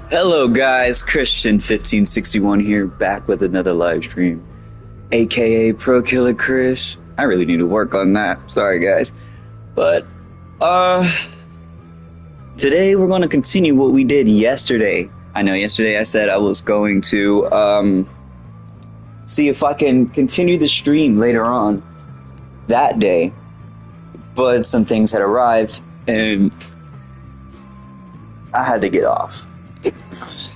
Hello guys, Christian1561 here, back with another live stream, aka Pro Killer Chris. I really need to work on that, sorry guys. But, today we're going to continue what we did yesterday. I know yesterday I said I was going to, see if I can continue the stream later on that day. But some things had arrived, and I had to get off.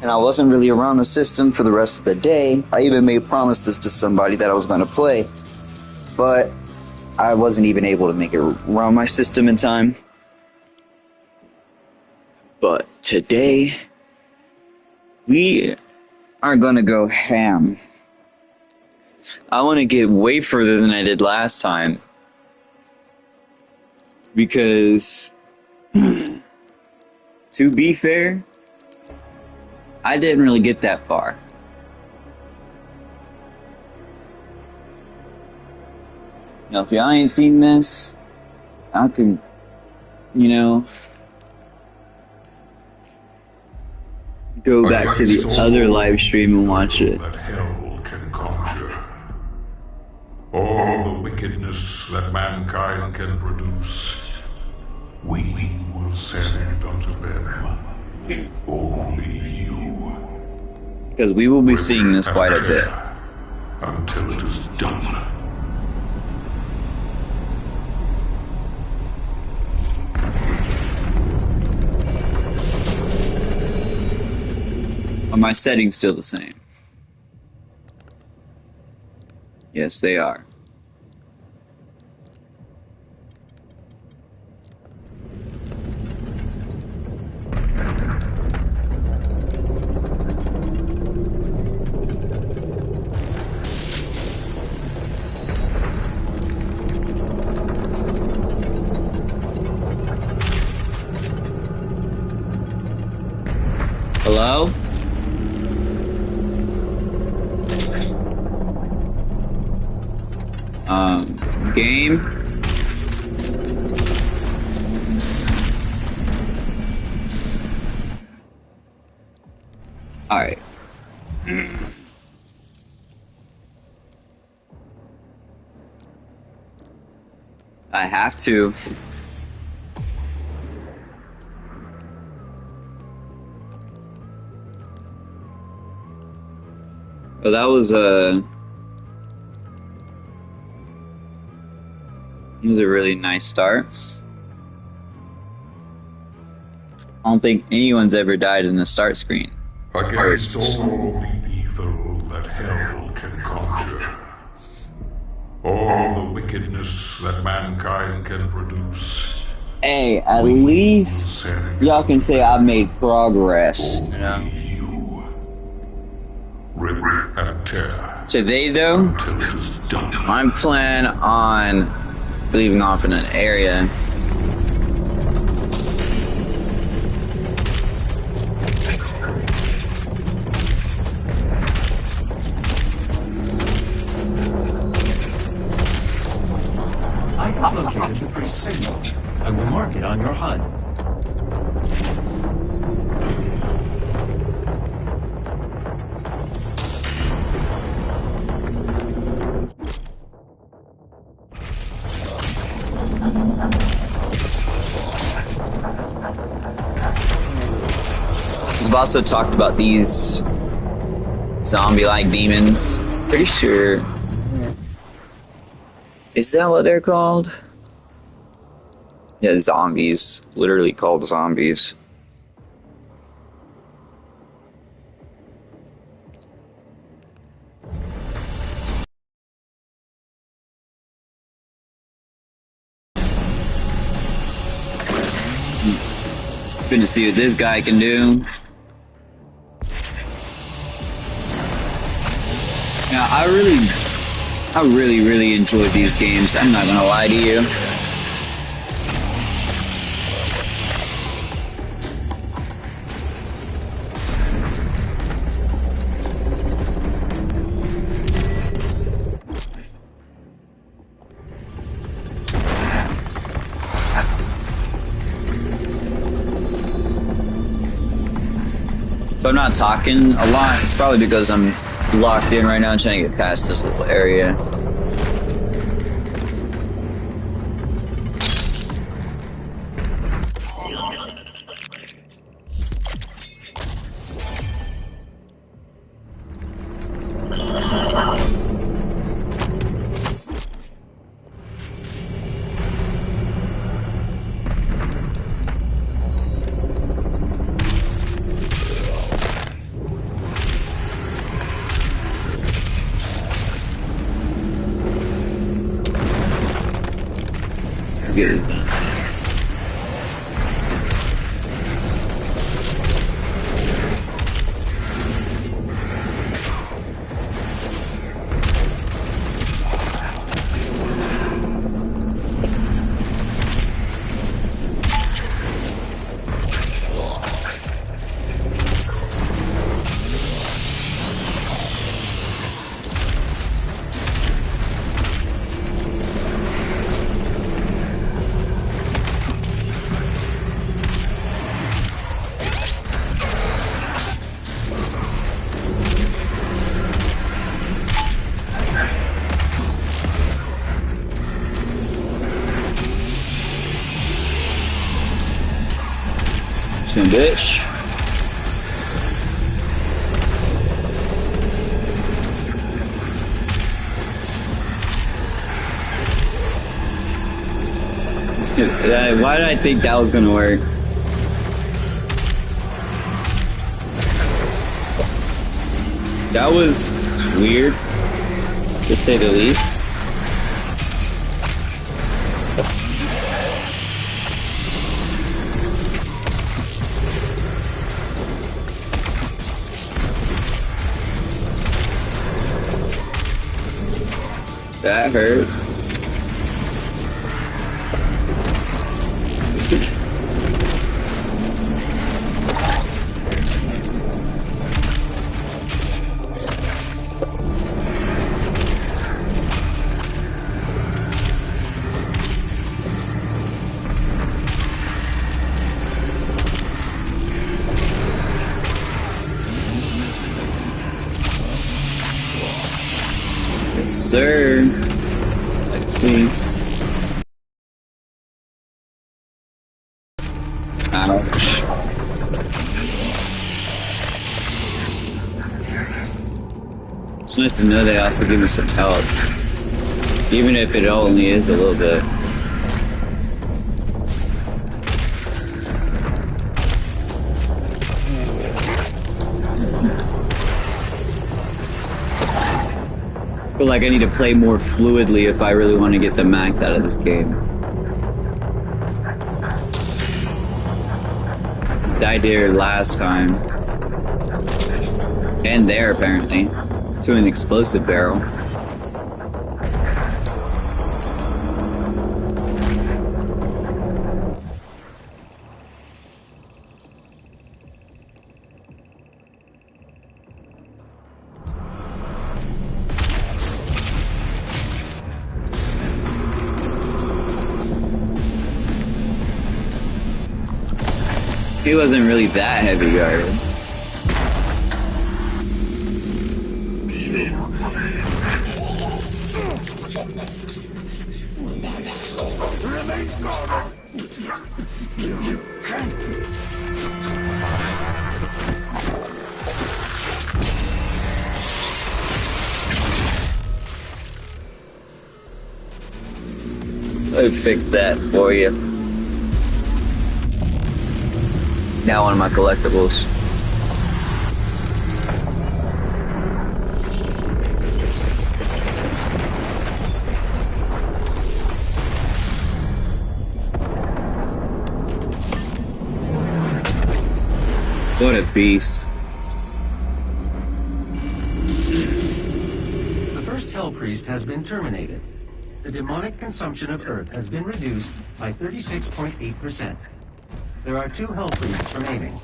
And I wasn't really around the system for the rest of the day. I even made promises to somebody that I was going to play, but I wasn't even able to make it around my system in time. But today, we are going to go ham. I want to get way further than I did last time, because to be fair, I didn't really get that far. Now, if y'all ain't seen this, I can, go back to the other live stream and watch it. That hell can conjure. All the wickedness that mankind can produce, we will send unto them. Only you. Because we will be seeing this quite a bit. Until it is done. Are my settings still the same? Yes, they are. Hello? Game? Alright. I have to. Well, that was a really nice start. I don't think anyone's ever died in the start screen. Against all the evil that hell can conjure, all the wickedness that mankind can produce. Hey, at least y'all can say I've made progress. Rip and tear. Today, though, Until it is done. I'm planning on leaving off in an area. I have located the priest signal. I will mark it on your HUD. We've also talked about these zombie-like demons. Pretty sure. Is that what they're called? Yeah, zombies. Literally called zombies. Good to see what this guy can do. Now, I really enjoy these games. I'm not gonna lie to you. I'm not talking a lot, it's probably because I'm locked in right now trying to get past this little area. Good. Bitch. Why did I think that was gonna work? That was weird, to say the least. That hurt. Yes, sir. Let's see. Ouch. It's nice to know they also give me some help. Even if it only is a little bit. I feel like I need to play more fluidly if I really want to get the max out of this game. Died here last time. And there, apparently. To an explosive barrel. He wasn't really that heavy guarded. Remains guarded. You can't. I'll fix that for you. Now on my collectibles. What a beast. The first Hell Priest has been terminated. The demonic consumption of Earth has been reduced by 36.8%. There are 2 Hell Priests remaining.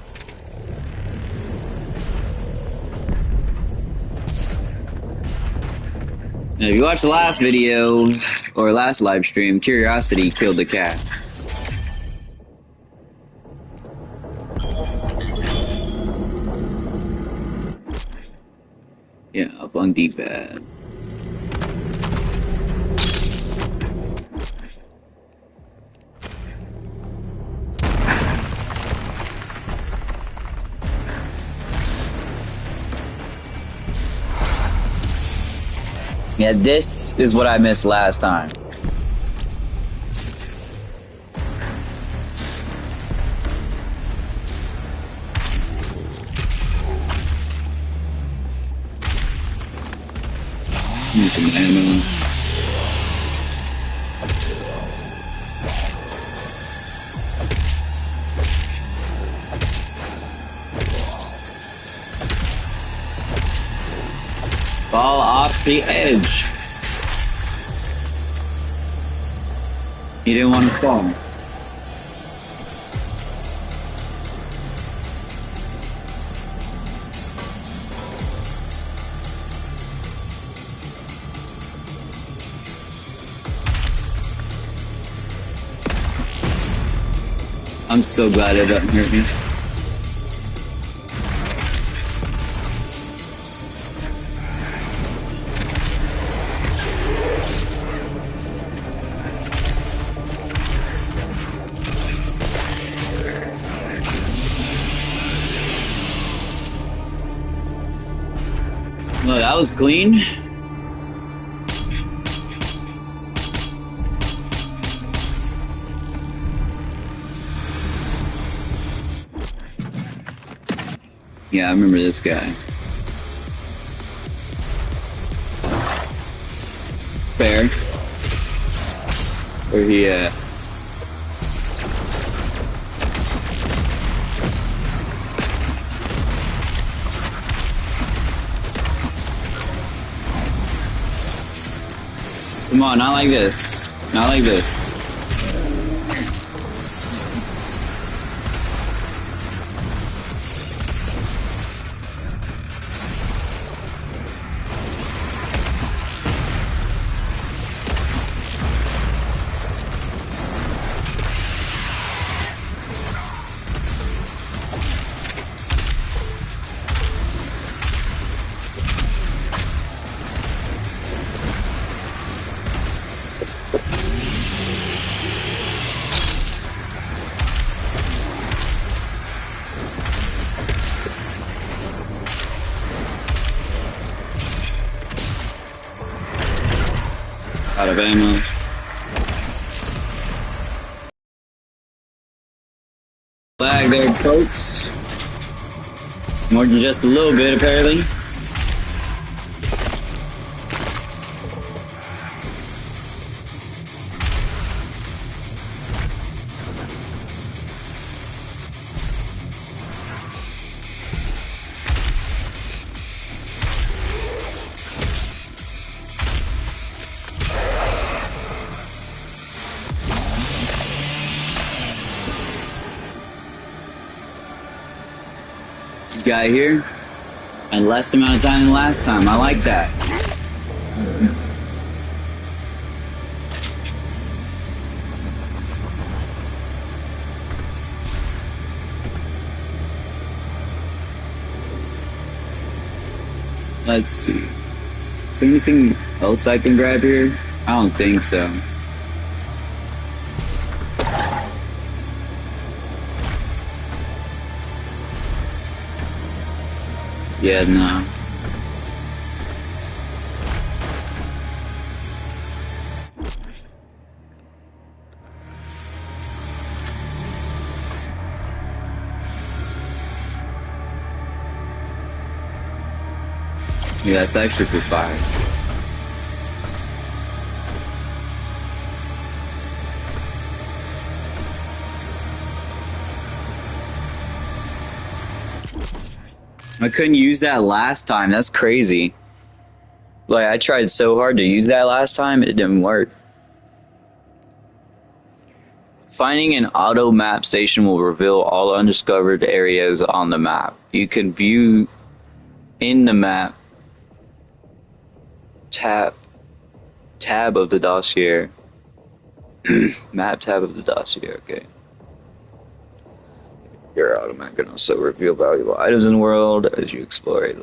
Now, if you watched the last video, or last live stream, Curiosity killed the cat. Yeah, up on D-pad. Yeah, this is what I missed last time. Need some ammo. Fall off the edge. You didn't want to fall. I'm so glad it doesn't hurt me. Well, that was clean. Yeah, I remember this guy. Fair. Where he at? Come on, not like this. Not like this. Out of ammo. Lag there, folks. More than just a little bit, apparently. Guy here, and less amount of time than last time. I like that. Let's see. Is there anything else I can grab here? I don't think so. Yeah, no. Yeah, that's actually for fire. I couldn't use that last time. That's crazy. Like, I tried so hard to use that last time, it didn't work. Finding an auto map station will reveal all undiscovered areas on the map. You can view in the map tab of the dossier. Map tab of the dossier, okay. Your auto map can also reveal valuable items in the world as you explore a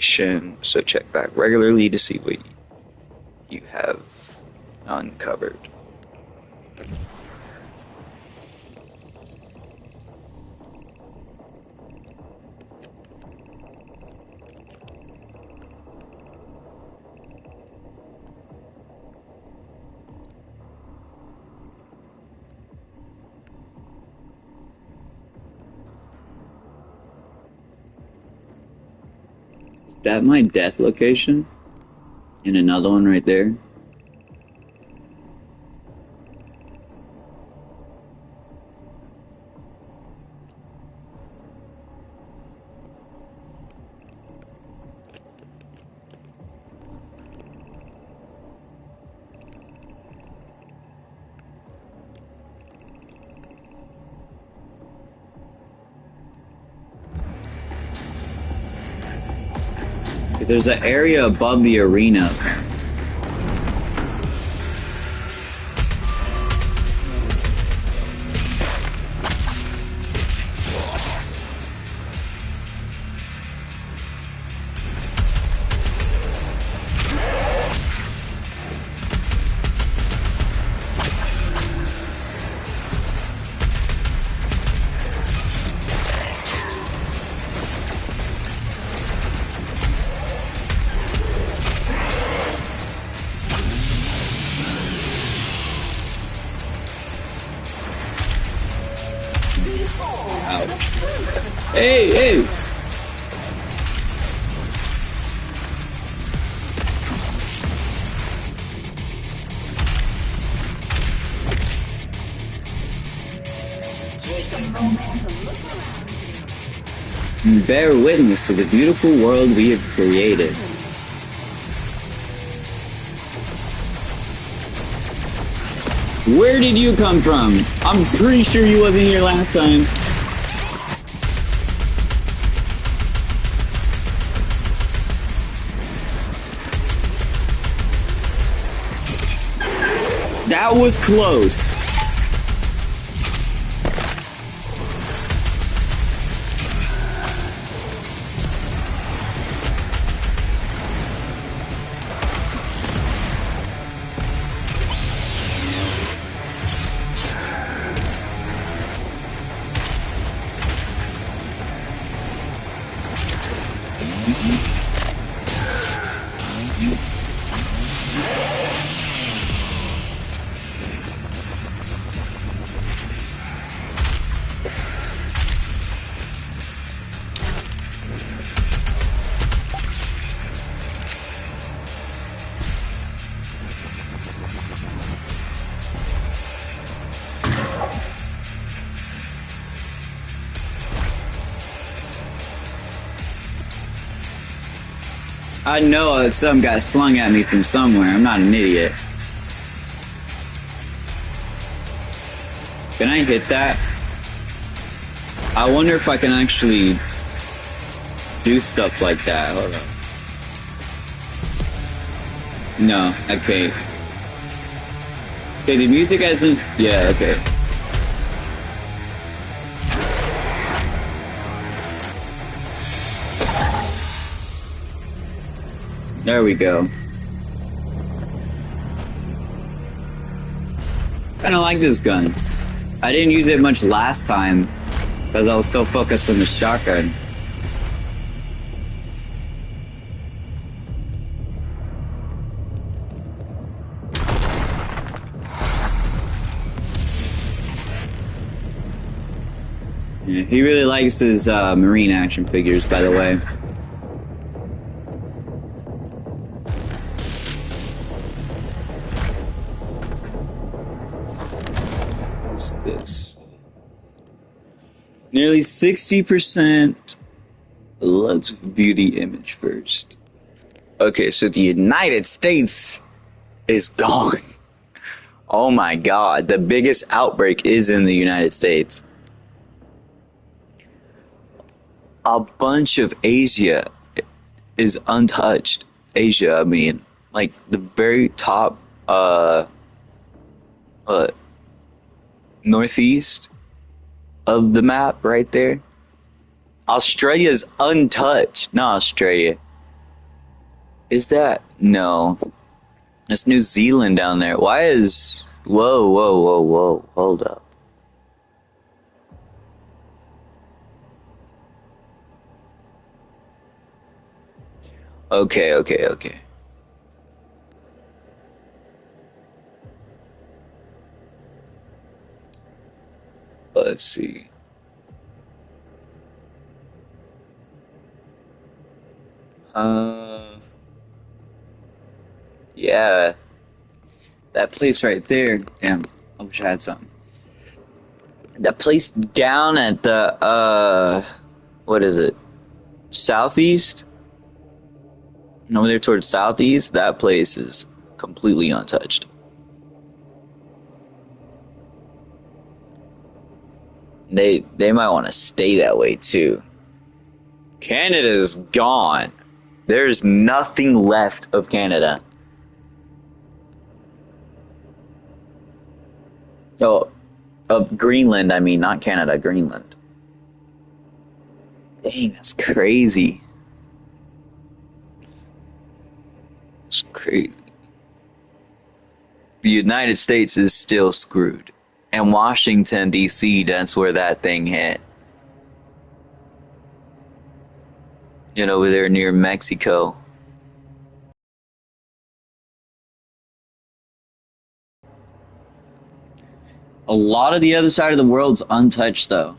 So check back regularly to see what you have uncovered. Is that my death location? And another one right there? There's an area above the arena. Ouch. Hey, hey! Take a moment to look around you. Bear witness to the beautiful world we have created. Where did you come from? I'm pretty sure you wasn't here last time. That was close. I know something got slung at me from somewhere. I'm not an idiot. Can I hit that? I wonder if I can actually do stuff like that. Hold on. No, I can't. Okay, the music hasn't... Yeah, okay. There we go. Kinda like this gun. I didn't use it much last time because I was so focused on the shotgun. Yeah, he really likes his Marine action figures, by the way. This nearly 60%. Let's view the image first. Okay, so the United States is gone. Oh my god, the biggest outbreak is in the United States. A bunch of Asia is untouched. Asia, I mean, like the very top northeast of the map right there. Australia's untouched. Not Australia. Is that no? It's New Zealand down there. Why is whoa, whoa, whoa, whoa? Hold up. Okay, okay, okay. Let's see. Yeah, that place right there. Damn, I wish I had something. That place down at the what is it? Southeast? And over there towards southeast, that place is completely untouched. They might want to stay that way too. Canada's gone. There's nothing left of Canada. Oh, of Greenland, I mean, not Canada, Greenland. Dang, that's crazy. It's crazy. The United States is still screwed. And Washington, D.C., that's where that thing hit. You know, over there near Mexico. A lot of the other side of the world's untouched, though.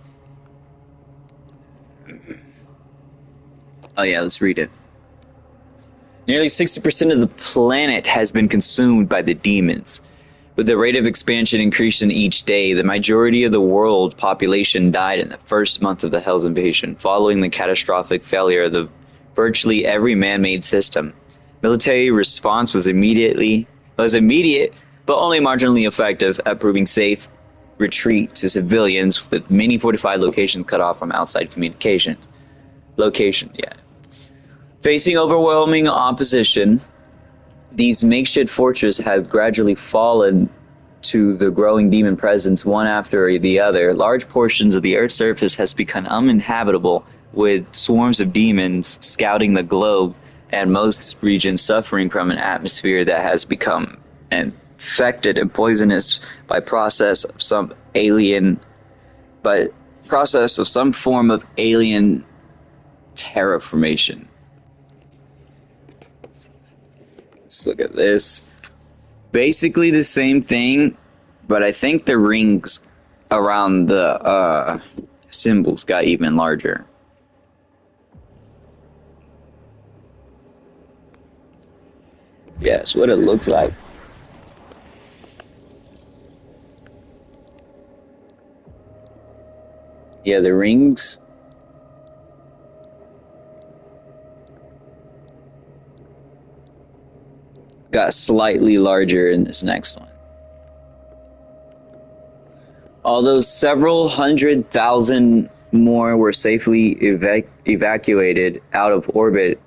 Oh, yeah, let's read it. Nearly 60% of the planet has been consumed by the demons. With the rate of expansion increasing each day, the majority of the world population died in the first month of the Hell's invasion, following the catastrophic failure of virtually every man-made system. Military response was immediate, but only marginally effective at proving safe retreat to civilians, with many fortified locations cut off from outside communications. Facing overwhelming opposition, these makeshift fortresses have gradually fallen to the growing demon presence one after the other. Large portions of the Earth's surface has become uninhabitable, with swarms of demons scouting the globe, and most regions suffering from an atmosphere that has become infected and poisonous by process of some form of alien terraformation. Let's look at this. Basically the same thing, but I think the rings around the symbols got even larger. Yeah, that's what it looks like. Yeah, the rings. Got slightly larger in this next one. Although several 100,000 more were safely evacuated out of orbit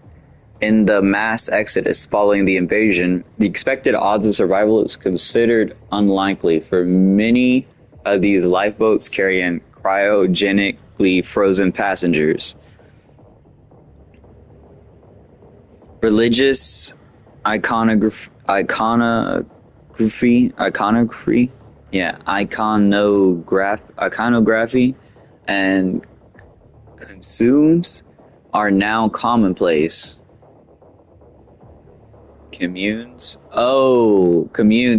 in the mass exodus following the invasion, the expected odds of survival is considered unlikely, for many of these lifeboats carrying cryogenically frozen passengers. Religious iconography, and consumes are now commonplace. Communes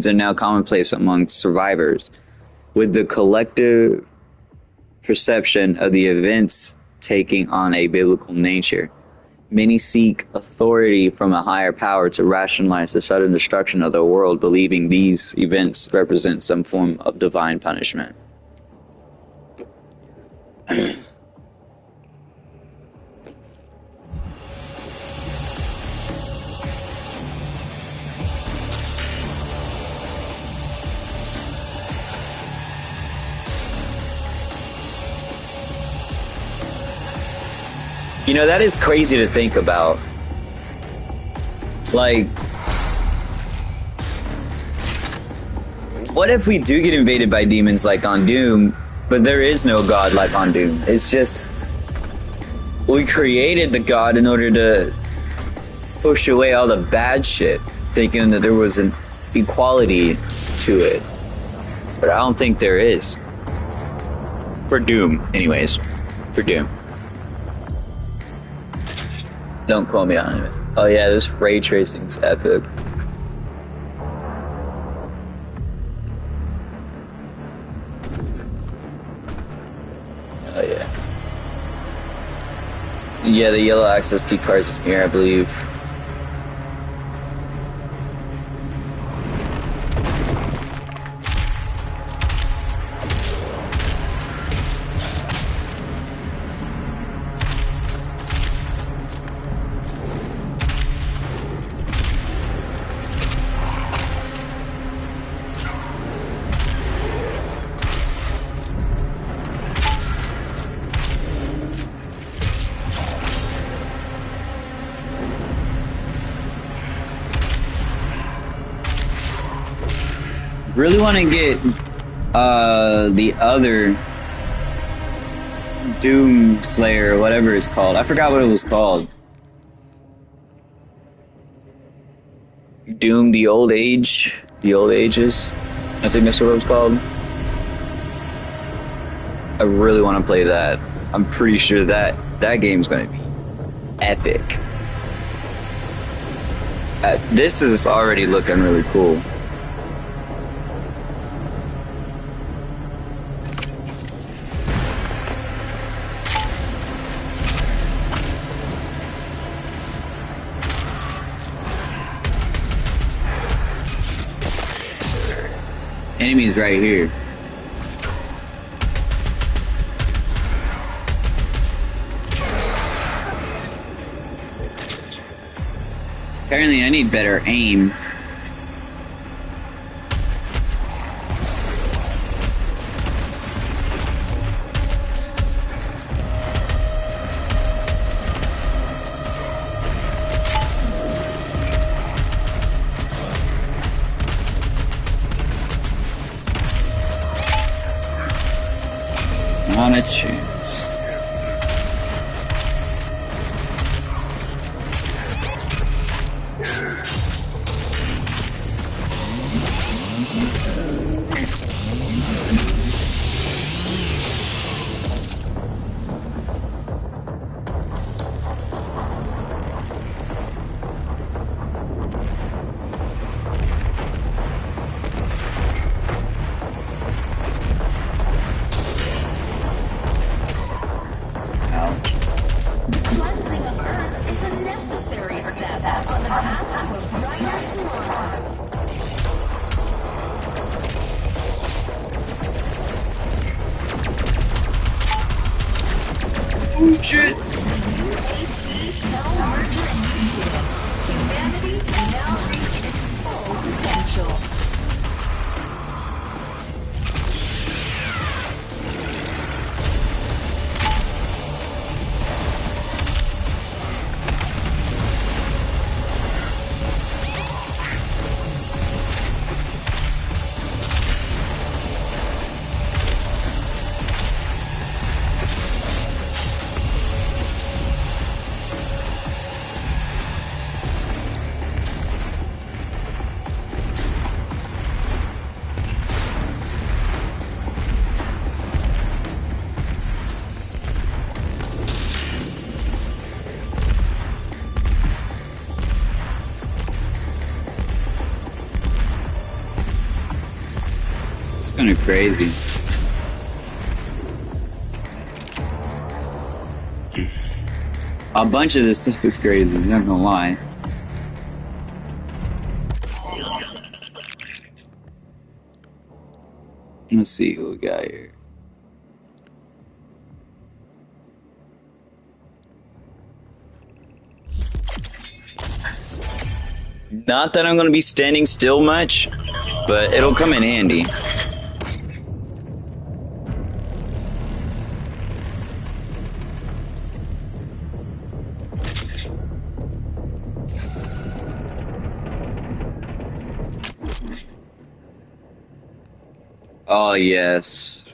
are now commonplace among survivors, with the collective perception of the events taking on a biblical nature. Many seek authority from a higher power to rationalize the sudden destruction of the world, believing these events represent some form of divine punishment. You know, that is crazy to think about. Like, what if we do get invaded by demons like on Doom, but there is no god like on Doom? It's just, we created the god in order to push away all the bad shit, thinking that there was an equality to it. But I don't think there is. For Doom, anyways. For Doom. Don't quote me on it. Oh yeah, this ray tracing's epic. Oh yeah. Yeah, the yellow access key card's in here, I believe. Really want to get the other Doom Slayer, whatever it's called. I forgot what it was called. Doom the Old Age, the Old Ages. I think that's what it was called. I really want to play that. I'm pretty sure that game's going to be epic. This is already looking really cool. Enemies right here. Apparently I need better aim. Not a chance. Cleansing of Earth is a necessary step on the path to a brighter tomorrow. Oh shit! UAC Hell Merger Initiative. Humanity can now reach its full potential. It's kind of crazy. A bunch of this stuff is crazy, I'm not gonna lie. Let's see what we got here. Not that I'm gonna be standing still much, but it'll come in handy. Oh, yes.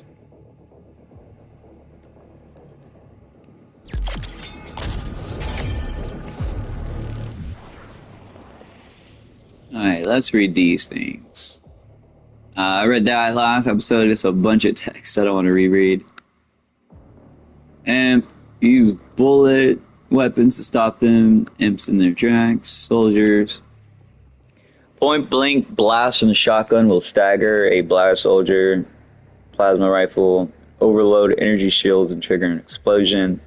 Alright, let's read these things. I read that last episode. It's a bunch of text I don't want to reread. Imp, use bullet weapons to stop them. Imps in their tracks. Soldiers. Point blank blast from the shotgun will stagger a bladder soldier. Plasma rifle. Overload energy shields and trigger an explosion.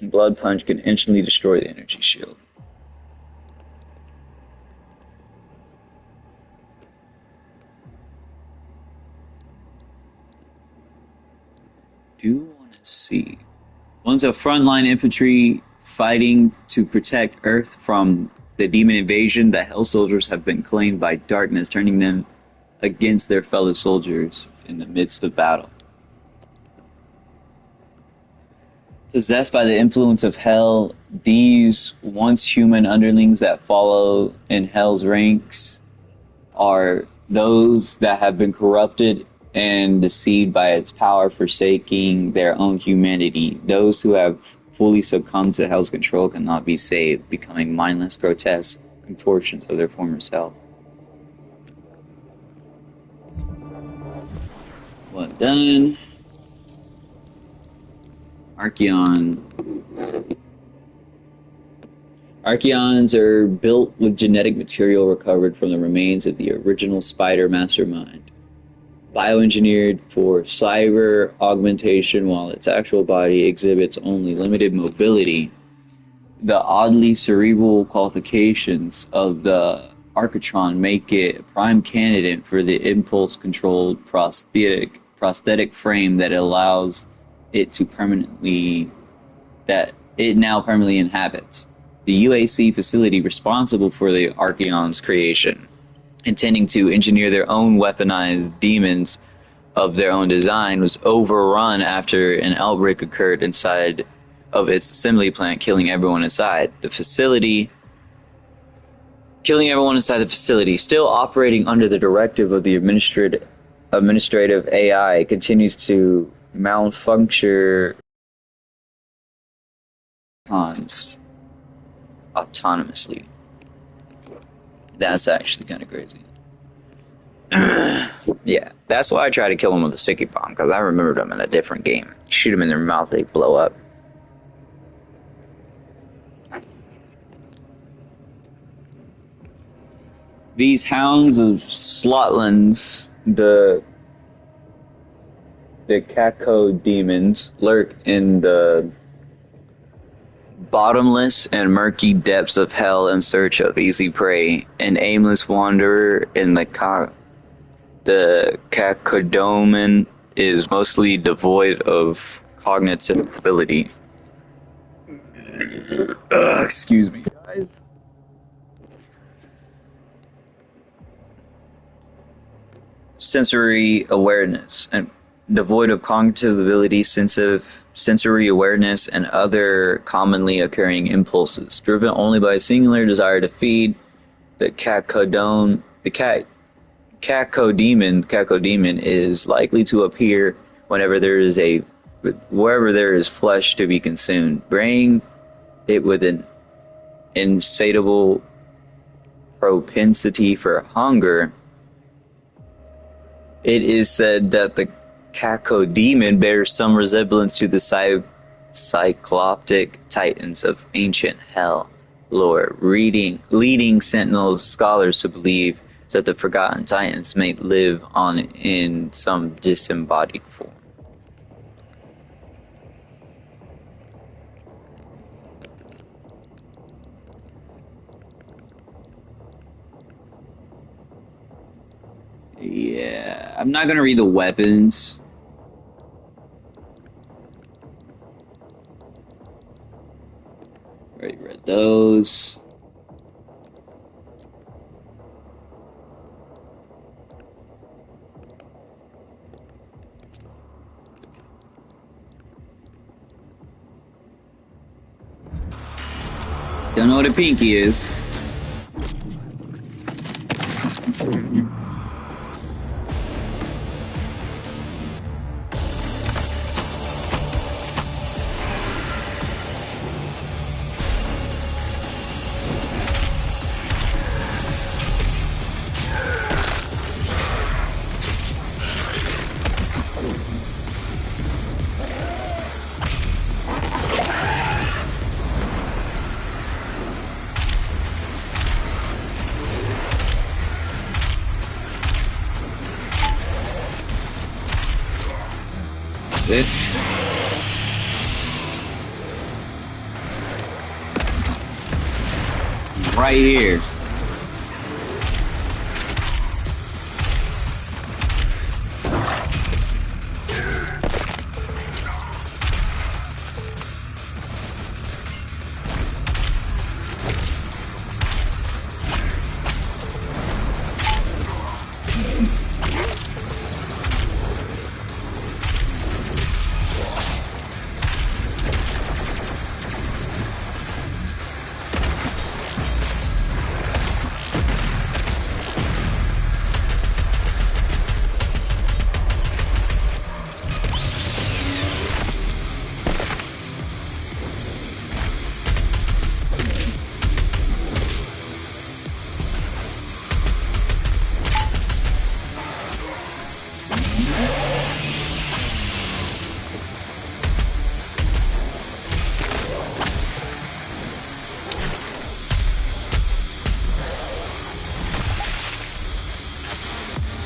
Blood punch can instantly destroy the energy shield. Do want to see. Once a frontline infantry fighting to protect Earth from the demon invasion, the Hell Soldiers have been claimed by darkness, turning them against their fellow soldiers in the midst of battle. Possessed by the influence of Hell, these once human underlings that follow in Hell's ranks are those that have been corrupted and deceived by its power, forsaking their own humanity. Those who have fully succumbed to Hell's control cannot be saved, becoming mindless, grotesque contortions of their former self. Well done. Archaeon. Archaeons are built with genetic material recovered from the remains of the original Spider mastermind. Bioengineered for cyber augmentation while its actual body exhibits only limited mobility. The oddly cerebral qualifications of the Archatron make it a prime candidate for the impulse-controlled prosthetic frame that allows it to now permanently inhabits. The UAC facility responsible for the Archaeon's creation, intending to engineer their own weaponized demons of their own design, was overrun after an outbreak occurred inside of its assembly plant, killing everyone inside the facility. Still operating under the directive of the administrative AI, continues to malfunction autonomously. That's actually kind of crazy. Yeah, that's why I tried to kill him with a sticky bomb, because I remembered them in a different game. Shoot them in their mouth, they blow up. These hounds of Slotlands, the cacodemons, lurk in the bottomless and murky depths of hell in search of easy prey. An aimless wanderer in the cacodomen is mostly devoid of cognitive ability. Excuse me, guys. Sensory awareness and devoid of cognitive ability, sensory awareness, and other commonly occurring impulses, driven only by a singular desire to feed. The cacodemon is likely to appear wherever there is flesh to be consumed, bringing it with an insatiable propensity for hunger. It is said that the cacodemon bears some resemblance to the cycloptic titans of ancient hell lore, leading Sentinels scholars to believe that the forgotten titans may live on in some disembodied form. Yeah, I'm not gonna read the weapons. Already read those. Don't know what a pinky is. bitch. Right here.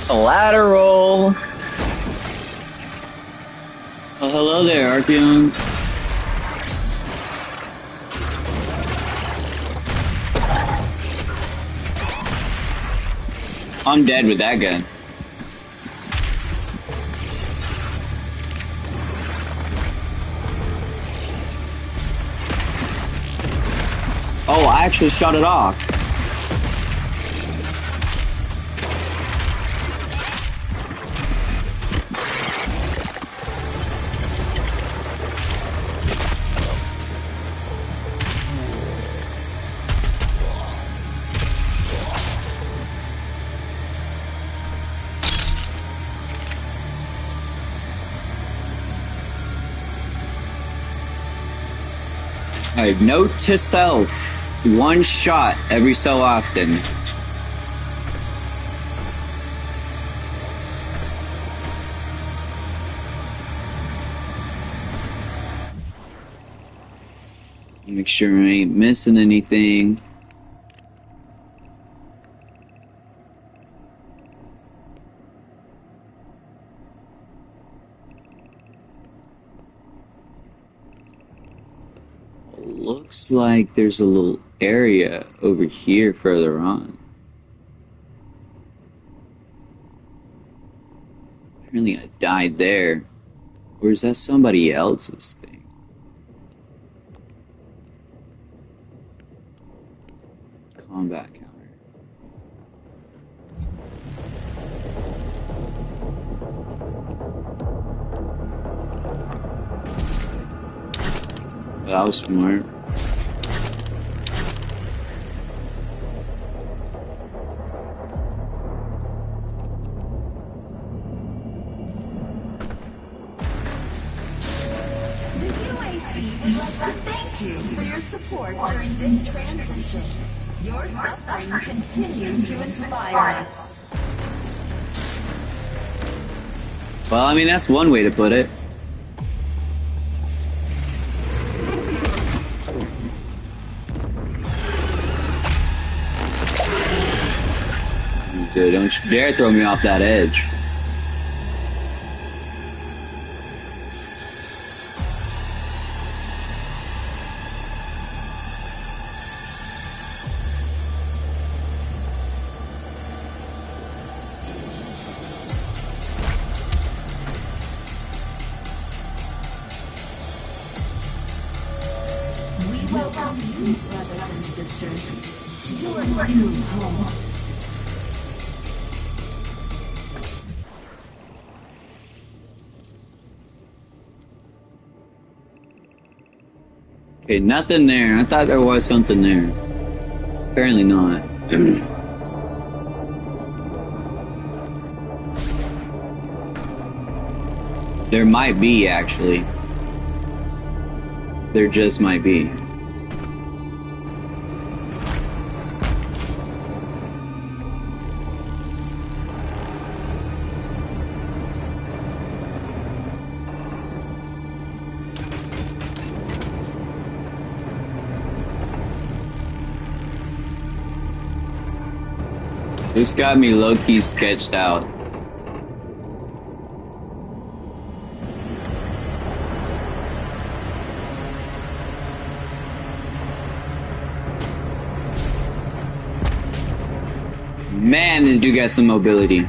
Collateral. Oh, hello there, Archeon. I'm dead with that gun. Oh, I actually shut it off. Alright, note to self, one shot every so often. Make sure I ain't missing anything. Looks like there's a little area over here further on. Apparently I died there. Or is that somebody else's thing? Combat counter. That was smart. The UAC would like to thank you for your support during this transition. Your suffering continues to inspire us. Well, I mean, that's one way to put it. Dude, don't you dare throw me off that edge. We welcome you, brothers and sisters, to your new home. Okay, nothing there. I thought there was something there. Apparently not. There might be, actually. There just might be. This got me low-key sketched out. Man, this dude got some mobility.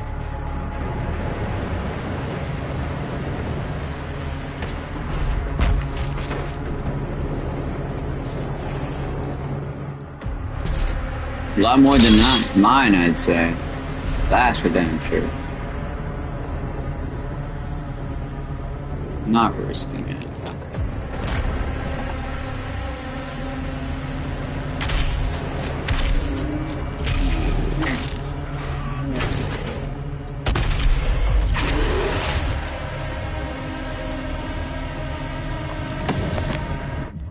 A lot more than mine, I'd say. That's for damn sure. Not risking it.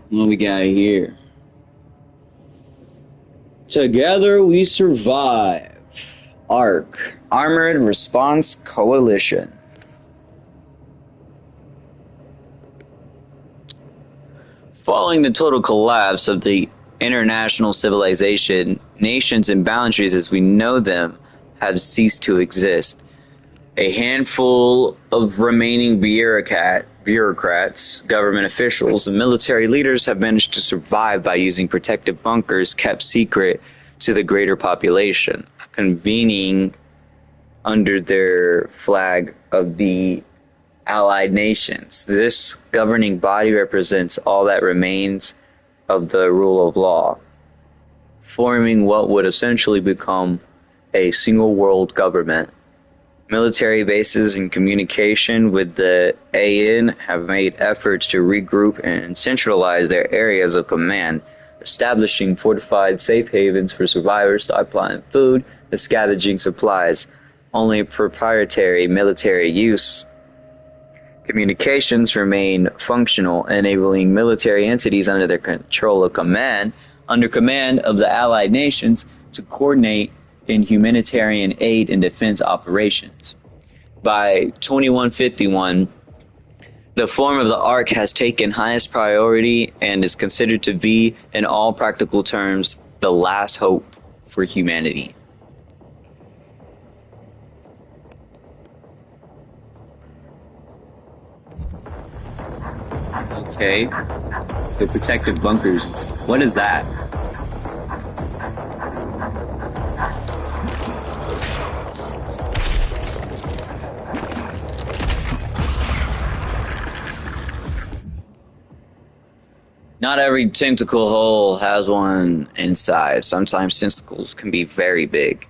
What we got here? Together we survive. ARC, Armored Response Coalition. Following the total collapse of the international civilization, nations and boundaries as we know them have ceased to exist. A handful of remaining bureaucrats, government officials, and military leaders have managed to survive by using protective bunkers kept secret to the greater population, convening under their flag of the Allied Nations. This governing body represents all that remains of the rule of law, forming what would essentially become a single world government. Military bases in communication with the AN have made efforts to regroup and centralize their areas of command, establishing fortified safe havens for survivors, stockpiling food, and scavenging supplies. Only proprietary military use communications remain functional, enabling military entities under their control of command, under command of the Allied nations, to coordinate in humanitarian aid and defense operations. By 2151, the form of the ARC has taken highest priority and is considered to be, in all practical terms, the last hope for humanity. Okay. The protective bunkers. What is that? Not every tentacle hole has one inside. Sometimes tentacles can be very big.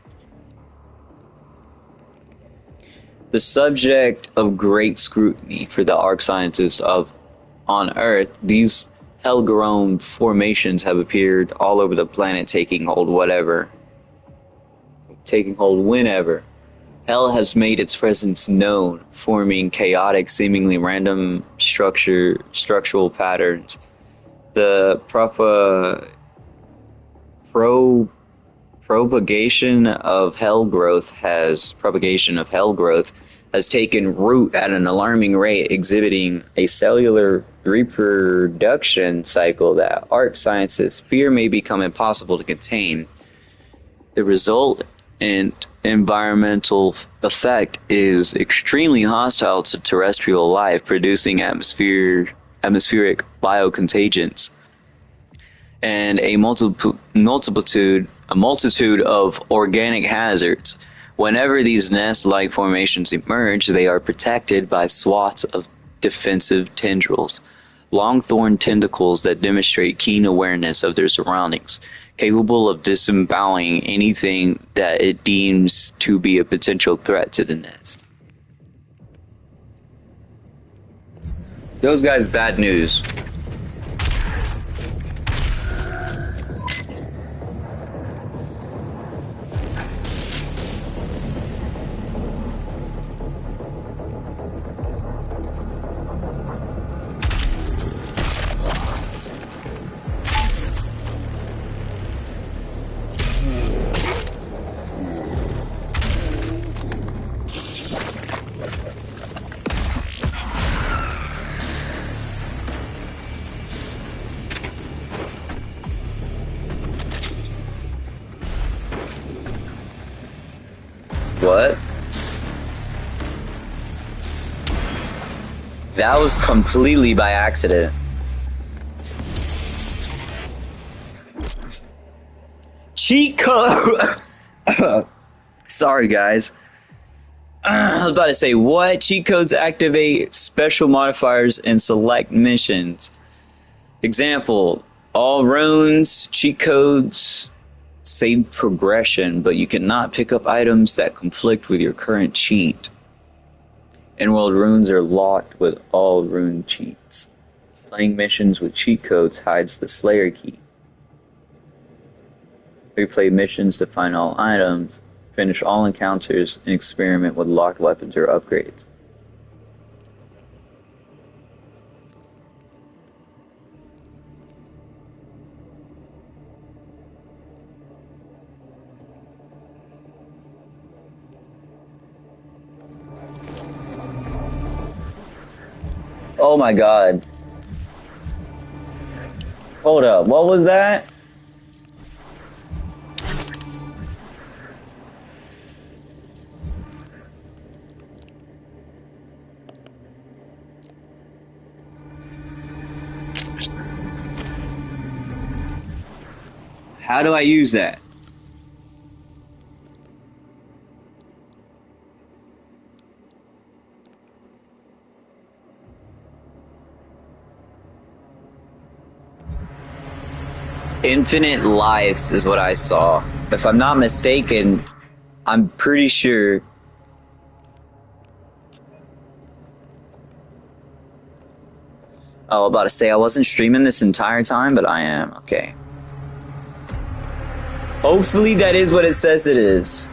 The subject of great scrutiny for the ARC scientists on Earth, these hell-grown formations have appeared all over the planet, taking hold whenever. Hell has made its presence known, forming chaotic, seemingly random structural patterns. The propagation of hell growth has taken root at an alarming rate, exhibiting a cellular reproduction cycle that ARC scientists fear may become impossible to contain. The result and environmental effect is extremely hostile to terrestrial life, producing atmospheric biocontagions and a multitude of organic hazards. Whenever these nest-like formations emerge, they are protected by swaths of defensive tendrils, long-thorn tentacles that demonstrate keen awareness of their surroundings, capable of disemboweling anything that it deems to be a potential threat to the nest. Those guys, bad news. What? That was completely by accident. Cheat code! Sorry, guys. I was about to say, what? Cheat codes activate special modifiers in select missions. Example, all runes, cheat codes save progression, but you cannot pick up items that conflict with your current cheat. In-world runes are locked with all rune cheats. Playing missions with cheat codes hides the Slayer key. Replay missions to find all items, finish all encounters, and experiment with locked weapons or upgrades. Oh my god. Hold up, what was that? How do I use that? Infinite lives is what I saw. If I'm not mistaken, I'm pretty sure. Oh, about to say I wasn't streaming this entire time, but I am. Okay. Hopefully that is what it says it is.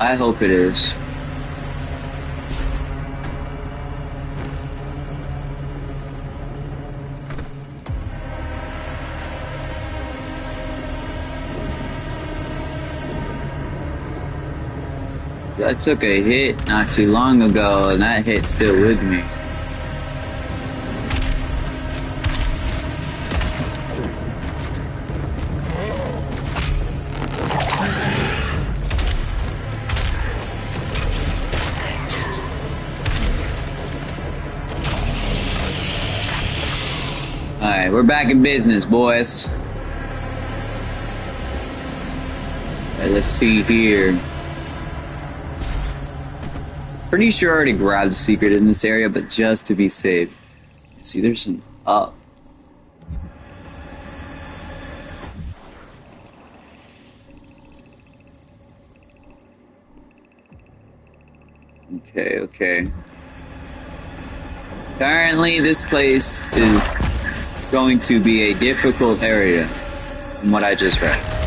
I hope it is. I took a hit not too long ago, and that hit's still with me. Alright, we're back in business, boys. Alright, let's see here. Pretty sure I already grabbed a secret in this area, but just to be safe. See, there's some up. Okay, okay. Apparently this place is going to be a difficult area, from what I just read.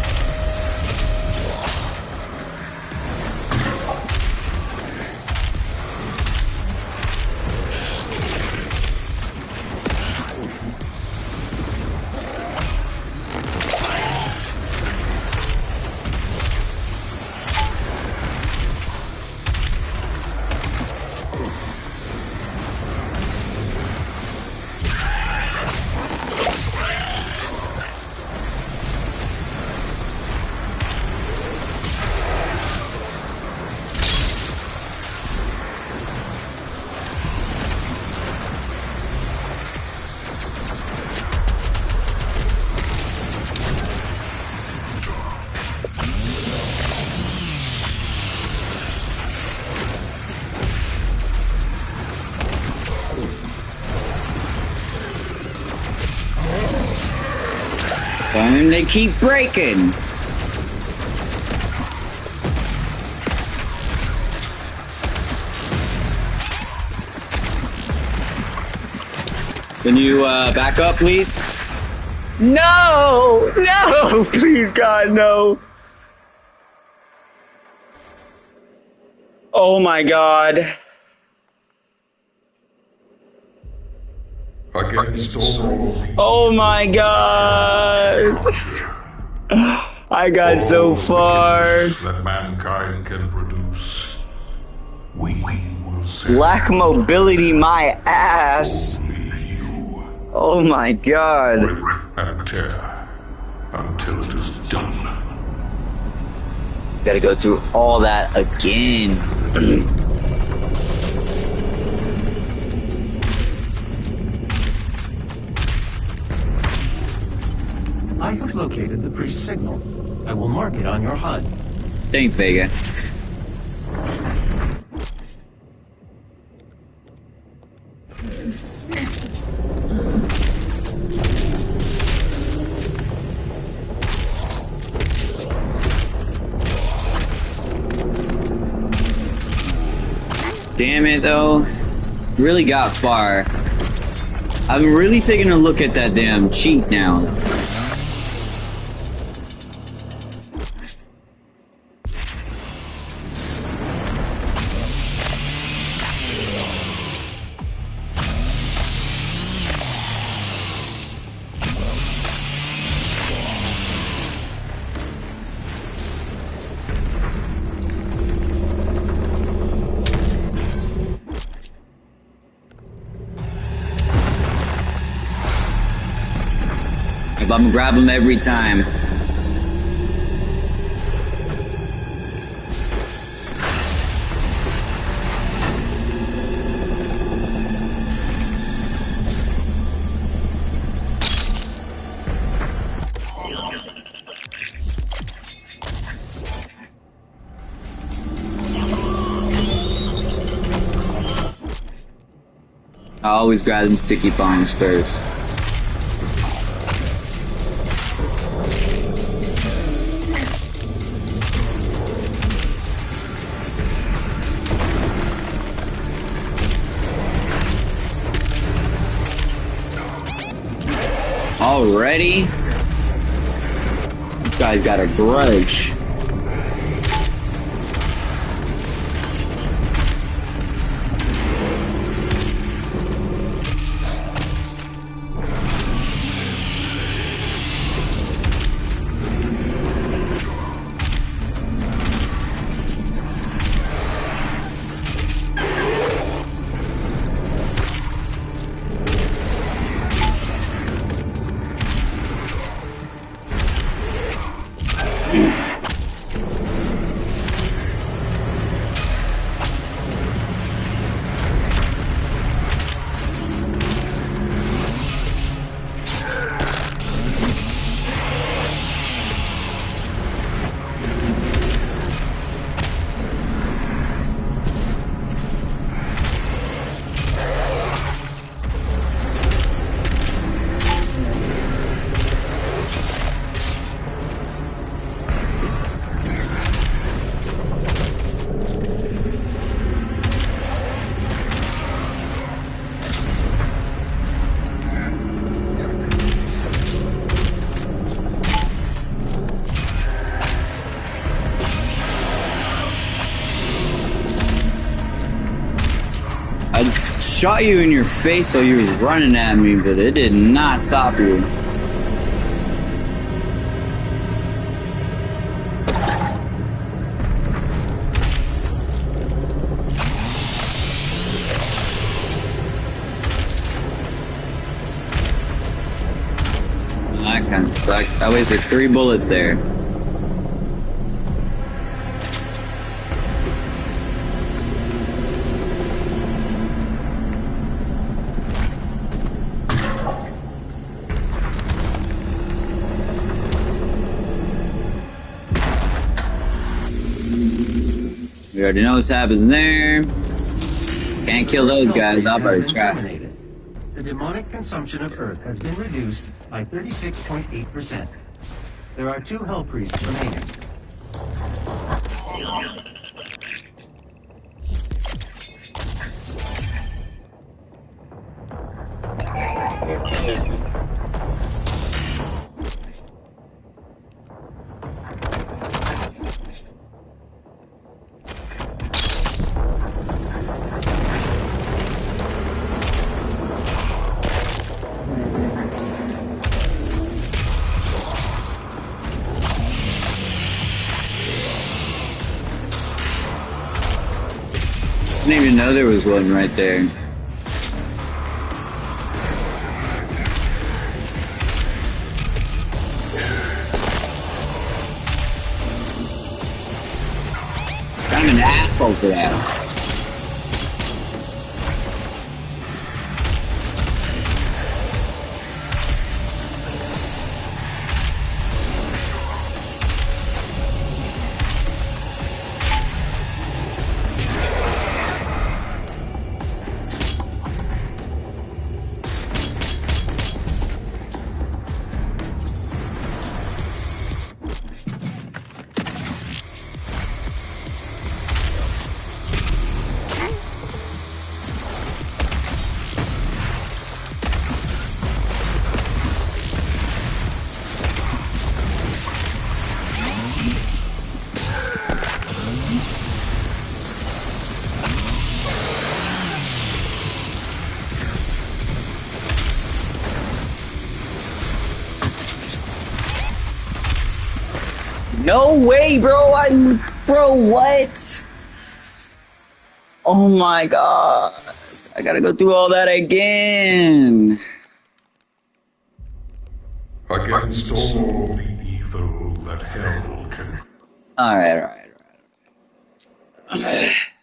And they keep breaking. Can you back up, please? No! No! Please, God, no! Oh my God. Against all Oh my God. I got so far. that mankind can produce, we will send Black mobility my ass. you. Oh my God. Rip and tear until it is done. Gotta go through all that again. I have located the priest's signal. I will mark it on your HUD. Thanks, Vega. Damn it, though. Really got far. I'm really taking a look at that damn cheat now. I'm gonna grab him every time. I always grab them sticky bombs first. Already? This guy's got a grudge. Shot you in your face while you were running at me, but it did not stop you. That kind of sucked. I wasted 3 bullets there. We already know what's happening there. Can't kill those guys. I'll already try. The demonic consumption of Earth has been reduced by 36.8%. There are 2 Hell Priests remaining. I didn't even know there was one right there. I'm an asshole for that. No way, bro. Bro, what? Oh my god. I gotta go through all that again. Against all the evil that hell can. Alright.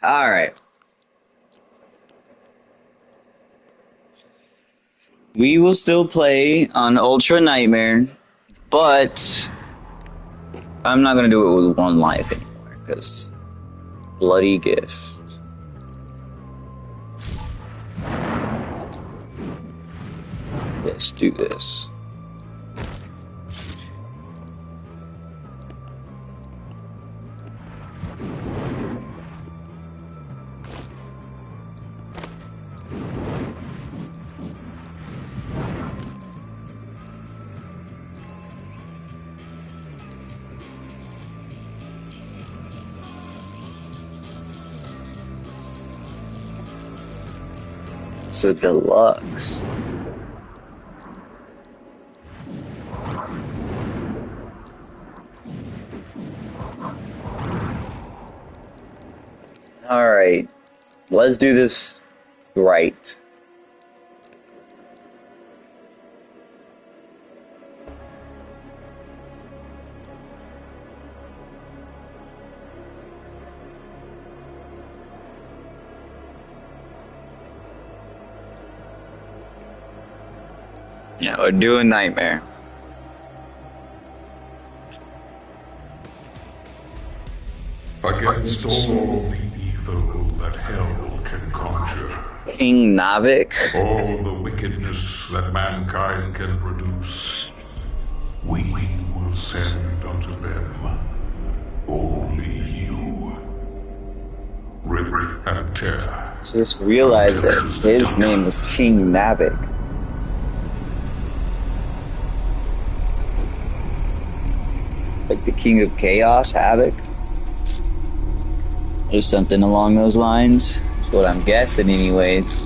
Alright. We will still play on Ultra Nightmare, but I'm not gonna do it with one life anymore, because bloody gift. Let's do this. It's a deluxe. Alright, let's do this right. Yeah, we're doing Nightmare. Against all the evil that hell can conjure. King Navik. All the wickedness that mankind can produce. We will send unto them only you. Rip and tear. Just realized that his name was King Navik. Like the King of Chaos, Havoc? Or something along those lines. That's what I'm guessing anyways.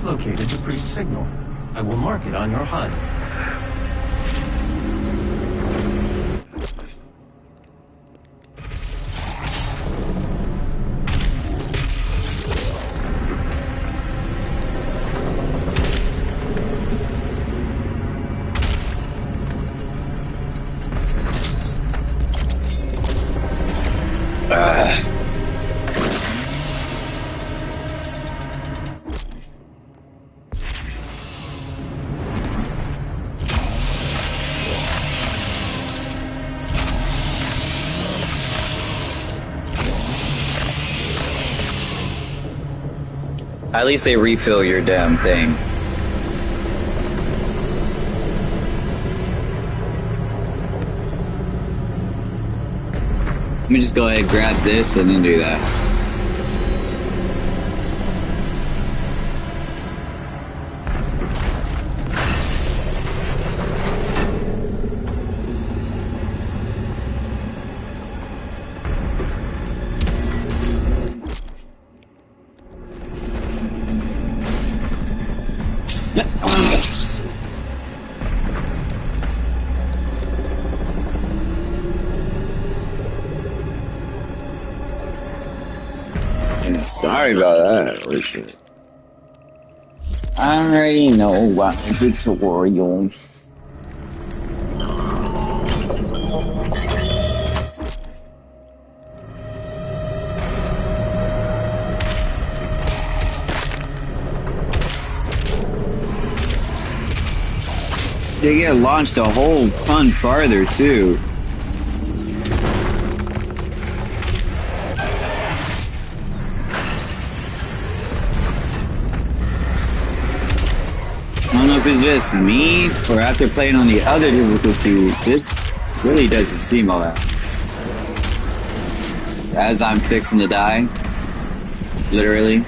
Located the priest signal. I will mark it on your HUD. At least they refill your damn thing. Let me just go ahead and grab this and then do that. Sorry about that, Richard. I already know what tutorial. They get launched a whole ton farther too. if it's just me, or after playing on the other difficulty, this really doesn't seem all that. As I'm fixing to die, literally.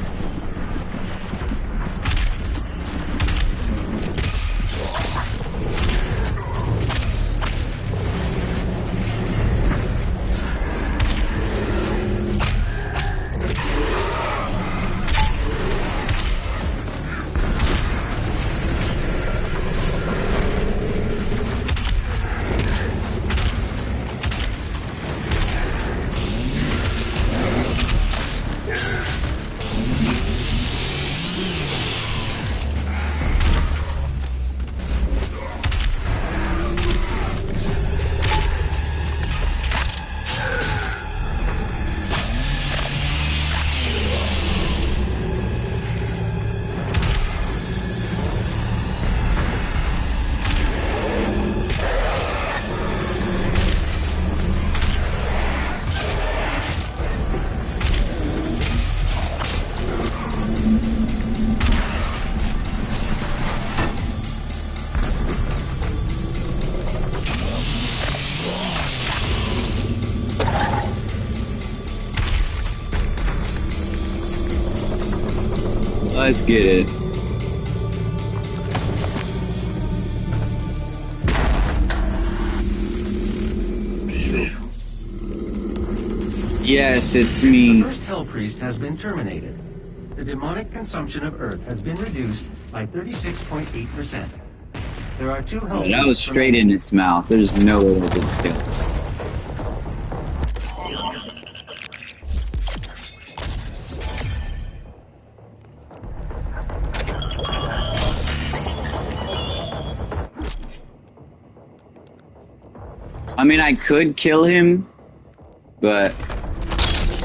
Let's get it. Yes, it's me. The first Hell Priest has been terminated. The demonic consumption of Earth has been reduced by 36.8%. There are 2 Hell Priests. That was straight in its mouth. There's no way I didn't kill it. I mean, I could kill him, but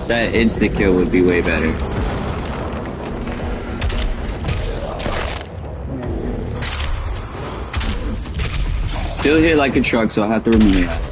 that insta kill would be way better. Still hit like a truck, so I'll have to remember that.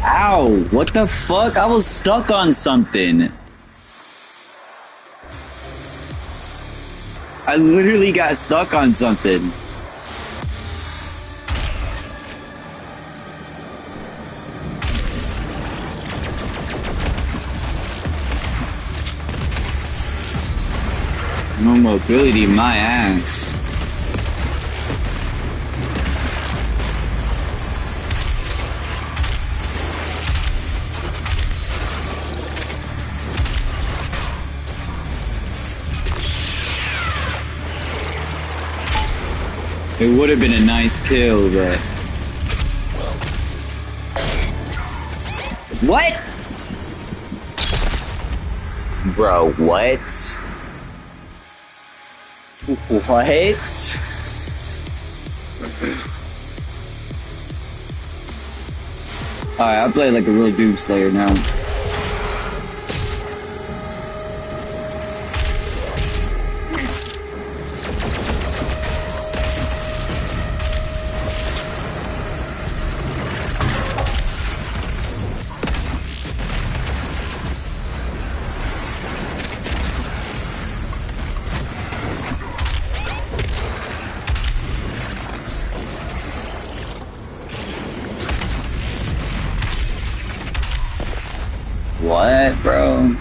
Ow! What the fuck? I was stuck on something. I literally got stuck on something. No mobility, my ass. It would have been a nice kill, but... What? Bro, what? What? Alright, I play like a real Doom Slayer now. What, bro?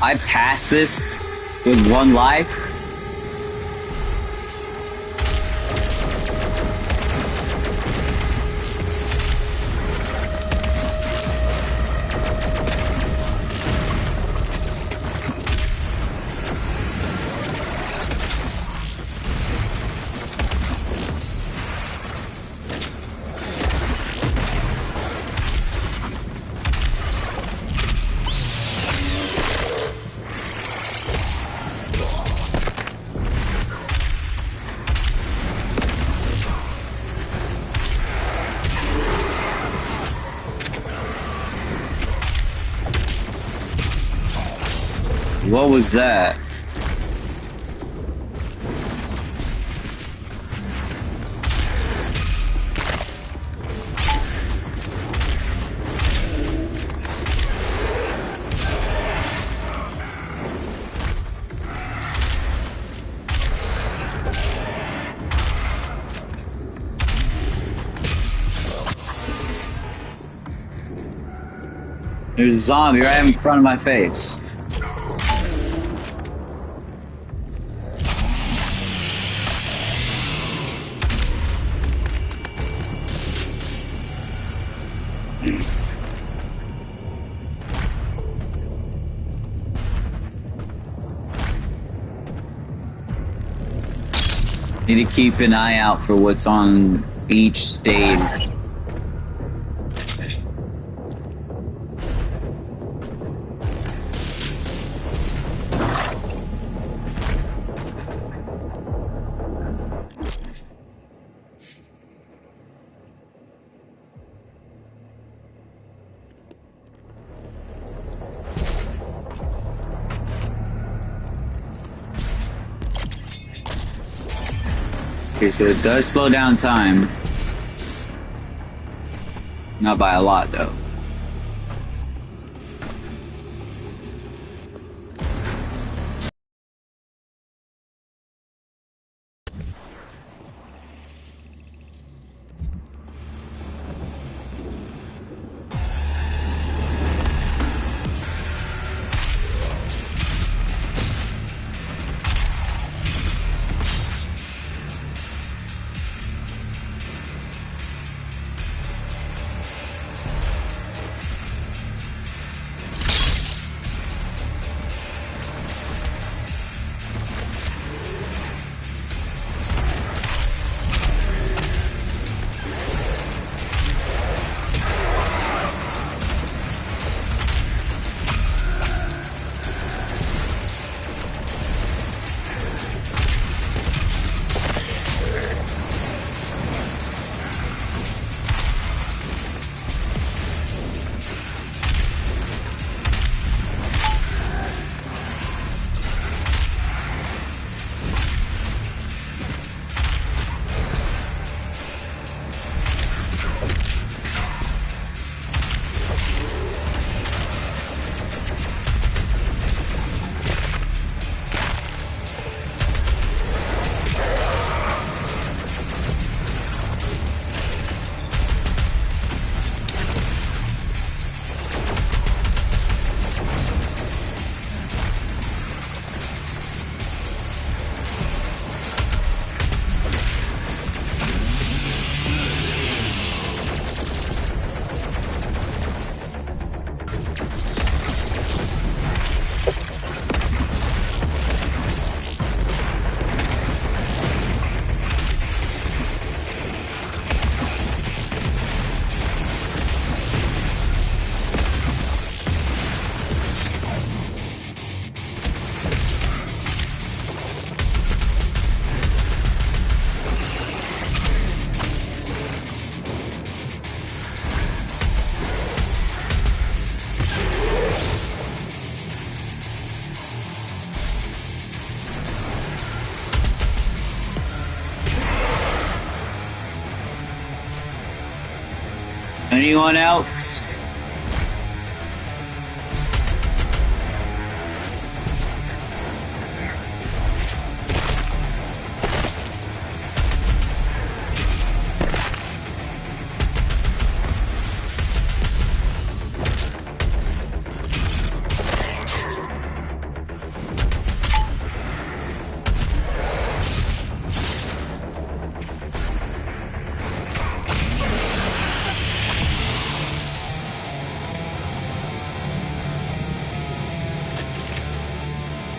I passed this with 1 life? What was that? There's a zombie right in front of my face. Need to keep an eye out for what's on each stage. Okay, so it does slow down time. Not by a lot, though. Anyone else?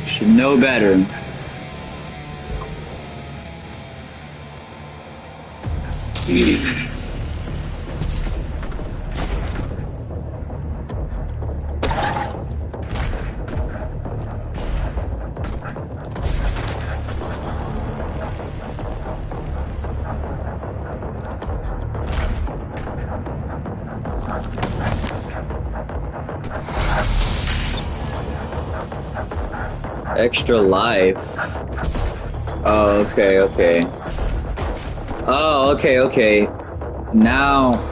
Should know better. Extra life. Oh, okay, okay. Oh, okay, okay. Now.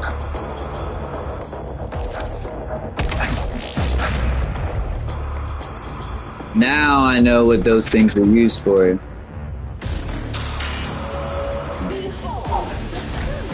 Now I know what those things were used for. Behold the fruit.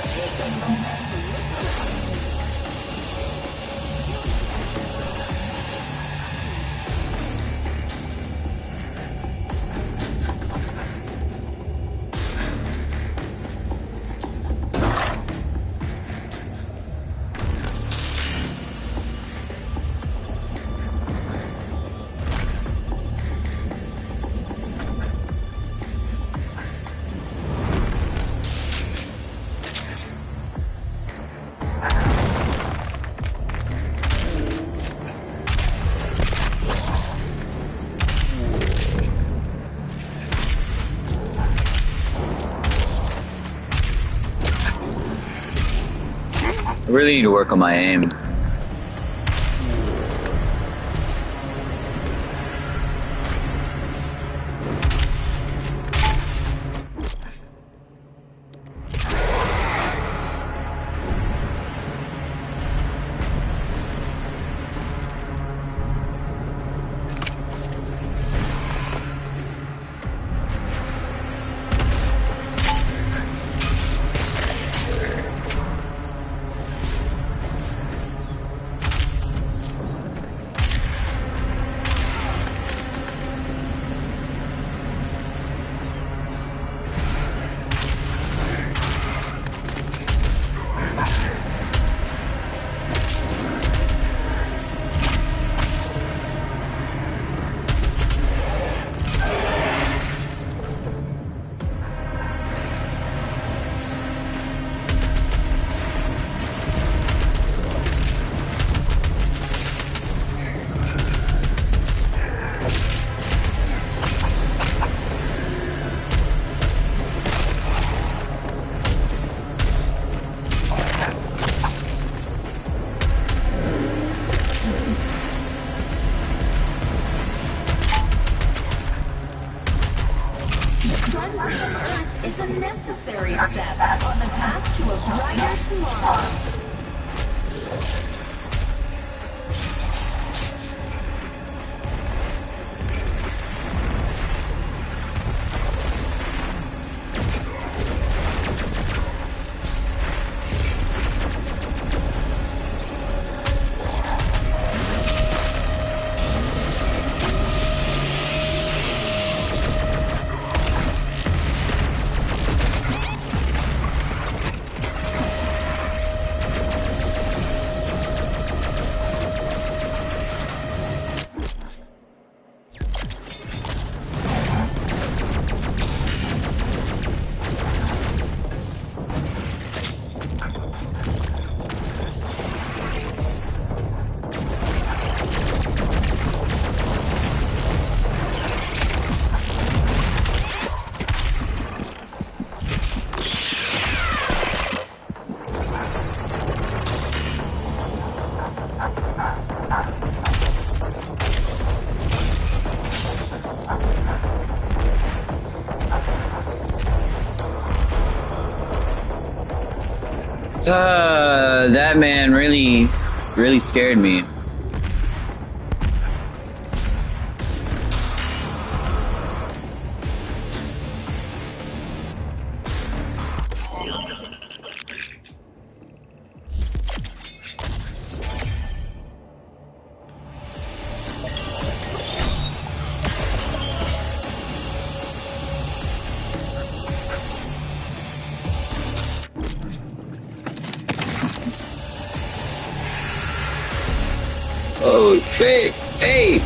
Take a moment to look around you. I really need to work on my aim. Cleansing Earth is a necessary step on the path to a brighter tomorrow. That man really scared me. Oh shit! Hey!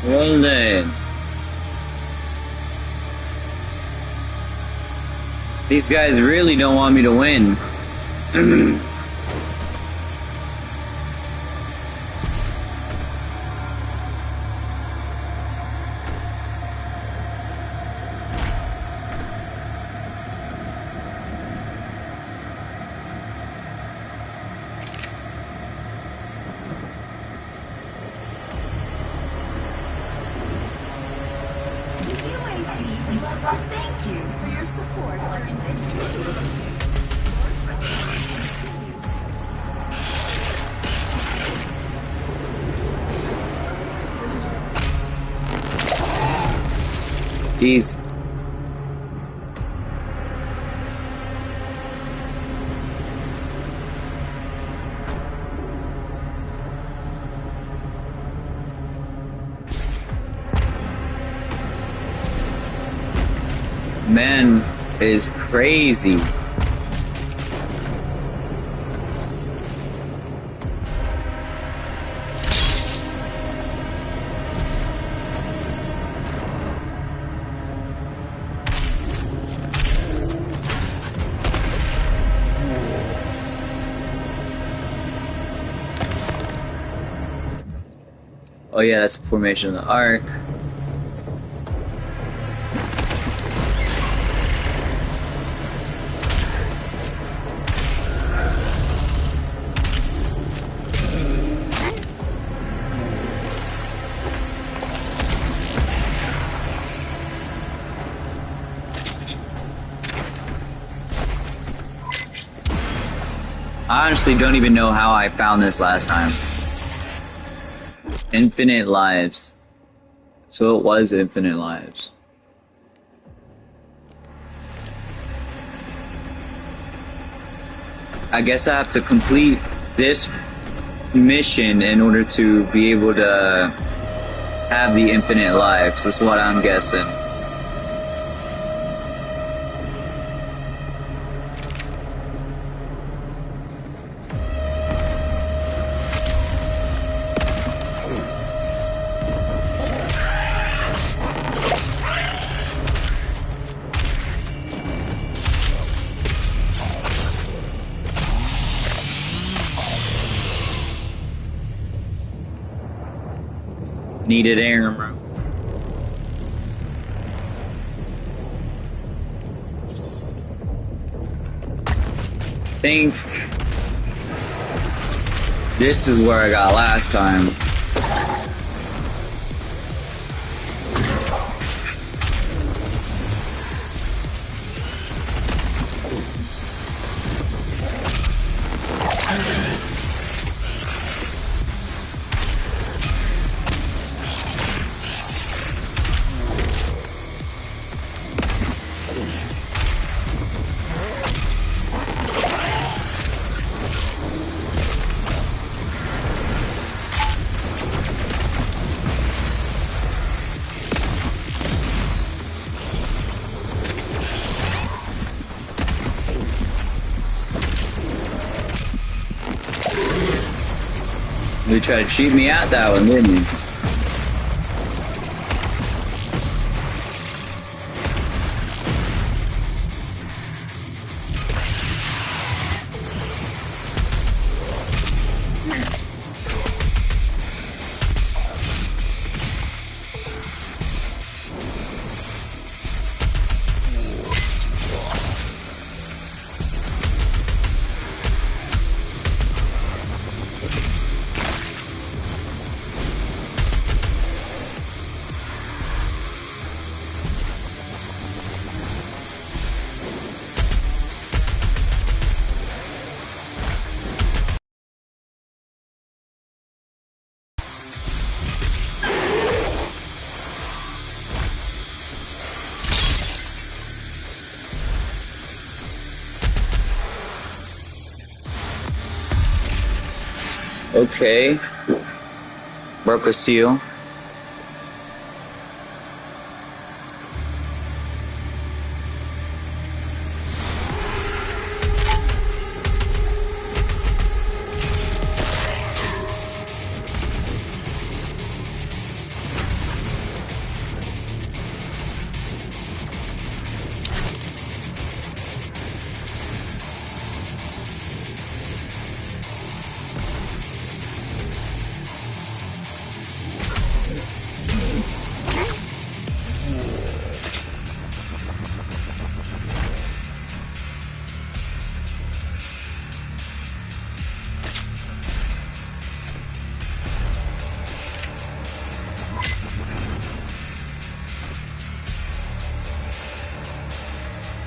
Well then. These guys really don't want me to win. The UAC would like to thank you for your support during this transition. Your suffering continues to Easy. Man is crazy. Oh yeah, that's the formation of the arc. I honestly don't even know how I found this last time. Infinite lives. So it was infinite lives. I guess I have to complete this mission in order to be able to have the infinite lives. That's what I'm guessing. Needed armor. Think this is where I got last time. You tried to cheat me out that one, didn't you? Okay. Broke a seal.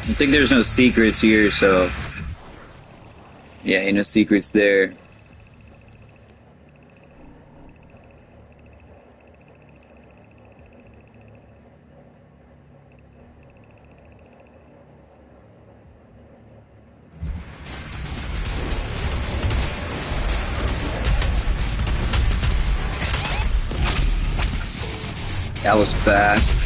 I think there's no secrets here, so yeah, ain't no secrets there. That was fast.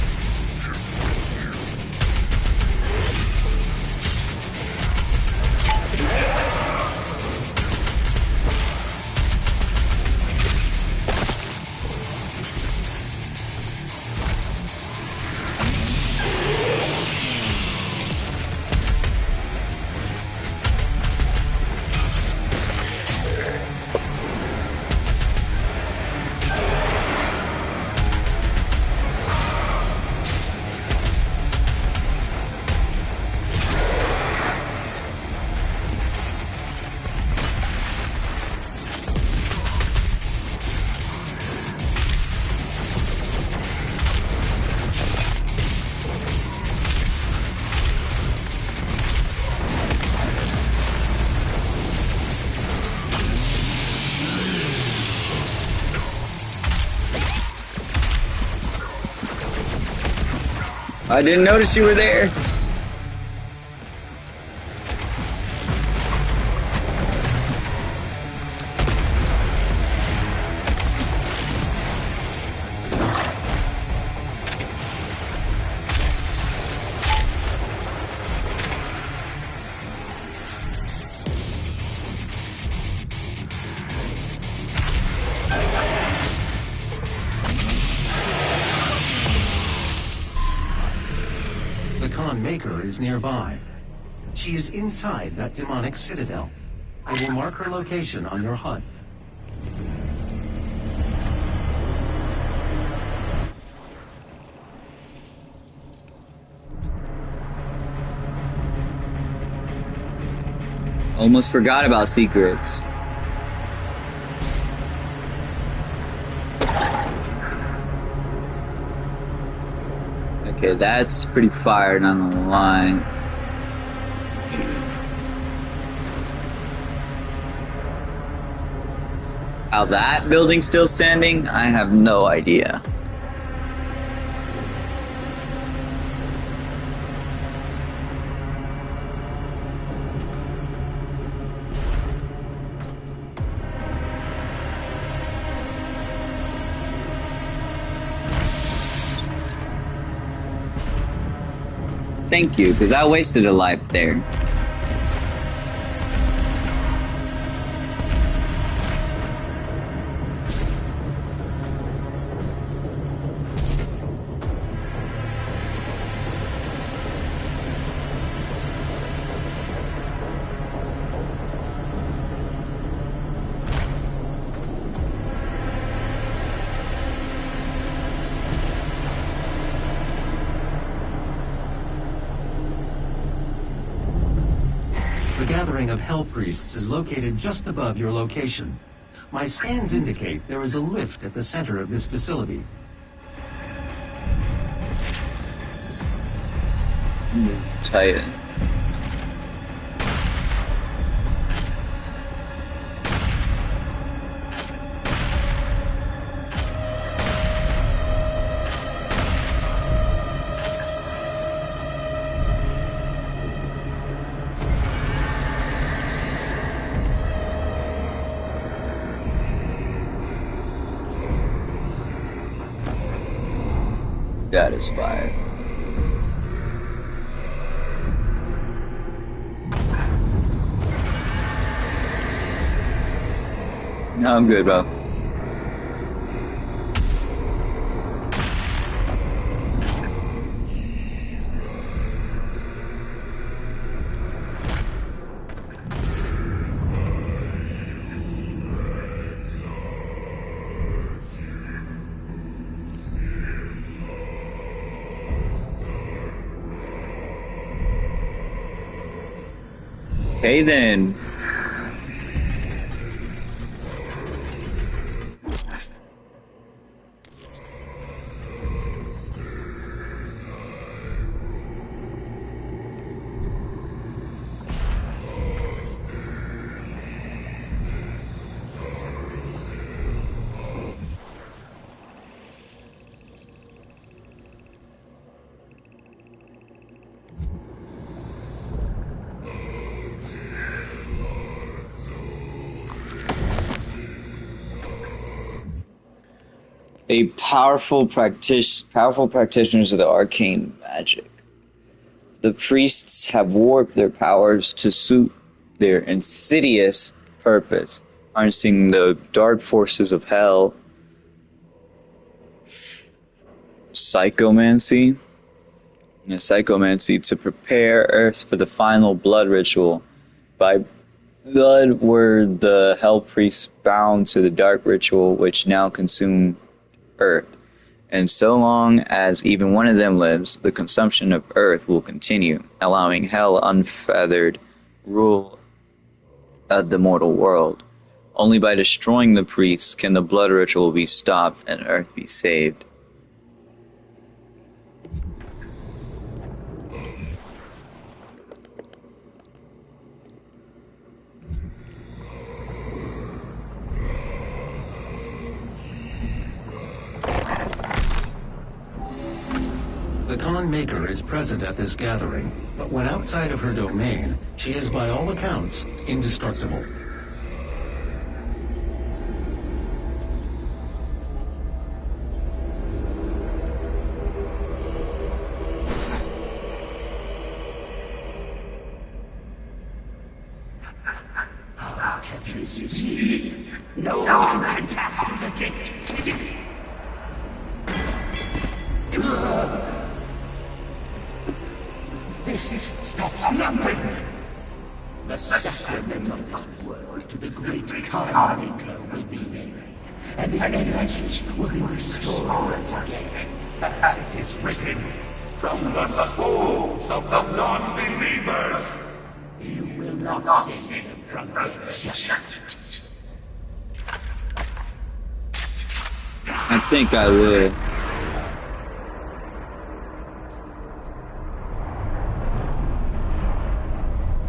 I didn't notice you were there. The Khan Maker is nearby. She is inside that demonic citadel. I will mark her location on your HUD. Almost forgot about secrets. Okay, that's pretty fire, not gonna lie. How that building's still standing, I have no idea. Thank you, because I wasted a life there. The gathering of Hell Priests is located just above your location. My scans indicate there is a lift at the center of this facility. Titan. That is fire. No, I'm good, bro. Okay then. a powerful practitioners of the arcane magic. The priests have warped their powers to suit their insidious purpose, harnessing the dark forces of hell, psychomancy to prepare Earth for the final blood ritual. By blood were the hell priests bound to the dark ritual which now consumed Earth. And so long as even one of them lives, the consumption of Earth will continue, allowing hell unfeathered rule of the mortal world. Only by destroying the priests can the blood ritual be stopped and Earth be saved. The Khan Maker is present at this gathering, but when outside of her domain, she is by all accounts indestructible. No one can pass this gate. This stops nothing. The sacrament of this world to the great Khan Maker will be made, and the energy will be restored once again. As it is written, from the souls of the non-believers, you will not save them from their judgment. I think I would.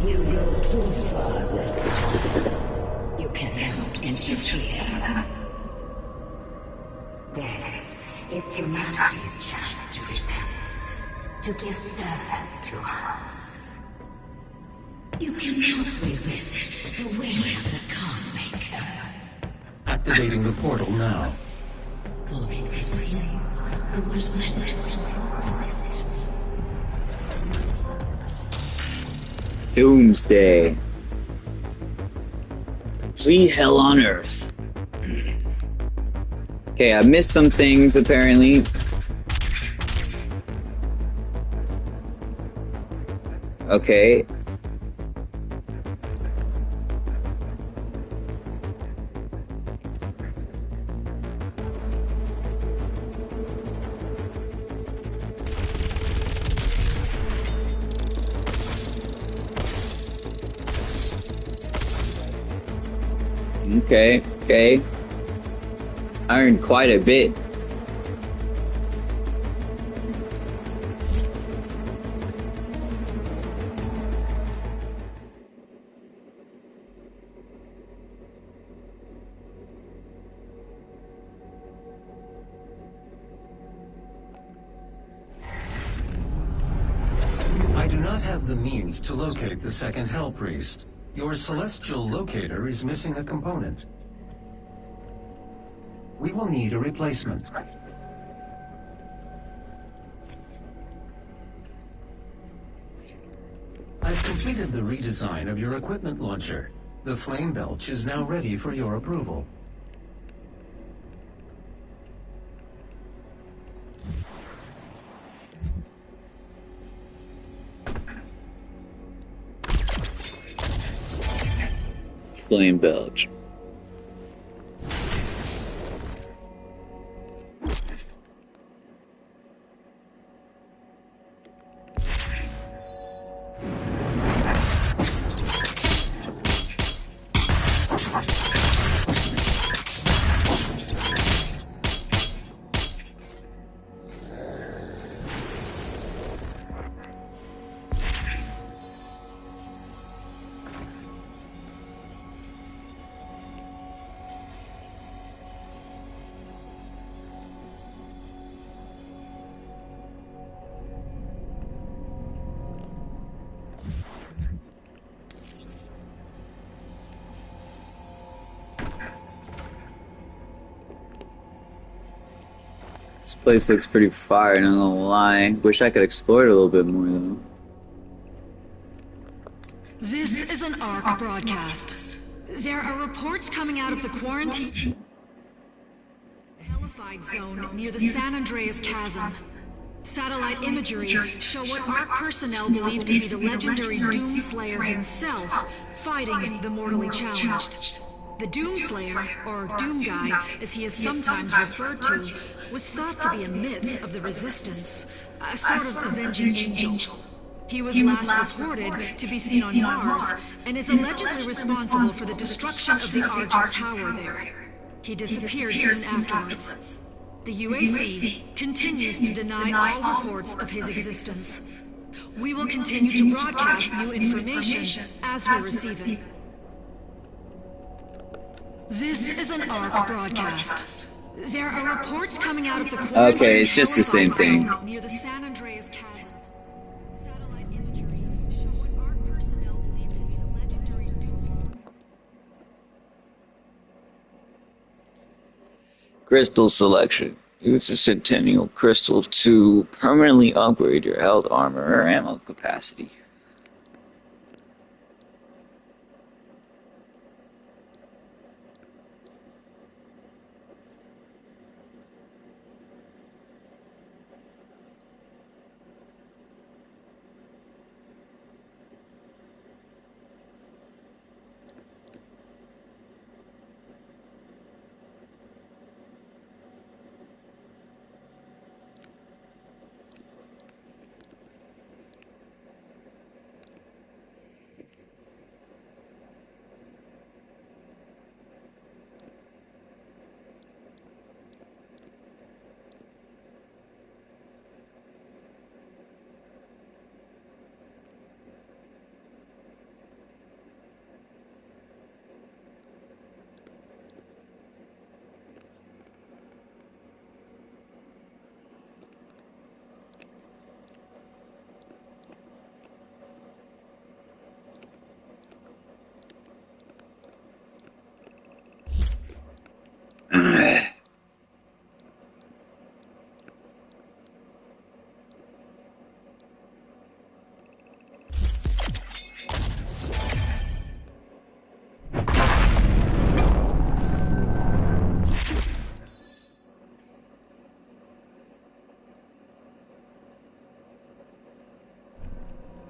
You go too far, West. You cannot interfere. This is humanity's chance to repent, to give service to us. You cannot resist the will of the Khan Maker. Activating the portal now. For it was you who was meant to enforce it. Doomsday. Complete hell on Earth. Okay, I missed some things apparently. Okay. Okay. I earned quite a bit. I do not have the means to locate the second Hell Priest. Your celestial locator is missing a component. We will need a replacement. I've completed the redesign of your equipment launcher. The flame belch is now ready for your approval. Flame belch. This place looks pretty fire, not gonna lie. Wish I could explore it a little bit more though. This is an ARC broadcast. There are reports coming out of the quarantine hellified zone near the San Andreas Chasm. Satellite imagery show what ARC personnel believe to be the legendary Doomslayer himself fighting the mortally challenged. The Doomslayer, or Doom Guy, as he is sometimes referred to, was thought to be a myth of the Resistance, a sort of avenging angel. He was last reported to be seen on Mars, and is allegedly responsible for the destruction of the Argent Tower there. He disappeared soon afterwards. The UAC continues to deny all reports of his existence. We will continue to broadcast new information as we receive it. This is an ARC broadcast. There are reports coming out of the quarantine. Okay, it's just the same thing. Near the San Andreas Chasm. Satellite imagery show what ARC personnel believe to be the legendary Dooms. Crystal selection. Use the Centennial Crystal to permanently upgrade your health, armor, or ammo capacity.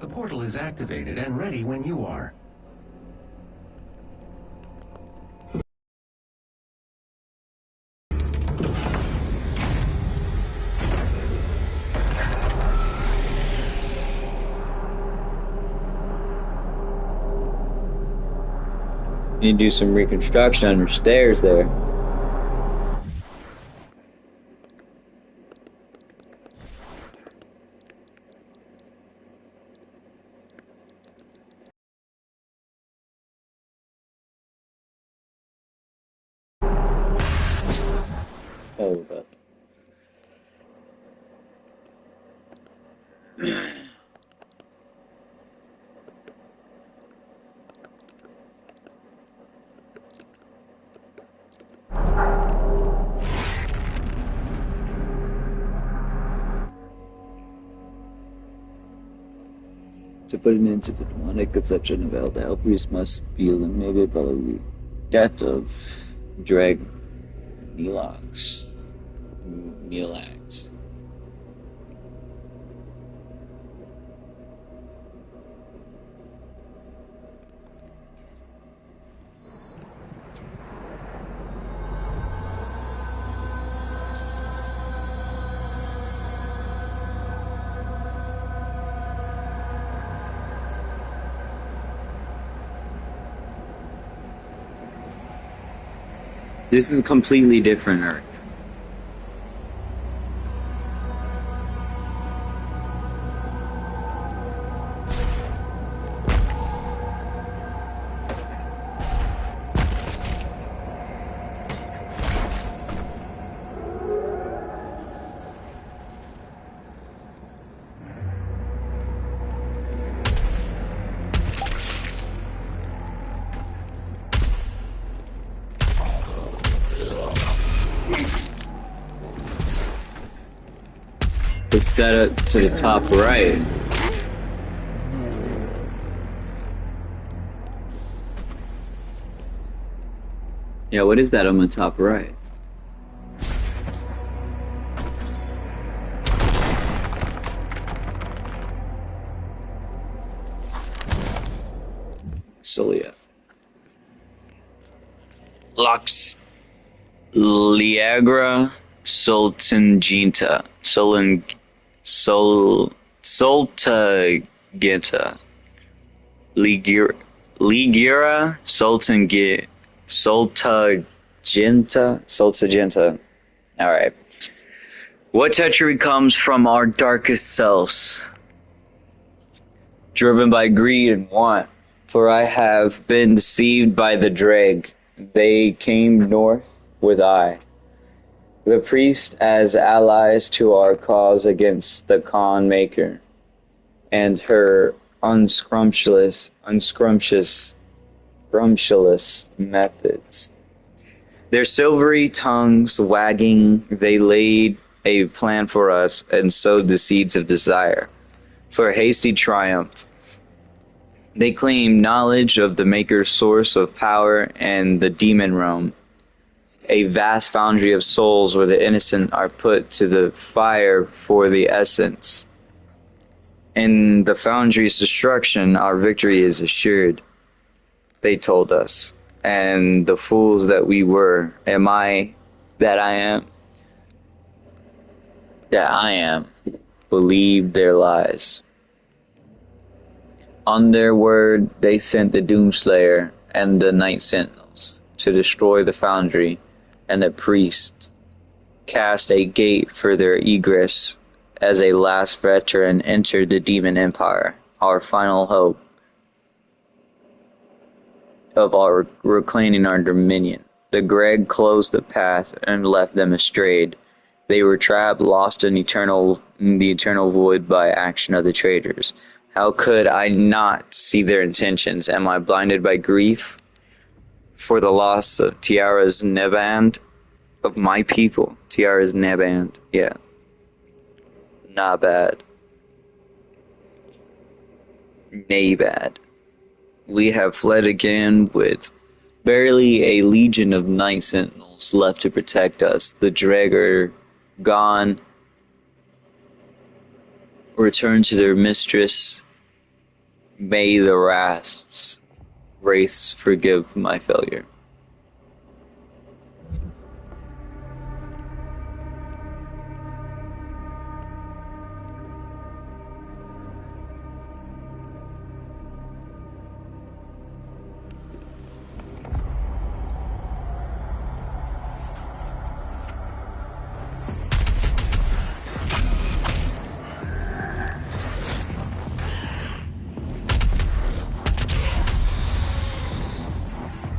The portal is activated and ready when you are. You do some reconstruction under stairs there. Hold up. To put an end to the demonic conception of El Priest must be eliminated by the death of Dreg Neelax. This is a completely different Earth. It's that up to the top right. Yeah, what is that on the top right? Solia. Lux Liagra Sultanginta. Sultagenta. Ligura Sultagenta. Alright. What treachery comes from our darkest selves? Driven by greed and want. For I have been deceived by the Dreg. They came north with I. The priest as allies to our cause against the Khan Maker and her unscrumptious methods. Their silvery tongues wagging, they laid a plan for us and sowed the seeds of desire for hasty triumph. They claim knowledge of the Maker's source of power and the demon realm, a vast foundry of souls where the innocent are put to the fire for the essence. In the foundry's destruction, our victory is assured, they told us. And the fools that we were, am I that I am? That I am, believed their lies. On their word, they sent the Doomslayer and the Night Sentinels to destroy the foundry, and the priests cast a gate for their egress as a last veteran entered the demon empire, our final hope of our reclaiming our dominion. The Greg closed the path and left them astrayed. They were trapped, lost in the eternal void by action of the traitors. How could I not see their intentions? Am I blinded by grief for the loss of Tiara's Neband, of my people? Tiara's Neband, yeah. Not bad. Nabad. We have fled again with barely a legion of night sentinels left to protect us. The Draegr gone, return to their mistress. May the wraiths forgive my failure.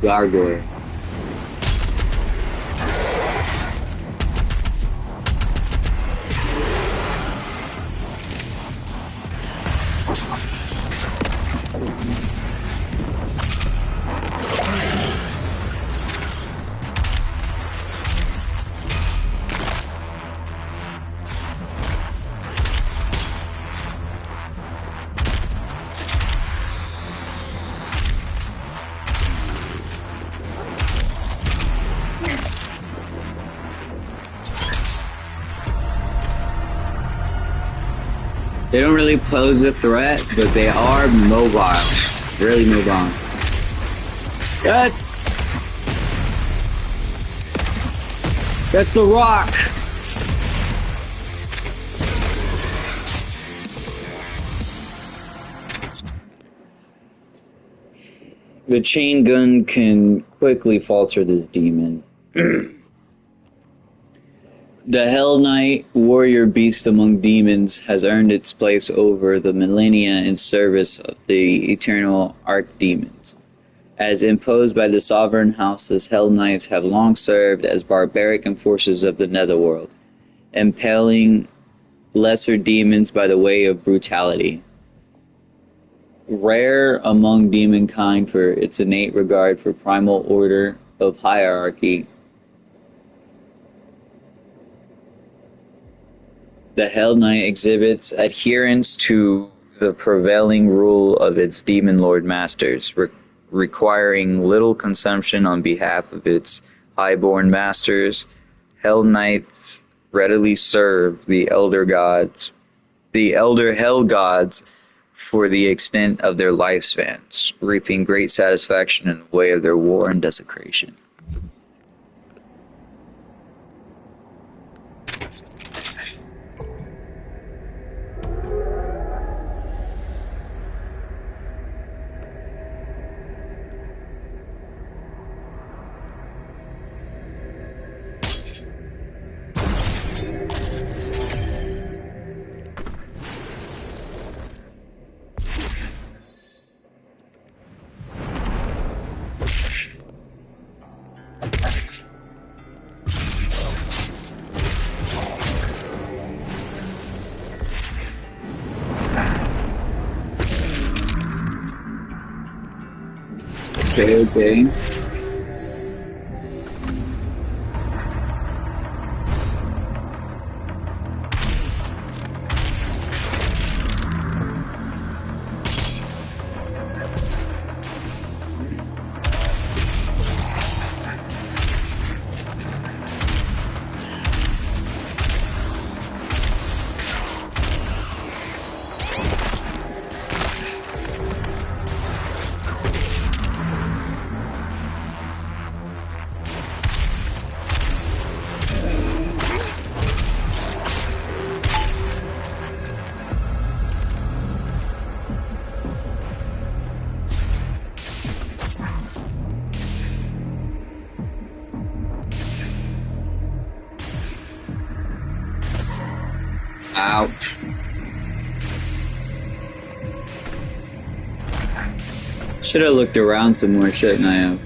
Gargoyle. They don't really pose a threat, but they are mobile. Really mobile. That's the rock. The chain gun can quickly falter this demon. The Hell Knight, warrior beast among demons, has earned its place over the millennia in service of the eternal archdemons. As imposed by the sovereign houses, Hell Knights have long served as barbaric enforcers of the netherworld, impaling lesser demons by the way of brutality. Rare among demonkind for its innate regard for primal order of hierarchy, The Hell Knight exhibits adherence to the prevailing rule of its Demon Lord masters, requiring little consumption on behalf of its highborn masters. Hell Knights readily serve the elder Hell Gods for the extent of their lifespans, reaping great satisfaction in the way of their war and desecration. Okay. Ouch. Should have looked around some more, shouldn't I have?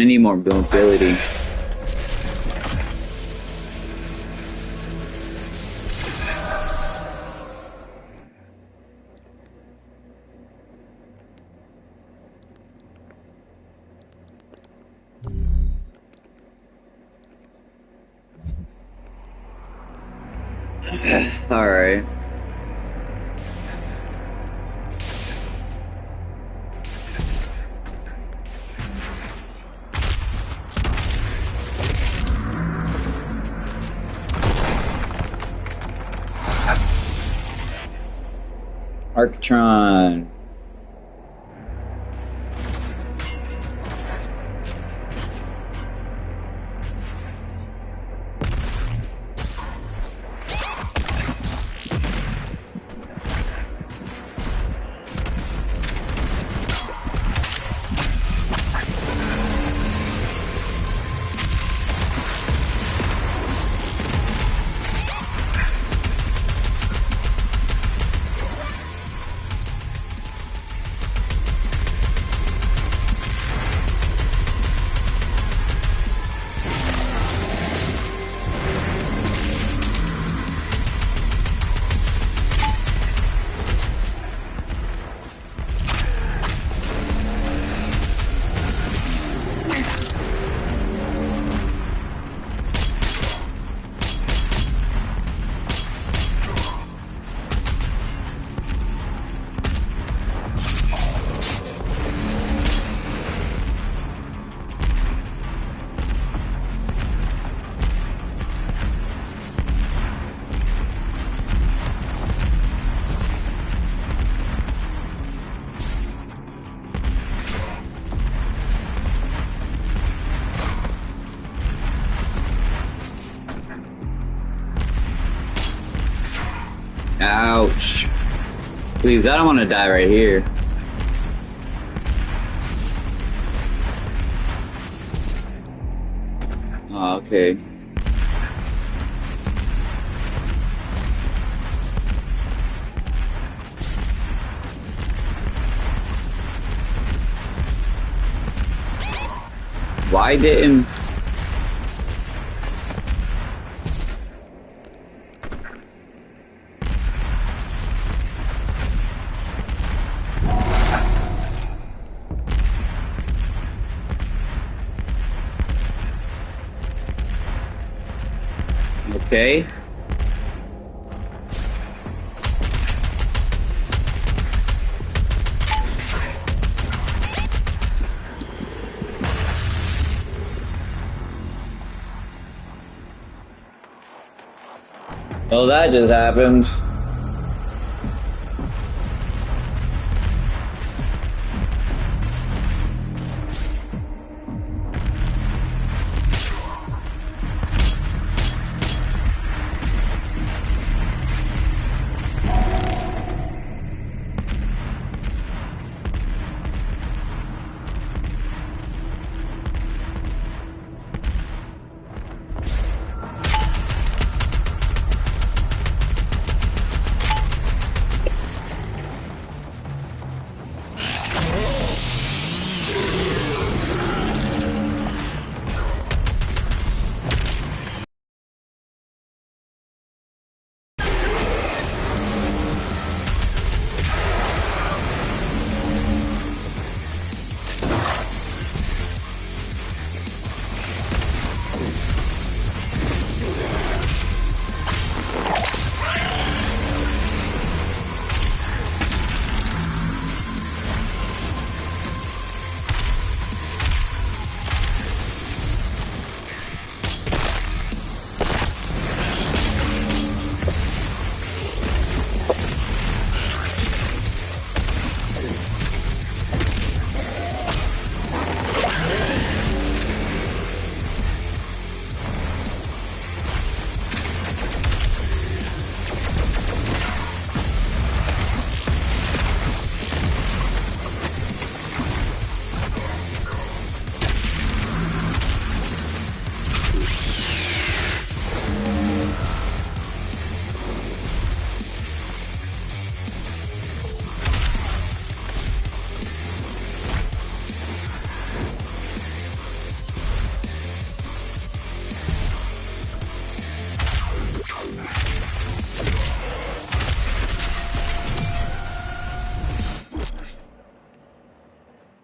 I need more mobility. All right. Arctron. Ouch. Please, I don't want to die right here. Oh, okay. Why didn't... Okay. Well, that just happened.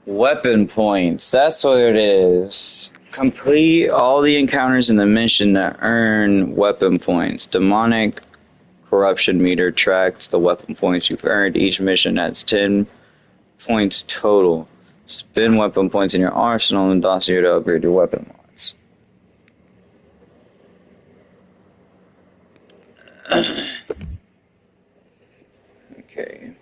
Weapon points. That's what it is. Complete all the encounters in the mission to earn weapon points. Demonic corruption meter tracks the weapon points you've earned. Each mission adds 10 points total. Spend weapon points in your arsenal and dossier to upgrade your weapon mods. Okay.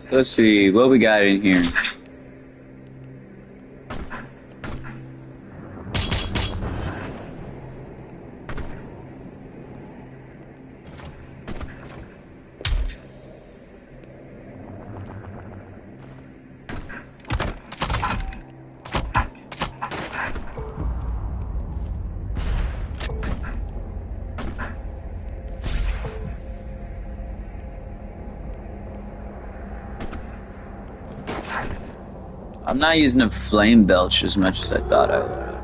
Let's see what we got in here. I'm not using a flame belch as much as I thought I would.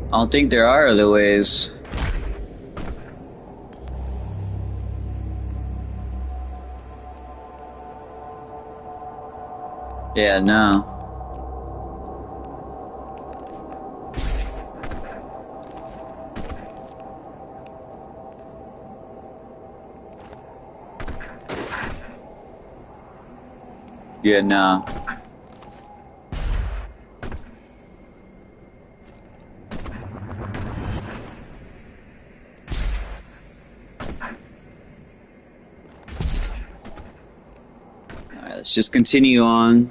I don't think there are other ways. Yeah, no. Yeah, no. Alright, let's just continue on.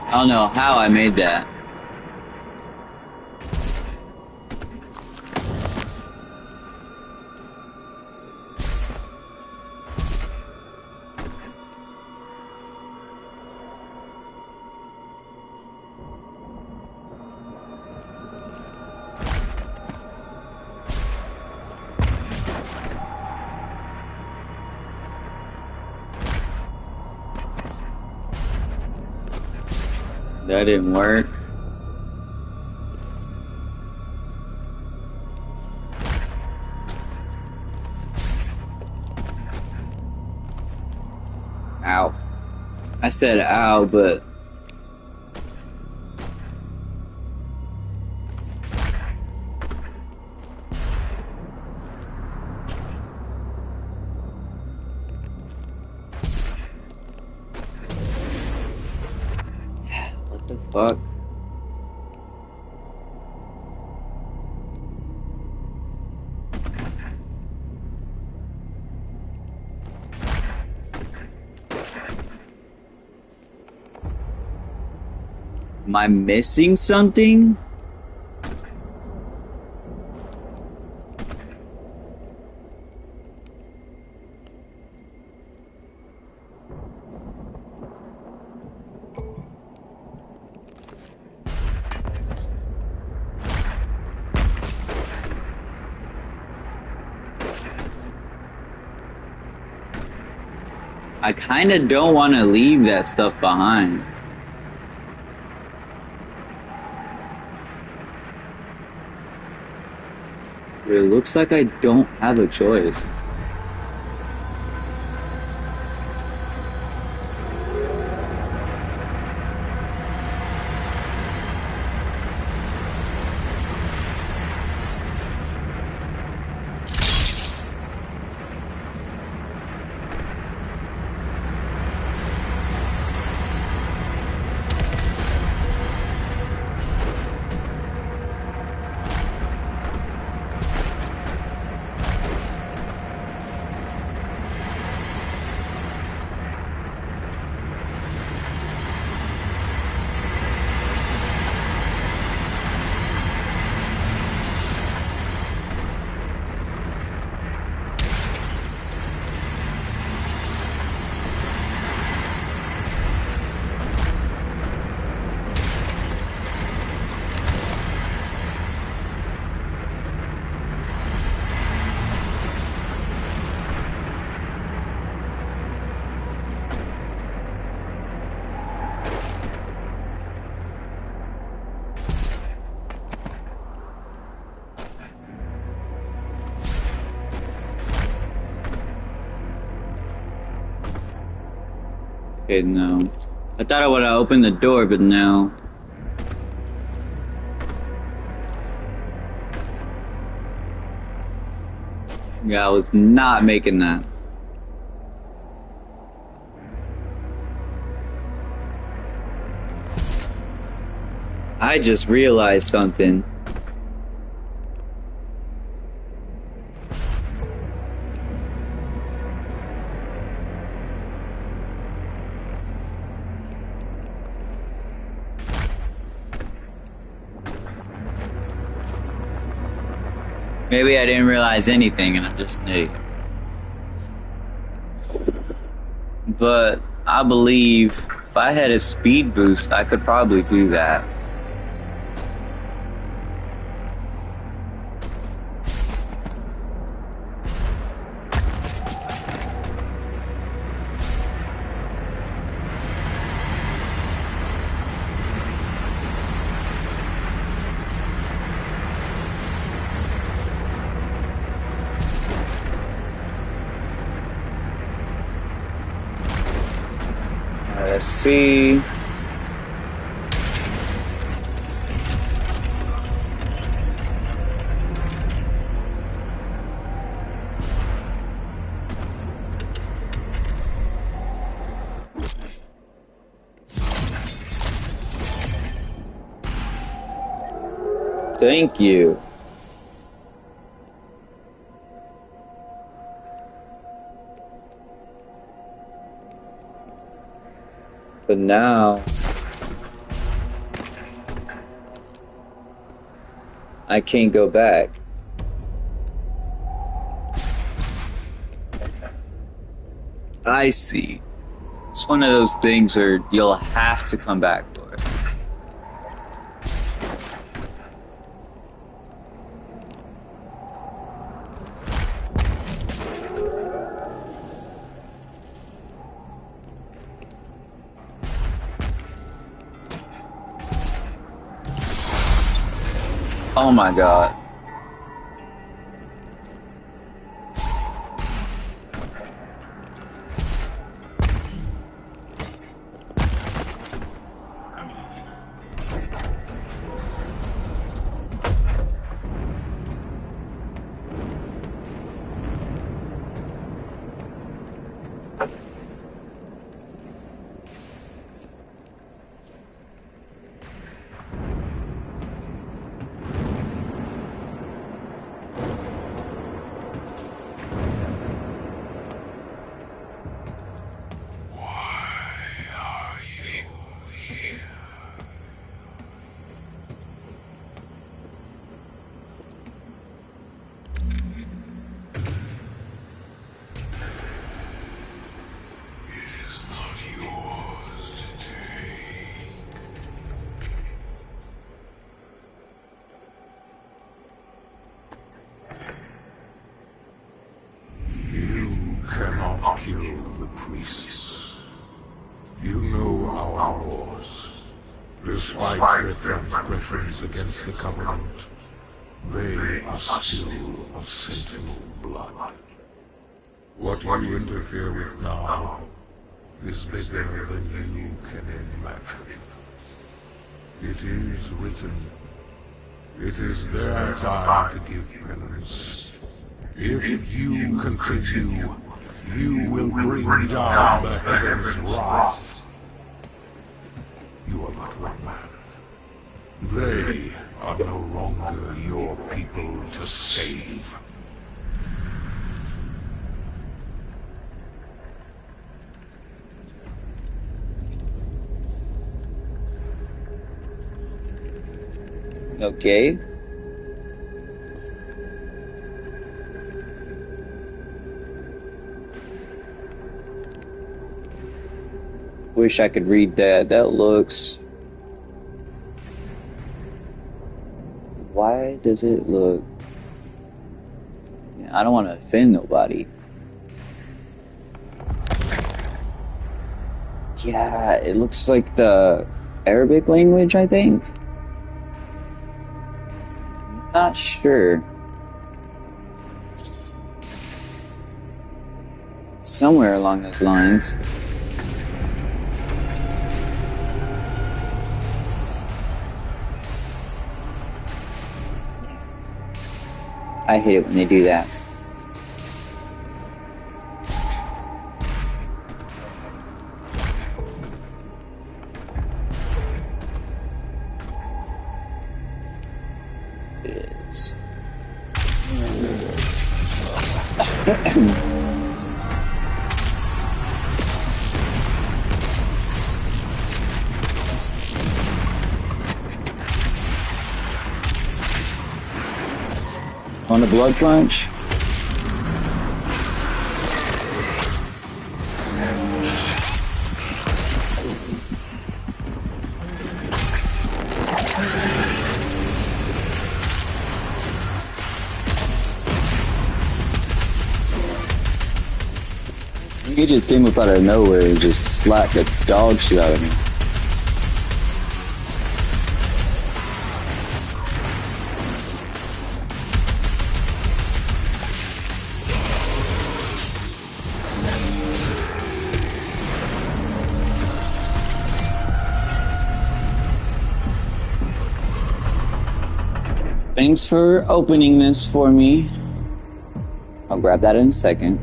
I don't know how I made that. That didn't work. Ow. I said ow, but... What the fuck? Am I missing something? I kinda don't want to leave that stuff behind. It looks like I don't have a choice. Okay, no. I thought I would have opened the door, but no. Yeah, I was not making that. I just realized something. Maybe I didn't realize anything and I'm just an idiot. But I believe if I had a speed boost, I could probably do that. Press C. Thank you. But now I can't go back. I see. It's one of those things where you'll have to come back for it. Oh my god. Kill the priests. You know our laws. Despite their transgressions against the Covenant, they are still of Sentinel blood. What you interfere with now is bigger than you can imagine. It is written. It is their time to give penance. If you continue, you will bring down the heaven's wrath. You are but one man. They are no longer your people to save. Okay. Wish I could read that. That looks... Why does it look... I don't want to offend nobody. Yeah, it looks like the Arabic language, I think. Not sure. Somewhere along those lines. I hate it when they do that. It is. On a blood plunge? He just came up out of nowhere and just slapped the dog shit out of me. Thanks for opening this for me. I'll grab that in a second.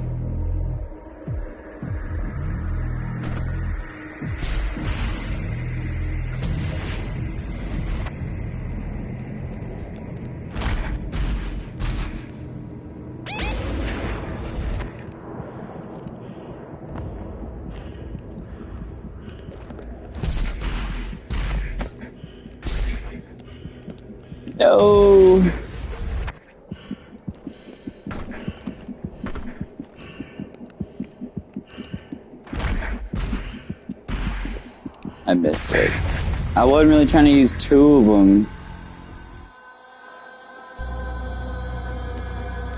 No. I missed it. I wasn't really trying to use two of them.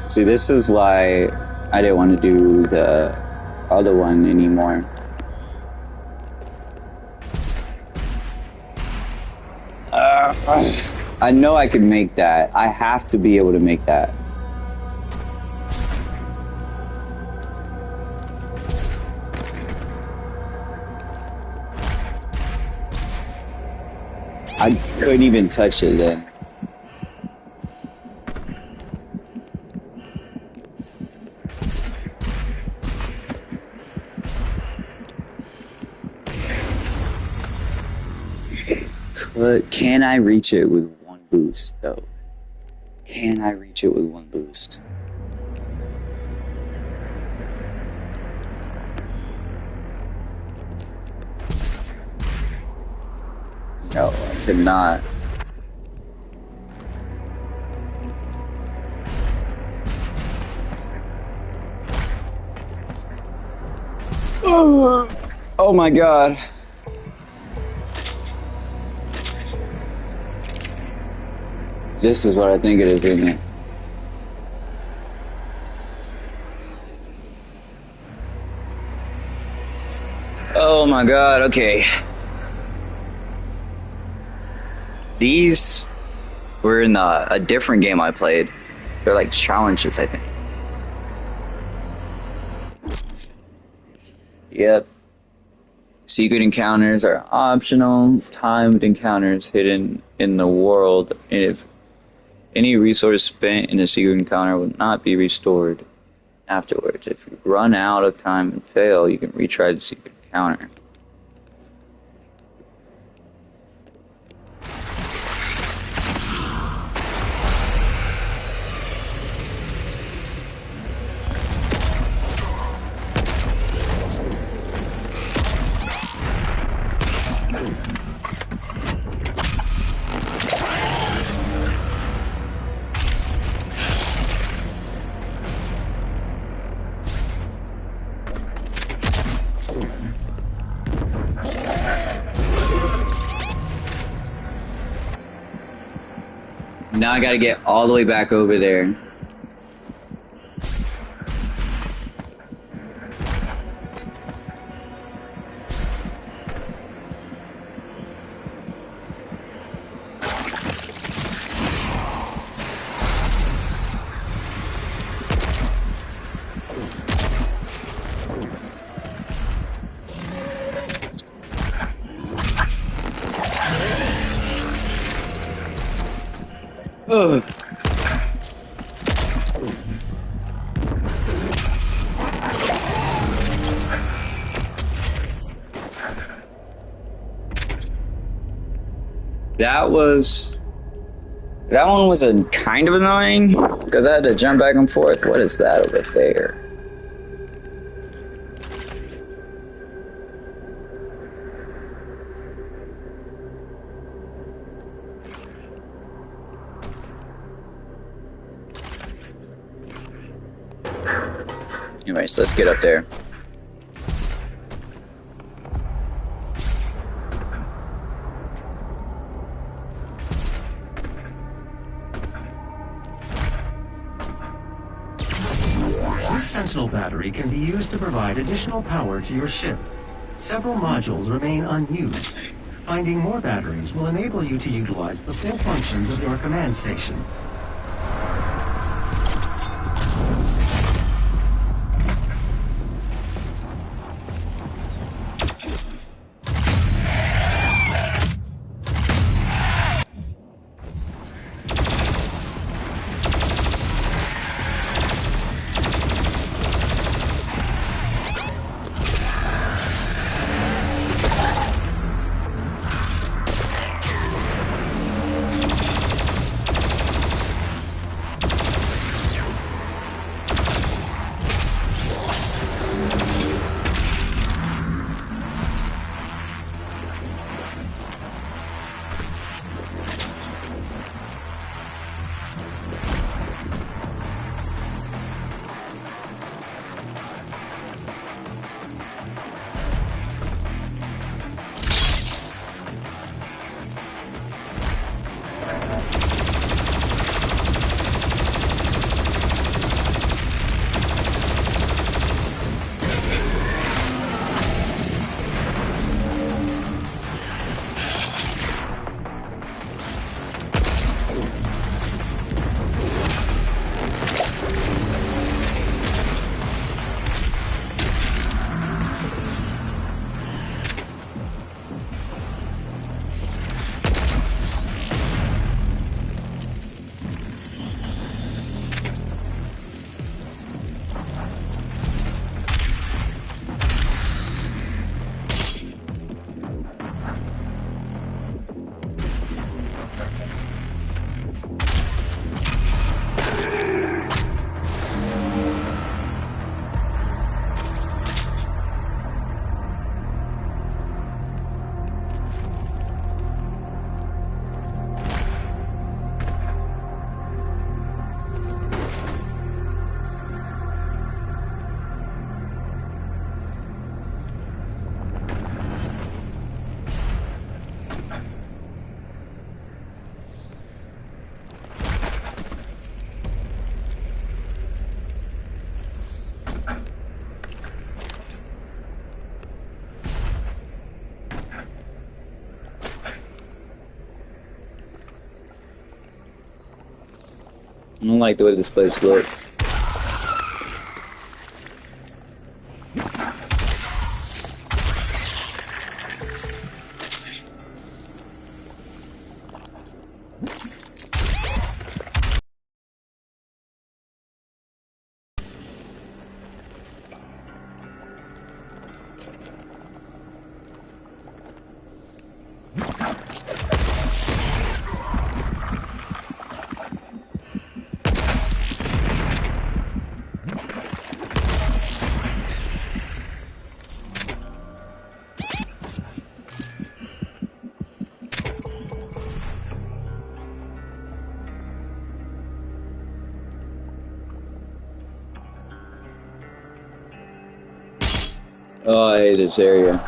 See, this is why I didn't want to do the other one anymore. I know I could make that. I have to be able to make that. I couldn't even touch it then. But can I reach it with one boost, though? Can I reach it with one boost? No, I could not. Oh my god. This is what I think it is, isn't it? Oh my god, okay. These were in a different game I played. They're like challenges, I think. Yep. Secret encounters are optional. Timed encounters hidden in the world. If any resource spent in a secret encounter will not be restored afterwards. If you run out of time and fail, you can retry the secret encounter. Now I gotta get all the way back over there. Ugh. That one was a kind of annoying because I had to jump back and forth. What is that over there? Anyways, let's get up there. This Sentinel battery can be used to provide additional power to your ship. Several modules remain unused. Finding more batteries will enable you to utilize the full functions of your command station. I don't like the way this place looks. Oh, I hate this area.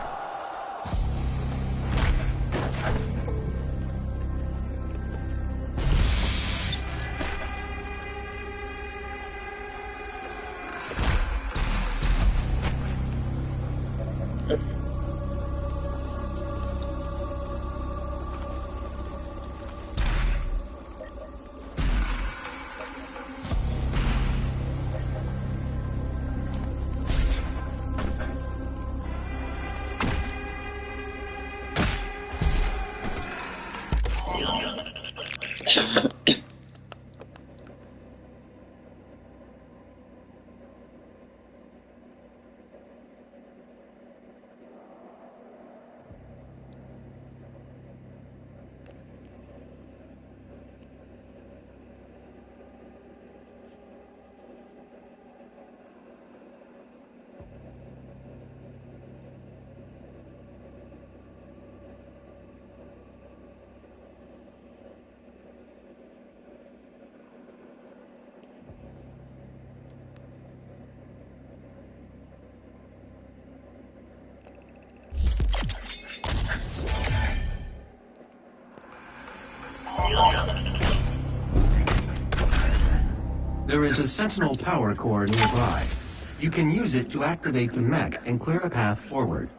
There is a Sentinel power core nearby. You can use it to activate the mech and clear a path forward.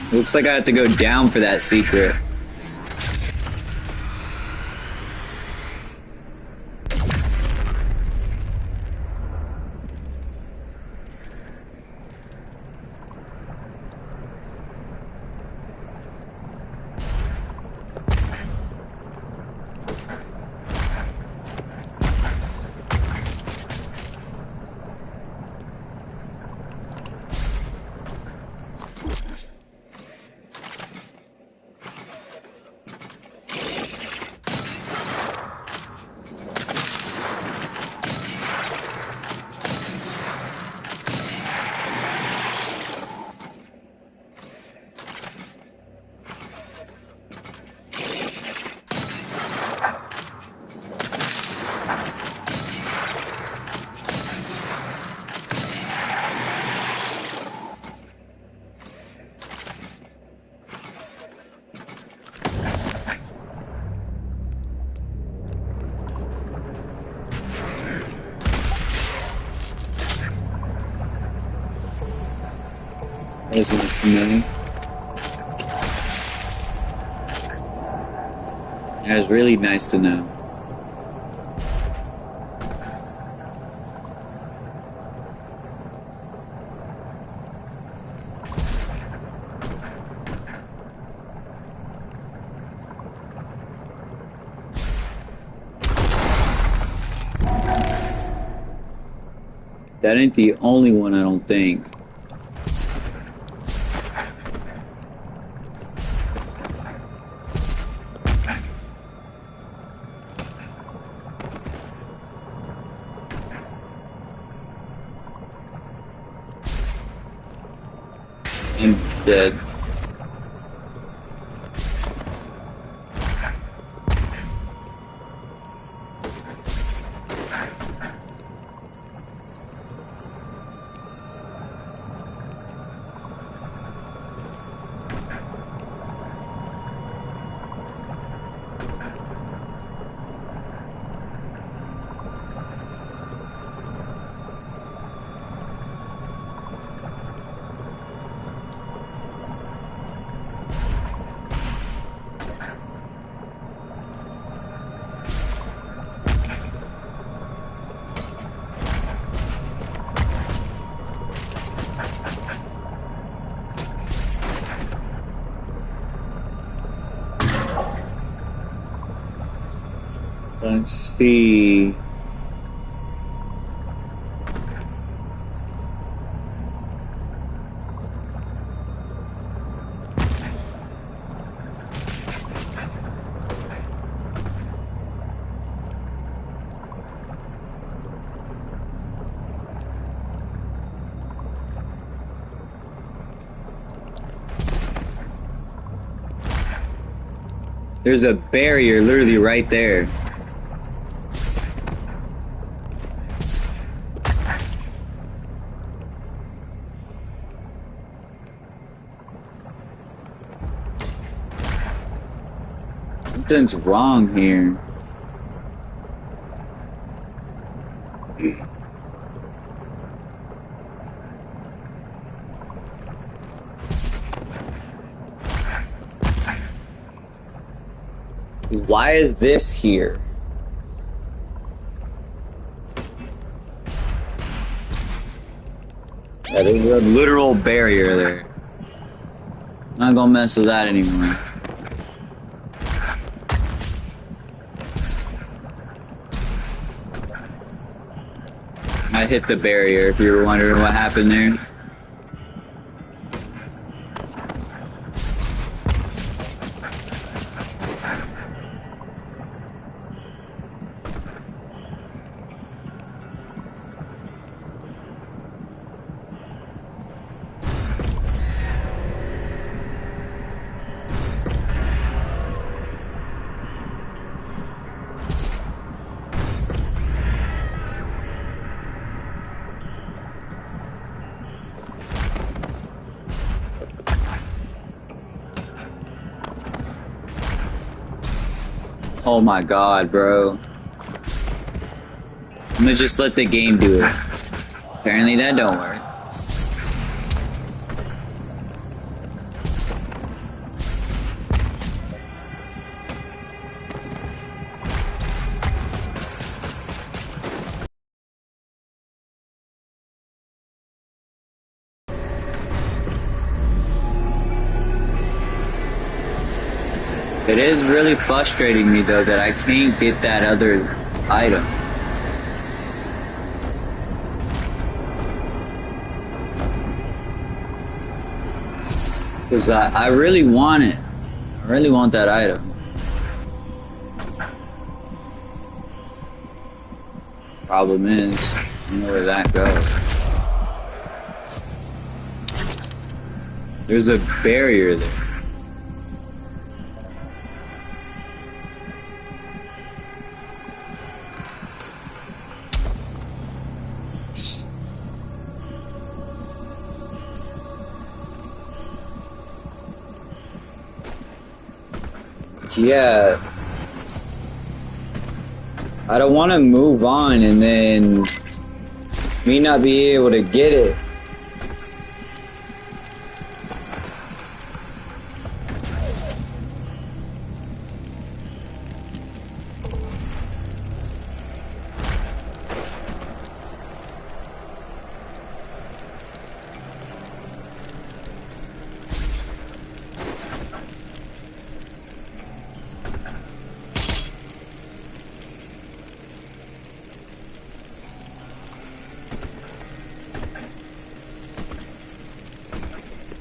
Looks like I have to go down for that secret. Isn't this familiar? That was really nice to know. That ain't the only one, I don't think. dead. Let's see. There's a barrier literally right there. Something's wrong here. Why is this here? Yeah, there's a literal barrier there. Not gonna mess with that anymore. I hit the barrier if you were wondering what happened there. Oh my god, bro. I'm gonna just let the game do it. Apparently that don't work. It is really frustrating me though that I can't get that other item. Because I really want it. I really want that item. Problem is, I don't know where that goes. There's a barrier there. Yeah, I don't want to move on and then me not be able to get it.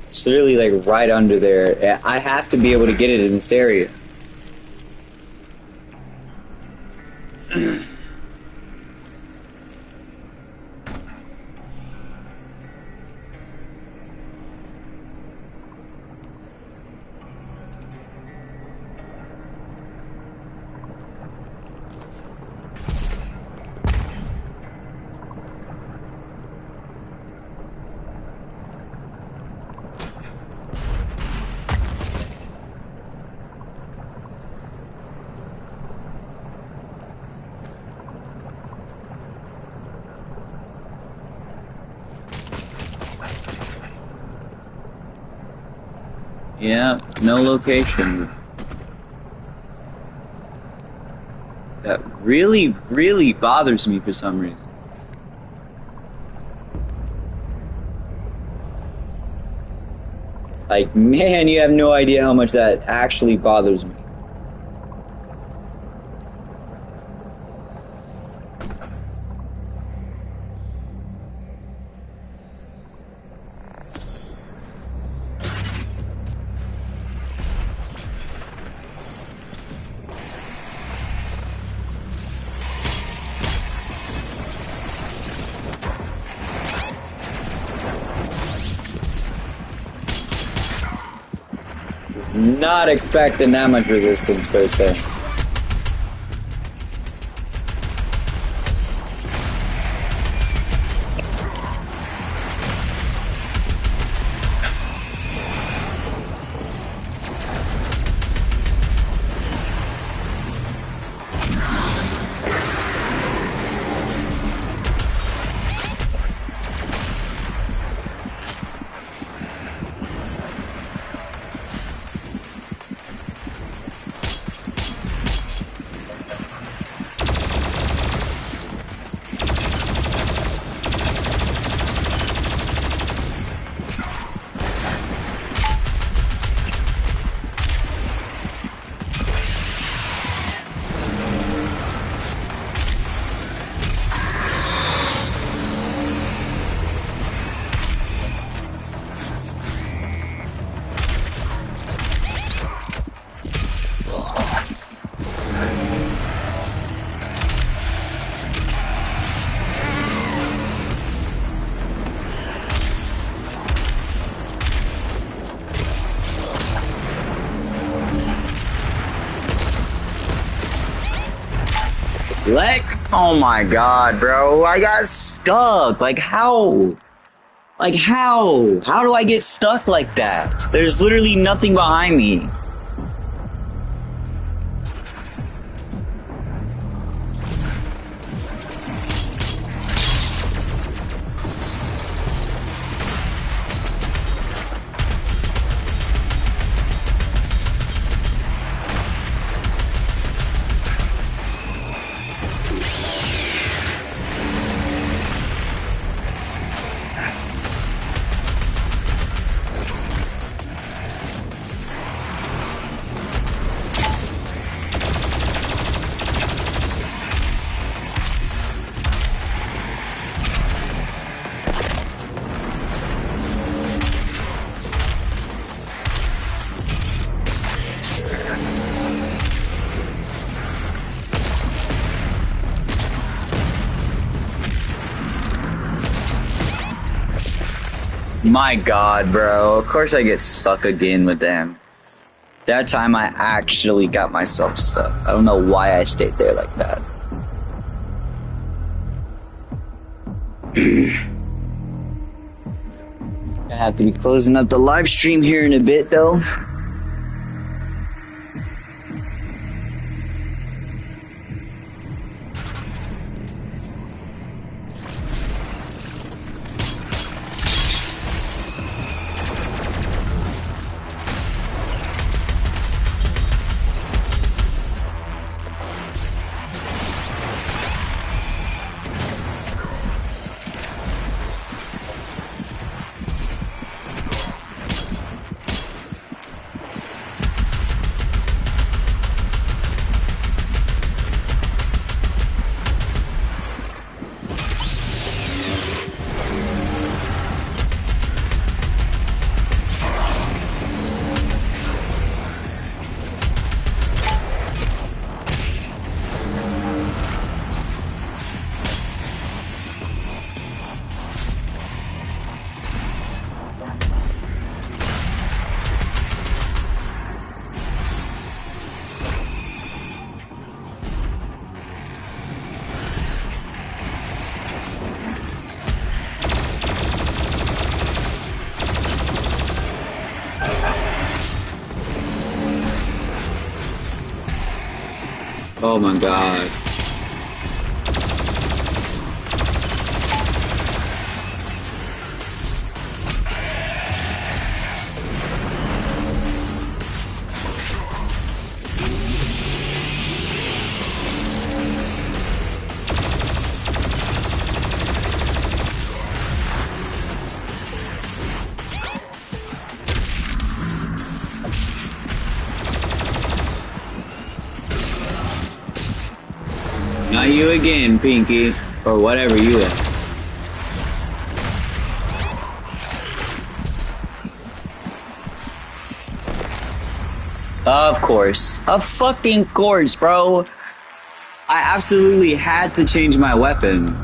It's literally like right under there. I have to be able to get it in this area. Yeah, no location. That really, really bothers me for some reason. Like, man, you have no idea how much that actually bothers me. Not expecting that much resistance per se. Oh my god, bro. I got stuck. Like, how? Like, how? How do I get stuck like that? There's literally nothing behind me. My god, bro. Of course I get stuck again with them. That time I actually got myself stuck. I don't know why I stayed there like that. I have to be closing up the live stream here in a bit, though. Oh my god. Not you again, Pinky. Or whatever you are. Of course. Of fucking course, bro. I absolutely had to change my weapon.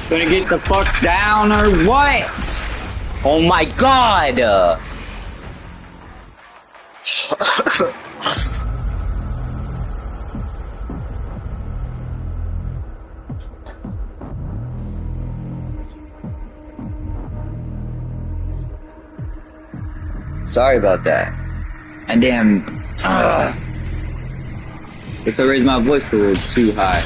Gonna get the fuck down or what? Oh my god! Sorry about that. And damn. Guess I raised my voice a little too high.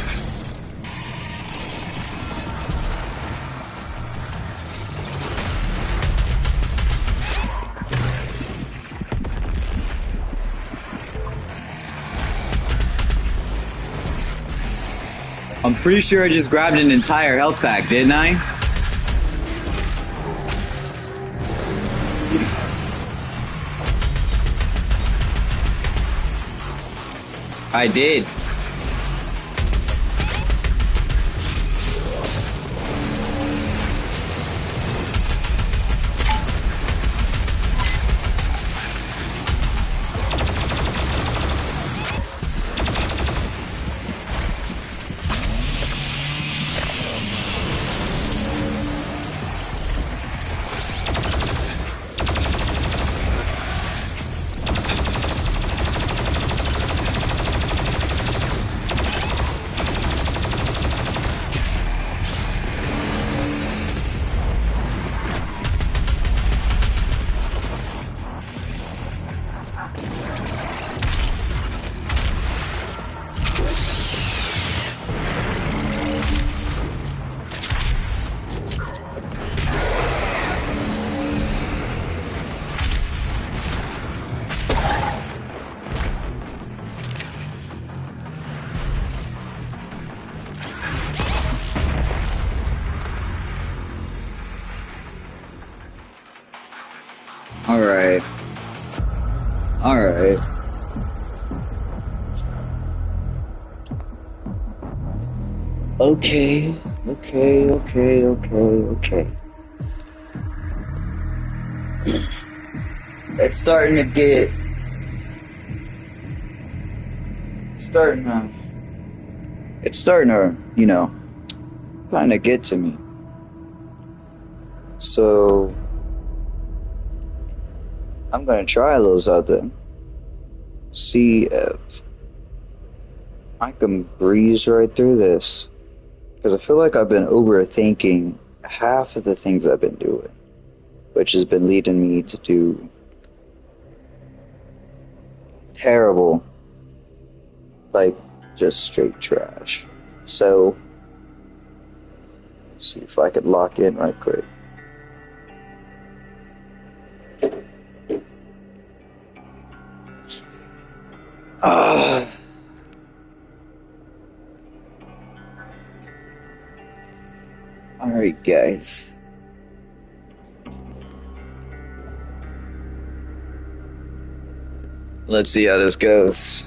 I'm pretty sure I just grabbed an entire health pack, didn't I? I did. Alright. Alright. Okay. It's starting to get... It's starting to, you know, kind of get to me. So... I'm gonna try those out then. See if I can breeze right through this. Because I feel like I've been overthinking half of the things I've been doing. Which has been leading me to do terrible, like just straight trash. So, see if I could lock in right quick. Alright, guys. Let's see how this goes.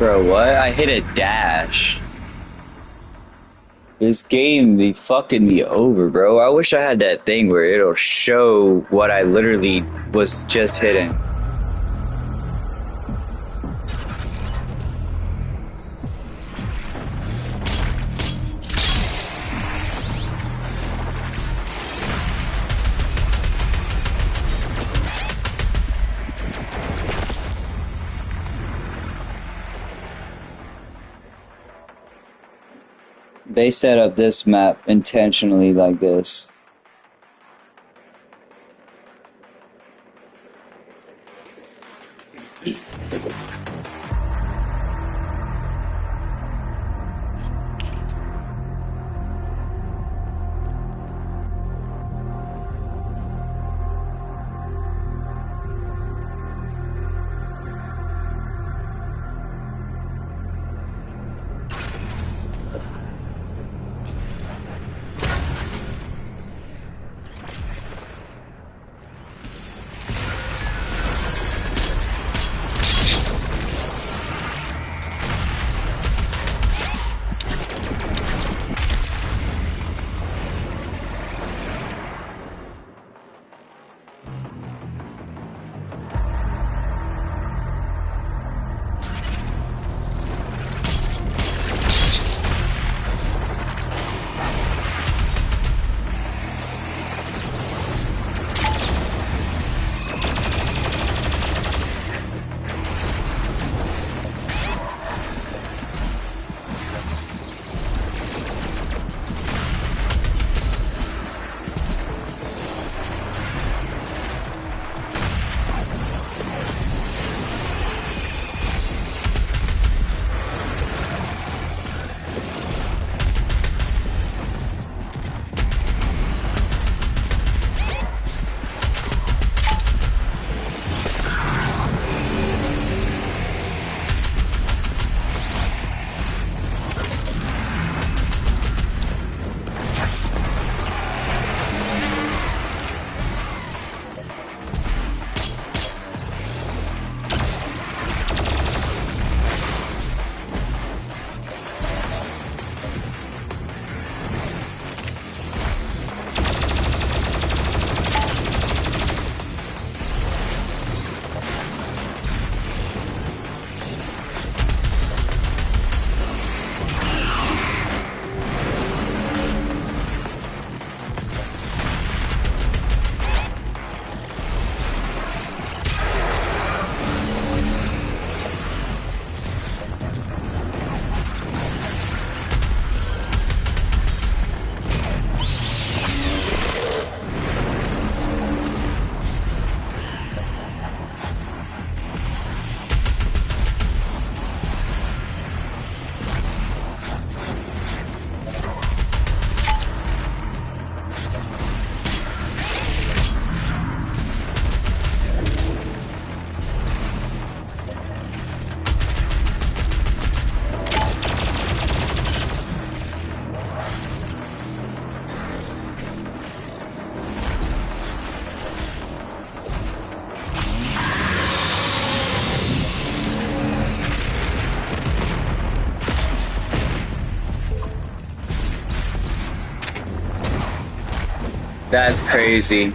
Bro, what? I hit a dash. This game be fucking me over, bro. I wish I had that thing where it'll show what I literally was just hitting. They set up this map intentionally like this. That's crazy.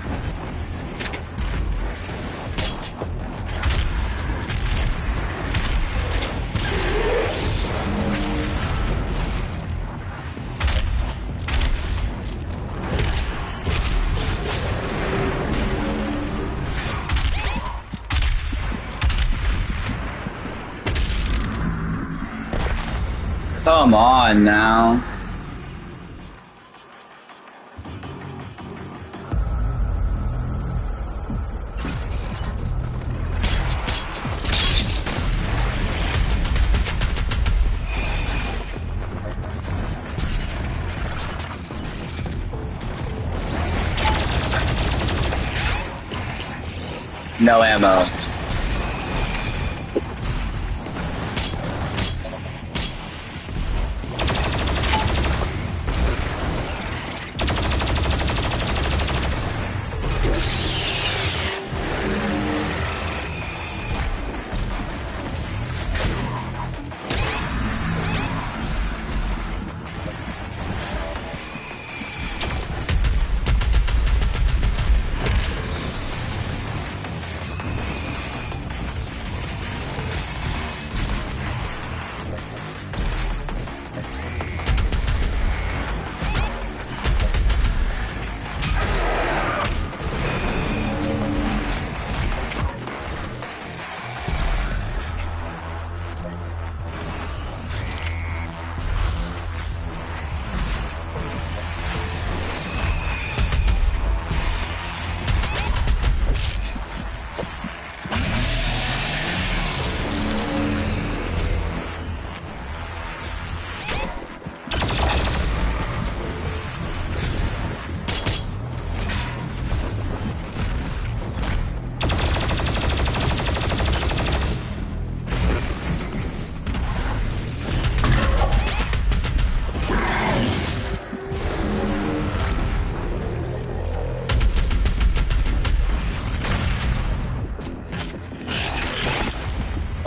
Come on now. No ammo.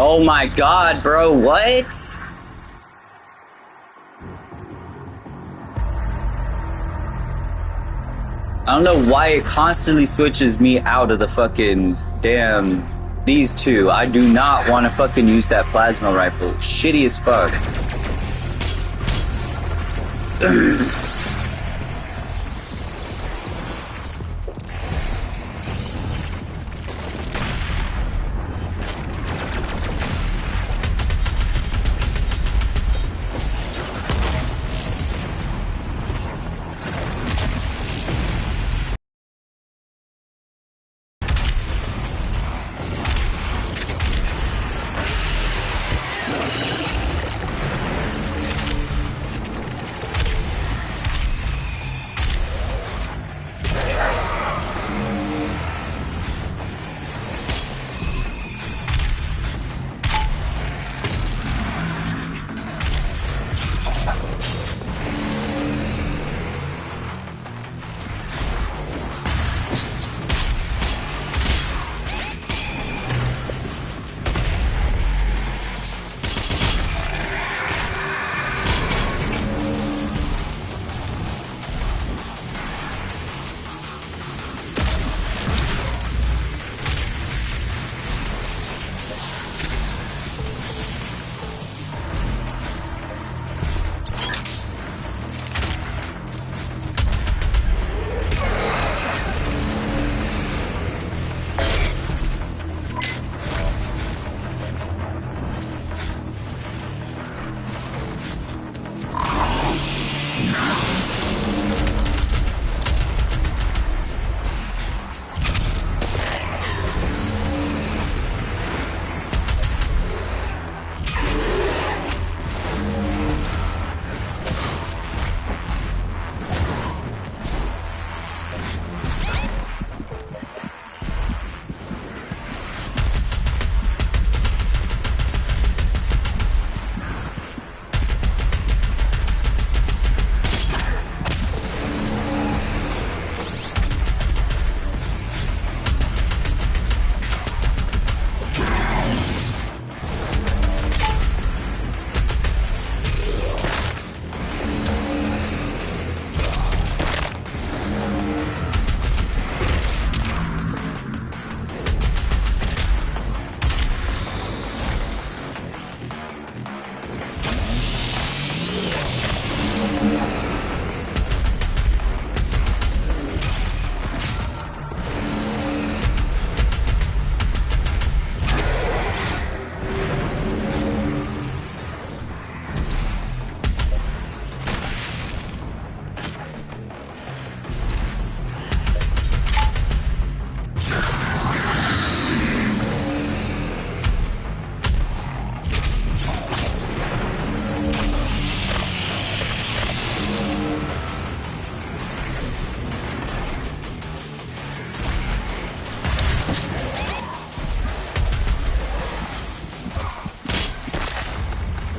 Oh my god, bro, what? I don't know why it constantly switches me out of the fucking damn these two. I do not want to fucking use that plasma rifle. Shitty as fuck.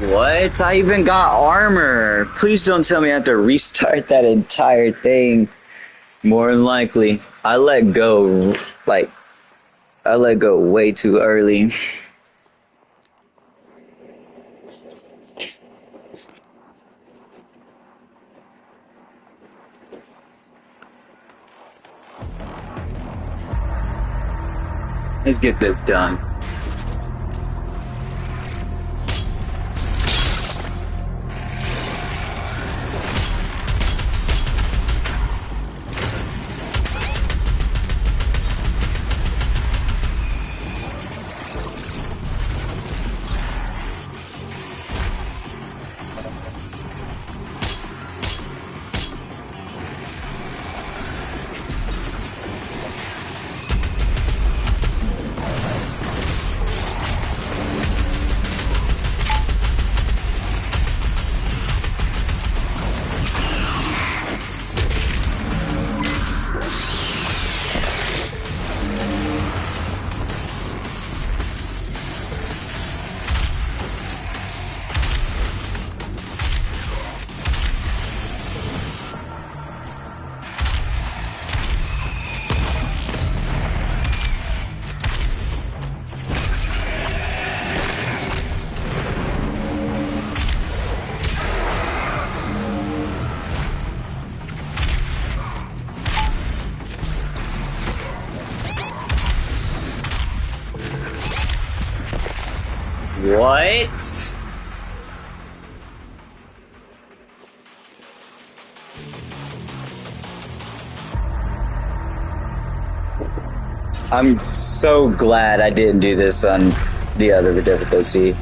What? I even got armor. Please don't tell me I have to restart that entire thing. More than likely. I let go way too early. Let's get this done. What? I'm so glad I didn't do this on the other difficulty.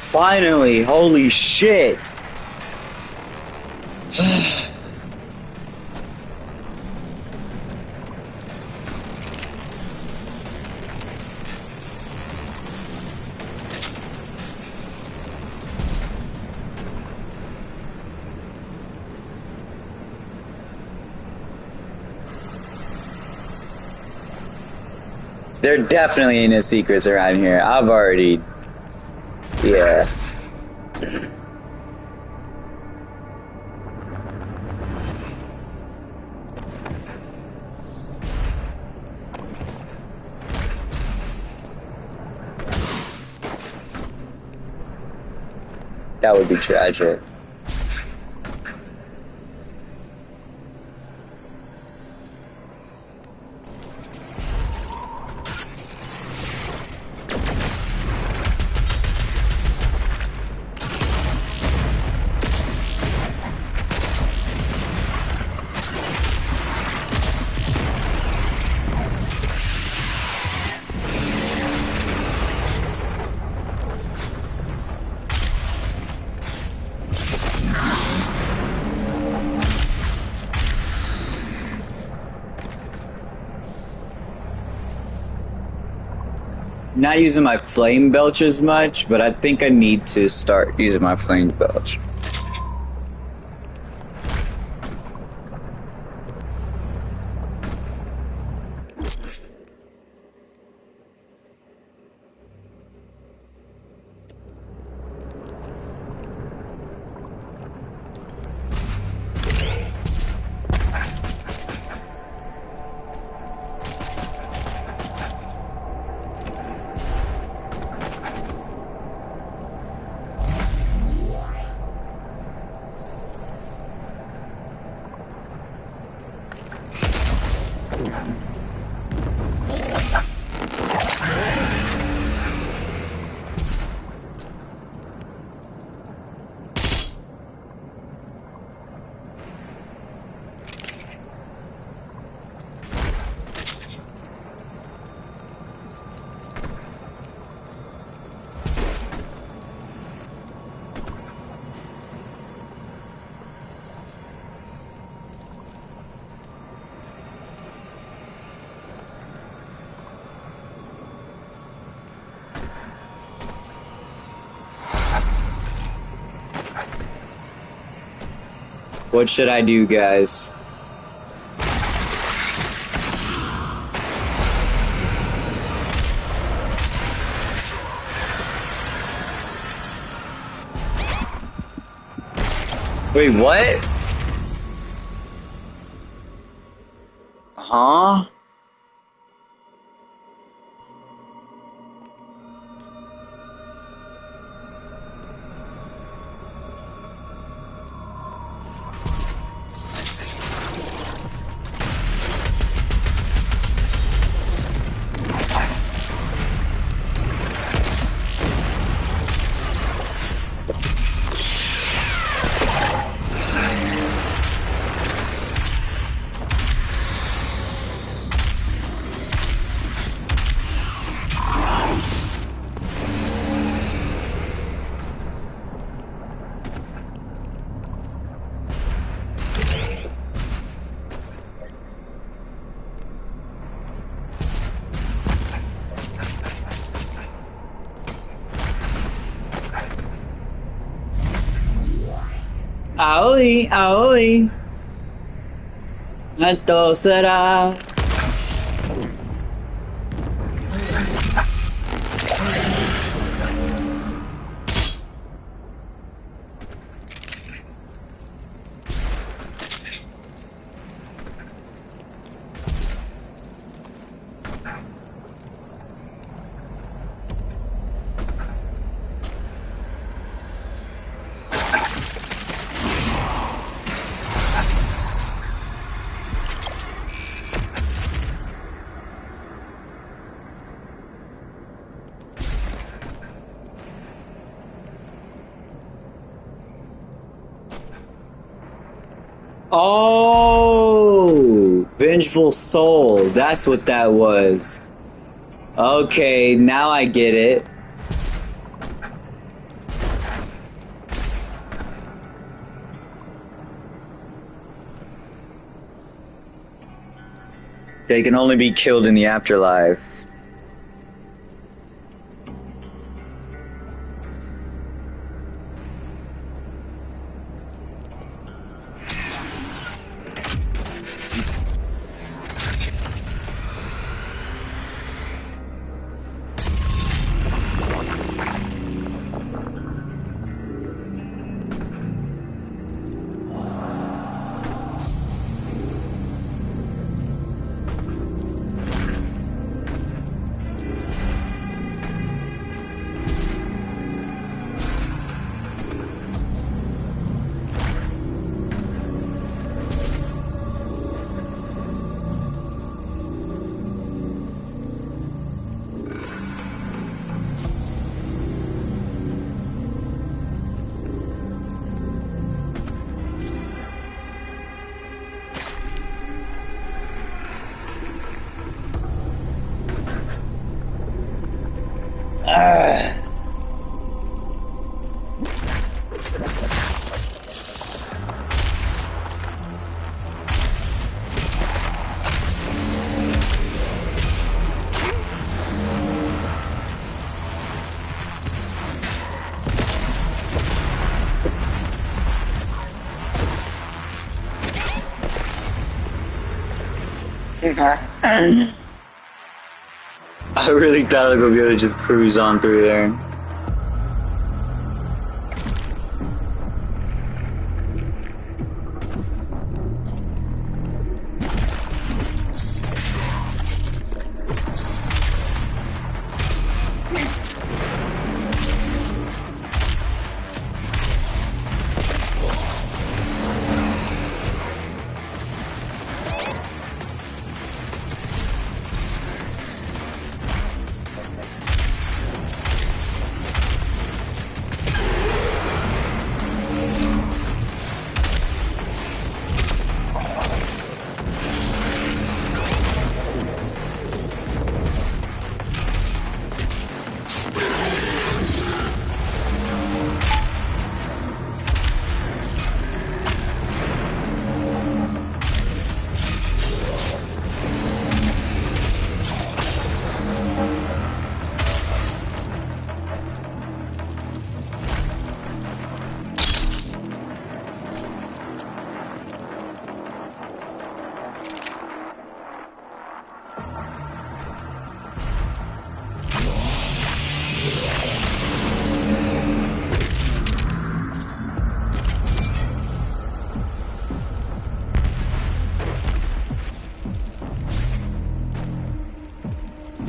finally! Holy shit! There definitely ain't no secrets around here. I've already... Yeah. That would be tragic. Not using my flame belch as much, but I think I need to start using my flame belch. What should I do, guys? Wait, what? Huh? Aoi, aoi. Esto será. Oh, Vengeful Soul. That's what that was. Okay, now I get it. They can only be killed in the afterlife. I really thought I was gonna be able to just cruise on through there.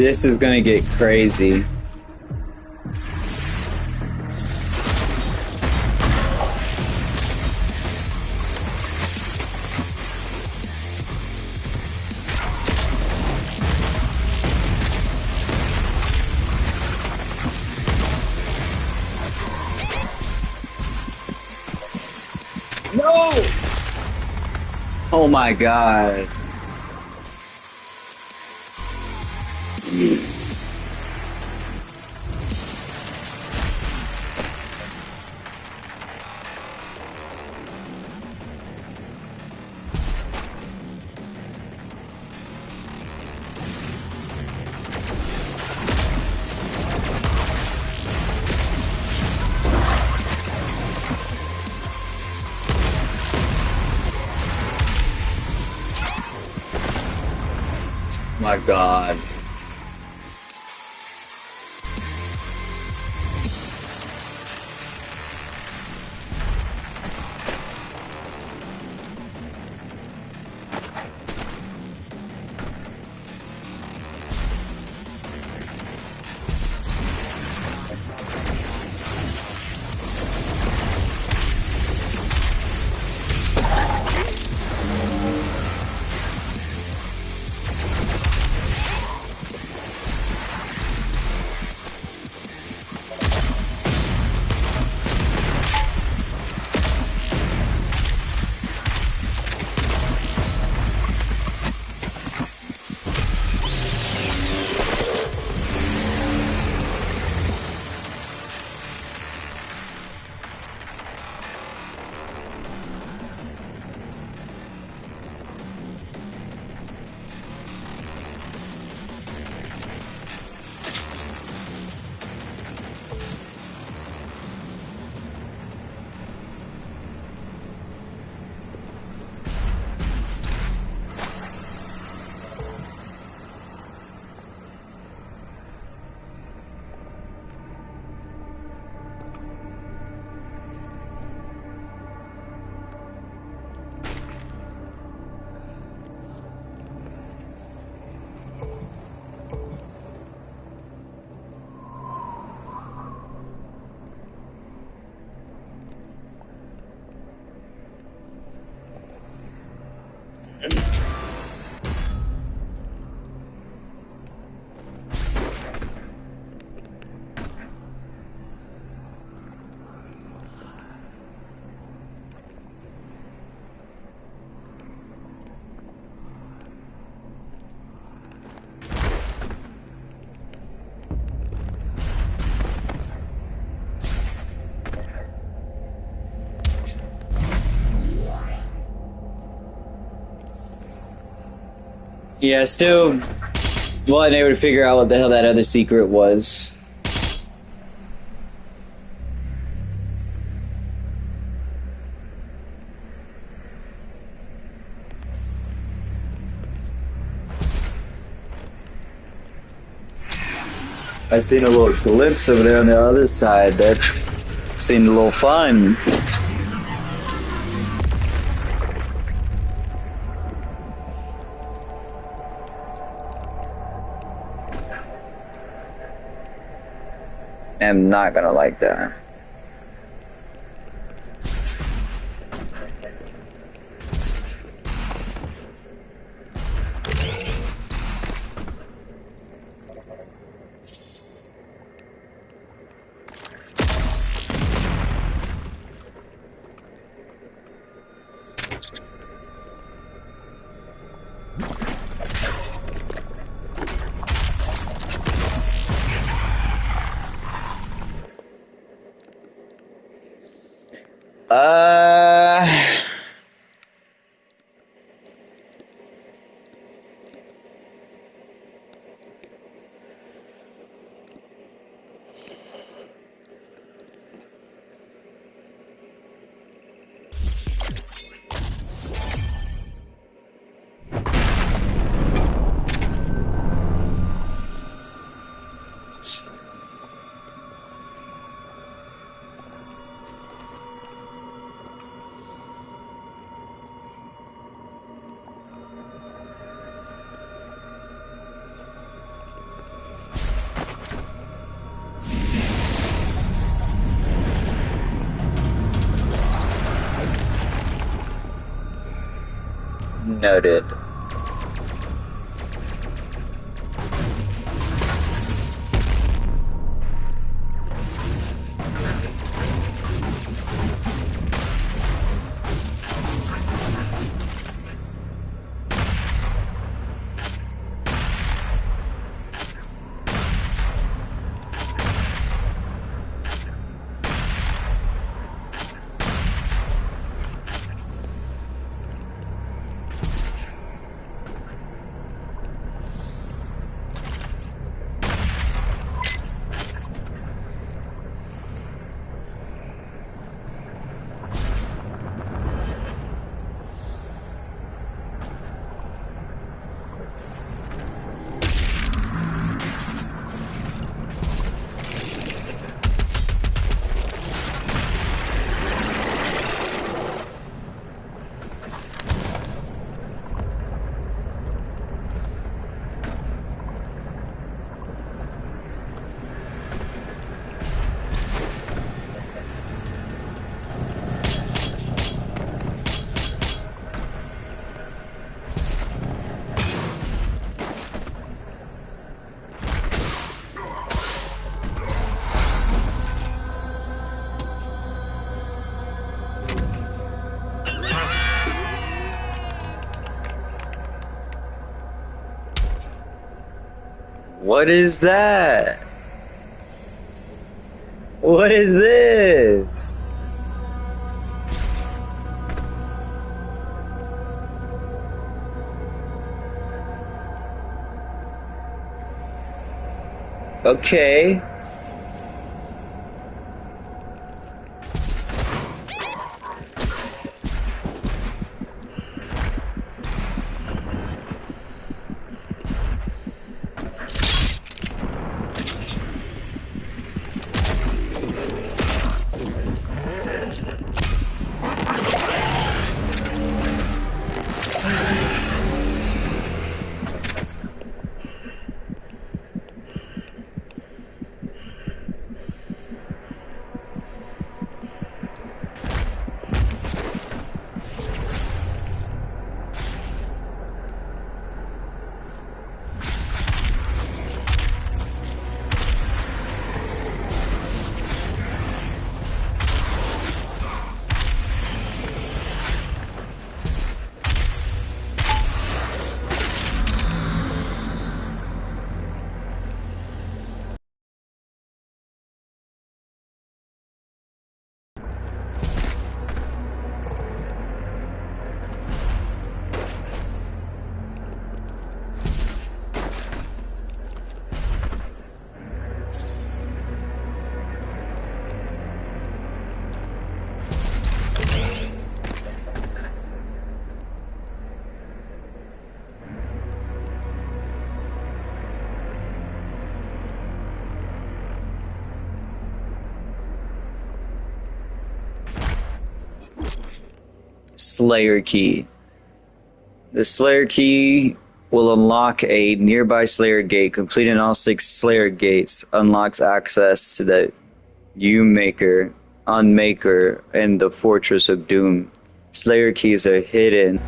This is gonna get crazy. No! Oh my god. My god. Yeah, still wasn't able to figure out what the hell that other secret was. I seen a little glimpse over there on the other side that seemed a little fun. I'm not gonna like that. Noted. What is that? What is this? Okay. Slayer Key. The Slayer Key will unlock a nearby Slayer Gate. Completing all 6 Slayer Gates unlocks access to the U-Maker, Unmaker, and the Fortress of Doom. Slayer Keys are hidden.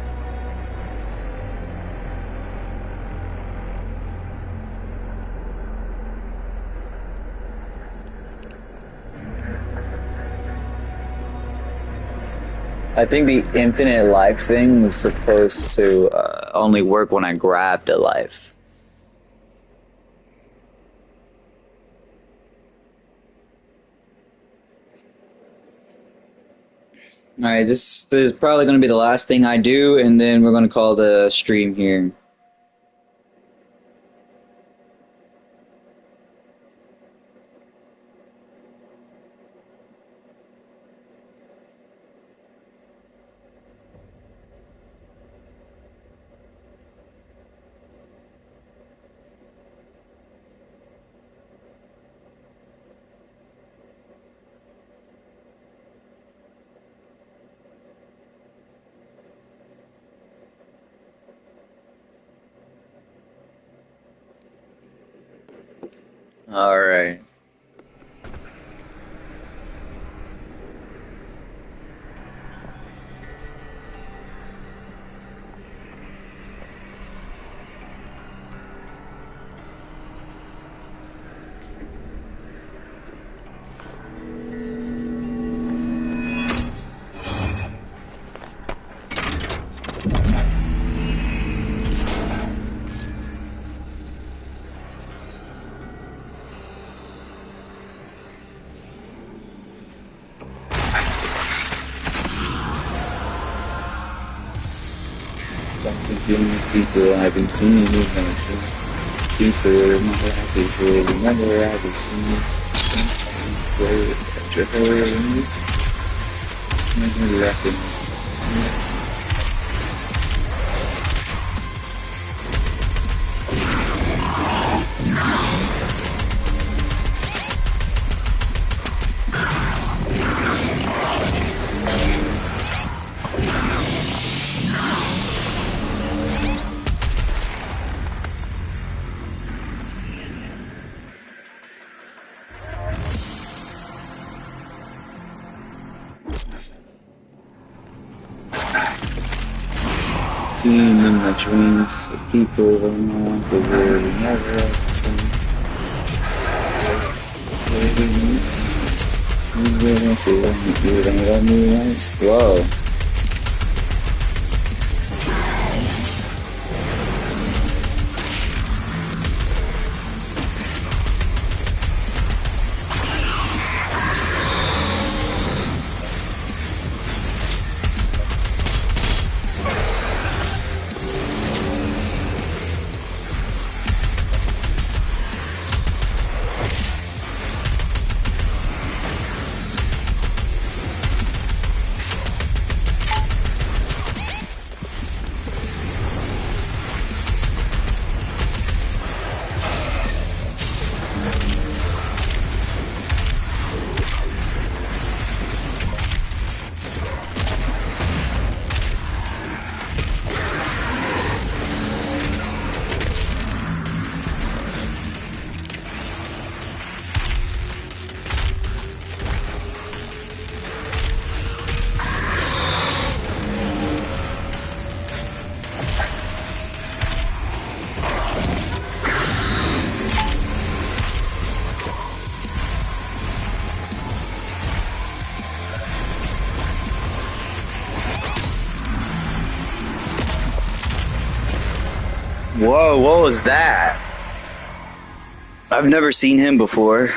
I think the infinite life thing was supposed to only work when I grabbed a life. Alright, this is probably going to be the last thing I do, and then we're going to call the stream here. Alright. People I've been seeing, people remember I've been seeing, in my dreams, the people I know, the world never have seen. Whoa. Whoa, what was that? I've never seen him before.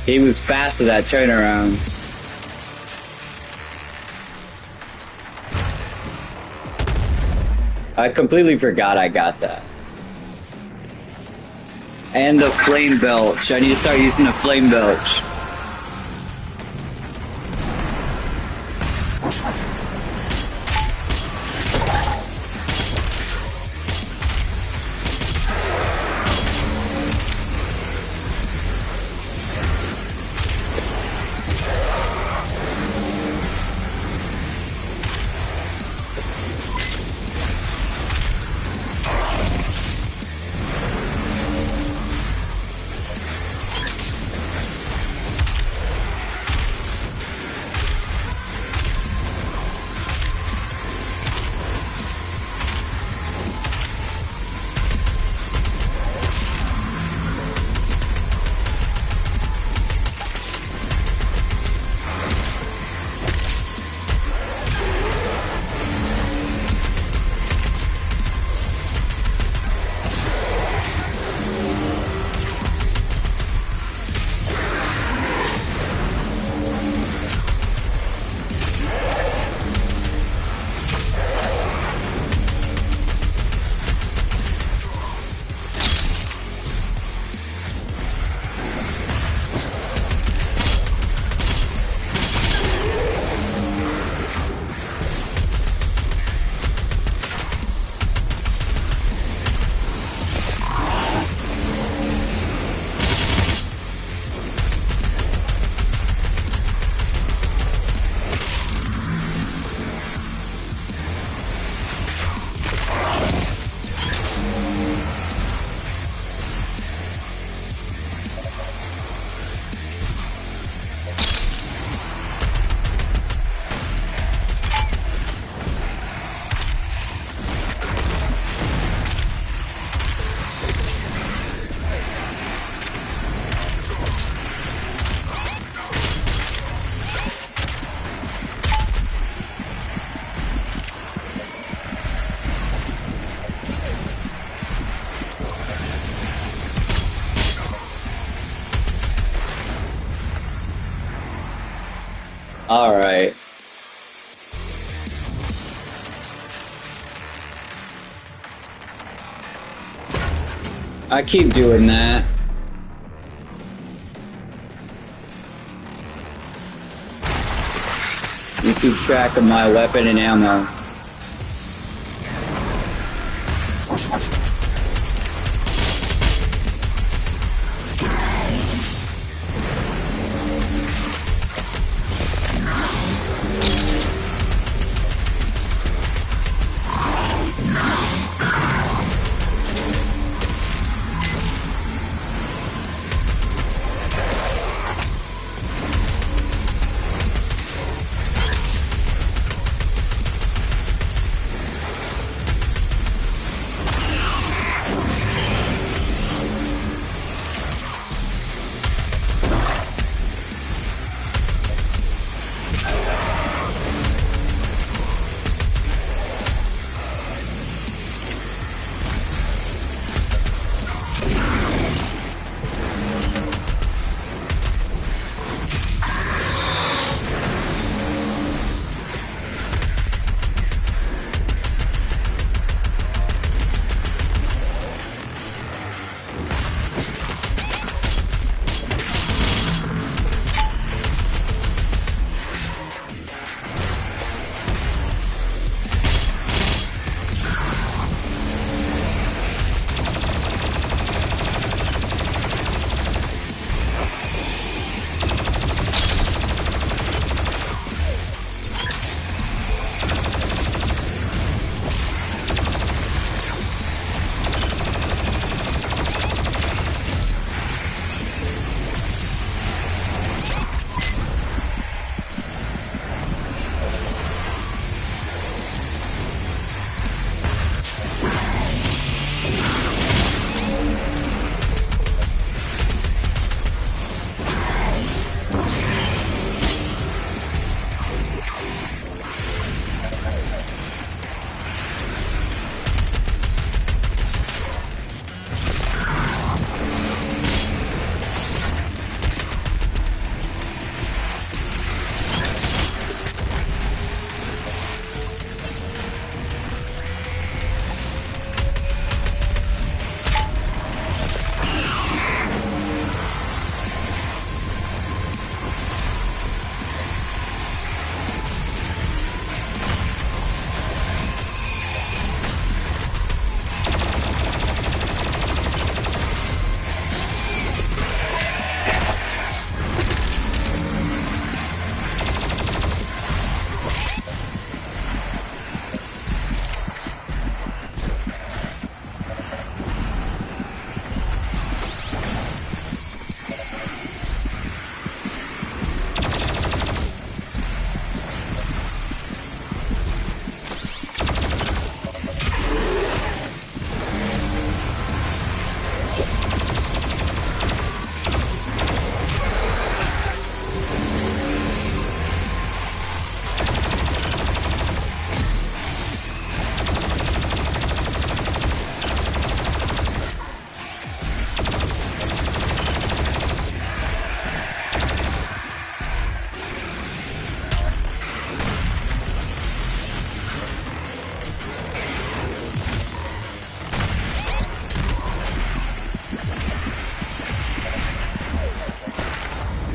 He was fast with that turnaround. I completely forgot I got that. And the flame belch. I need to start using the flame belch. All right. I keep doing that. You keep track of my weapon and ammo.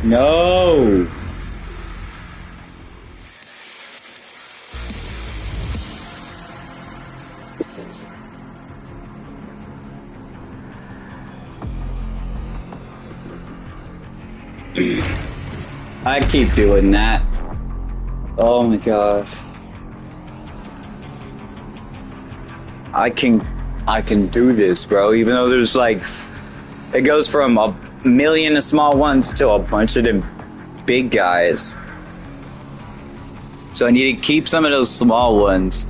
No. I keep doing that. Oh my gosh. I can do this, bro. Even though there's like, it goes from a million of small ones to a bunch of them big guys. So I need to keep some of those small ones.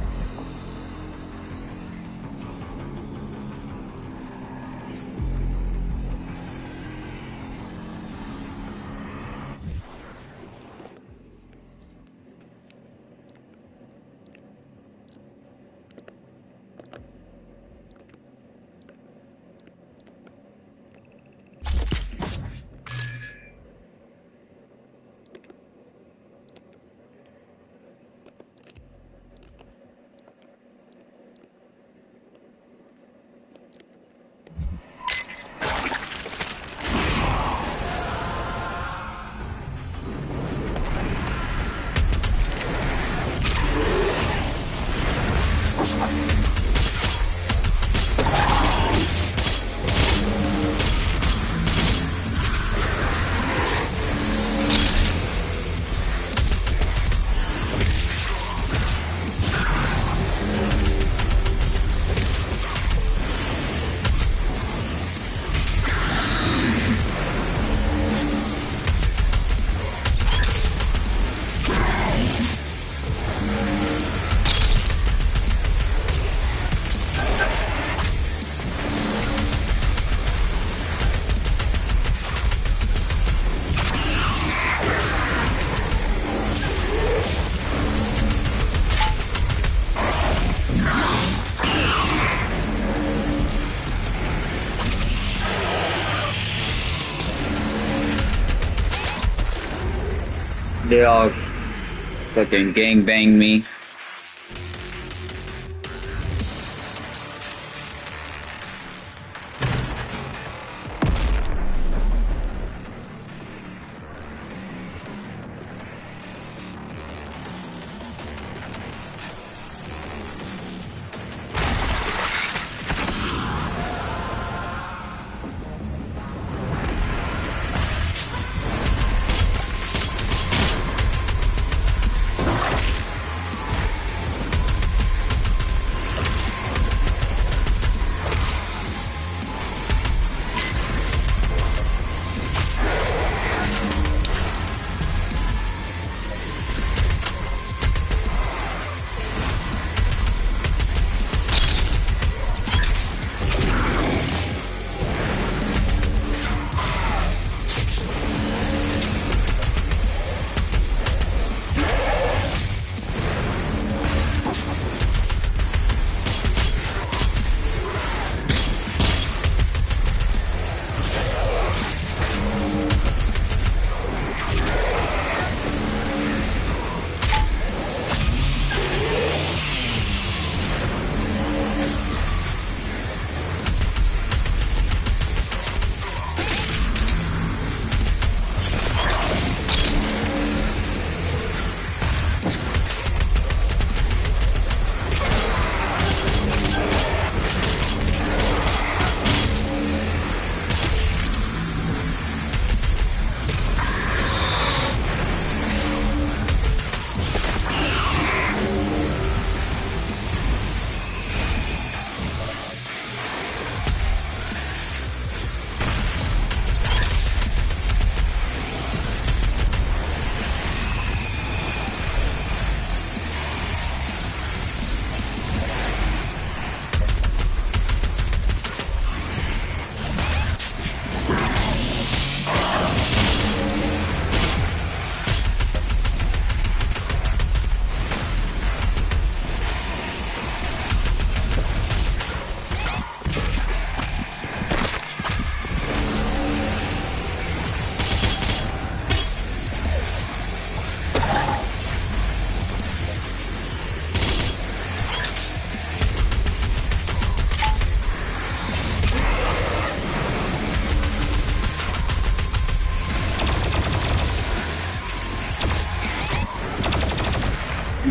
They all fucking gangbang me.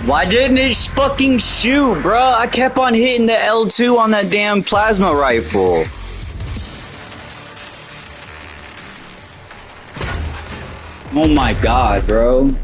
Why didn't it fucking shoot, bro? I kept on hitting the L2 on that damn plasma rifle. Oh my god, bro.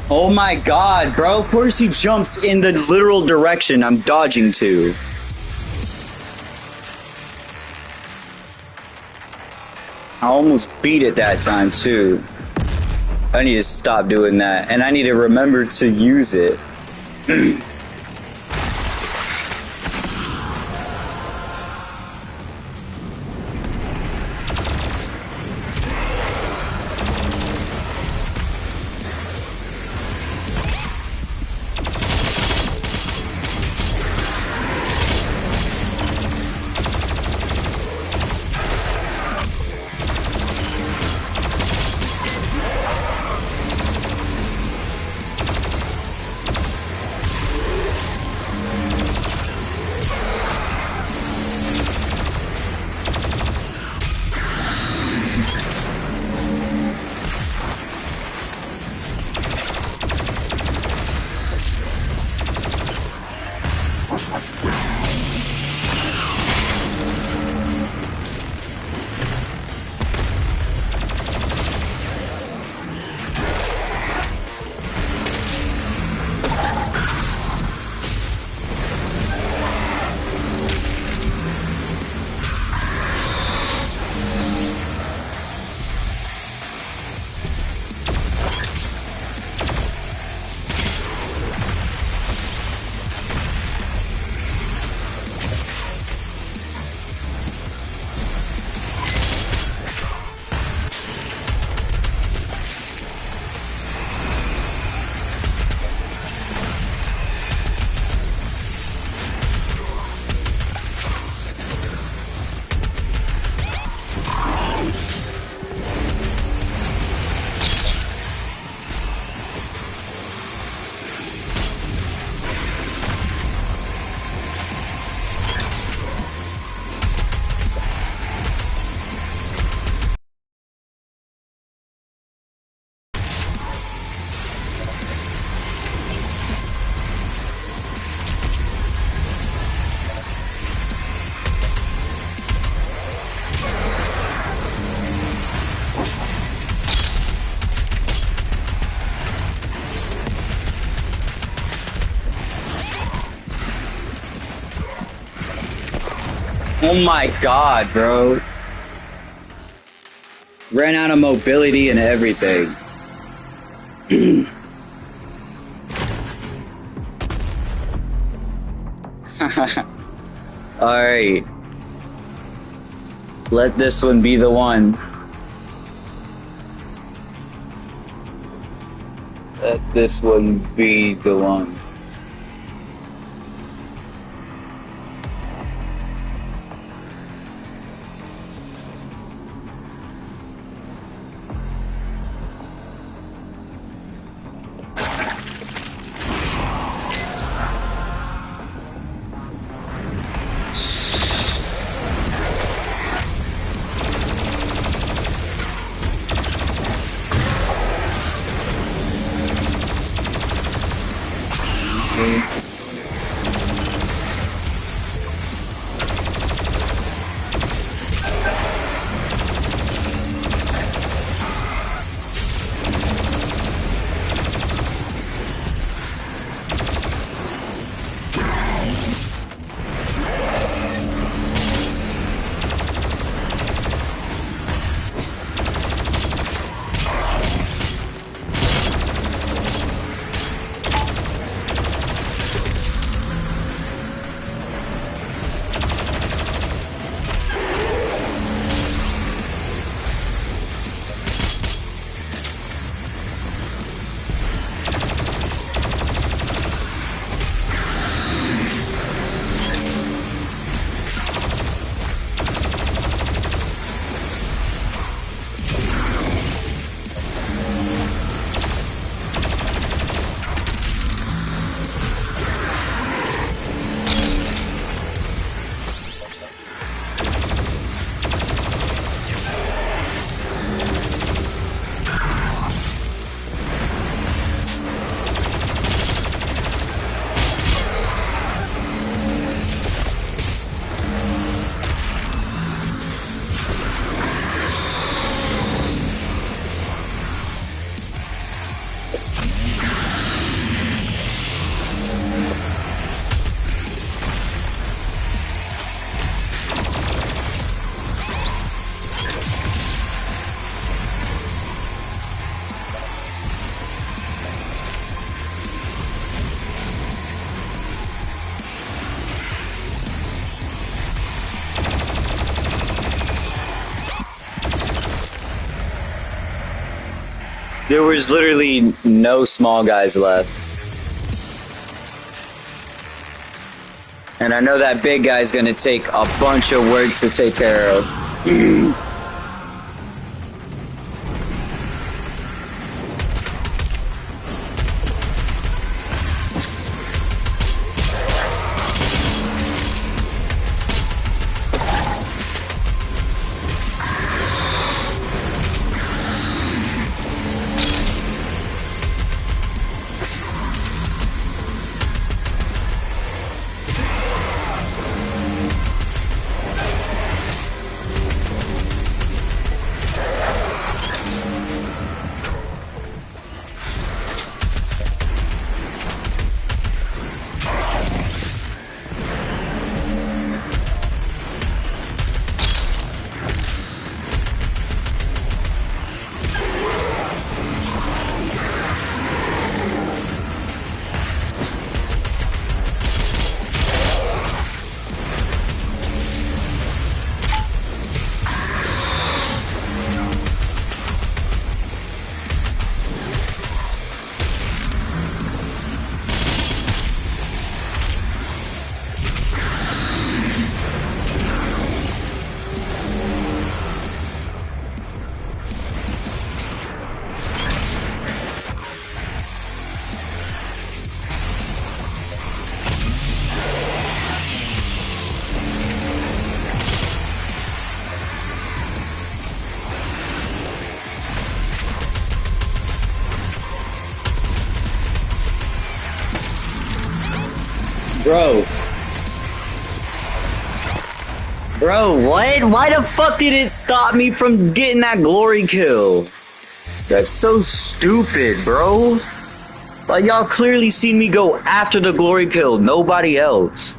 Oh my god, bro. Of course he jumps in the literal direction I'm dodging to. I almost beat it that time too. I need to stop doing that, and I need to remember to use it. Oh my god, bro. Ran out of mobility and everything. Alright. Let this one be the one. Let this one be the one. There was literally no small guys left. And I know that big guy's gonna take a bunch of work to take care of. Bro, what? Why the fuck did it stop me from getting that glory kill? That's so stupid, bro. Like, y'all clearly seen me go after the glory kill, nobody else.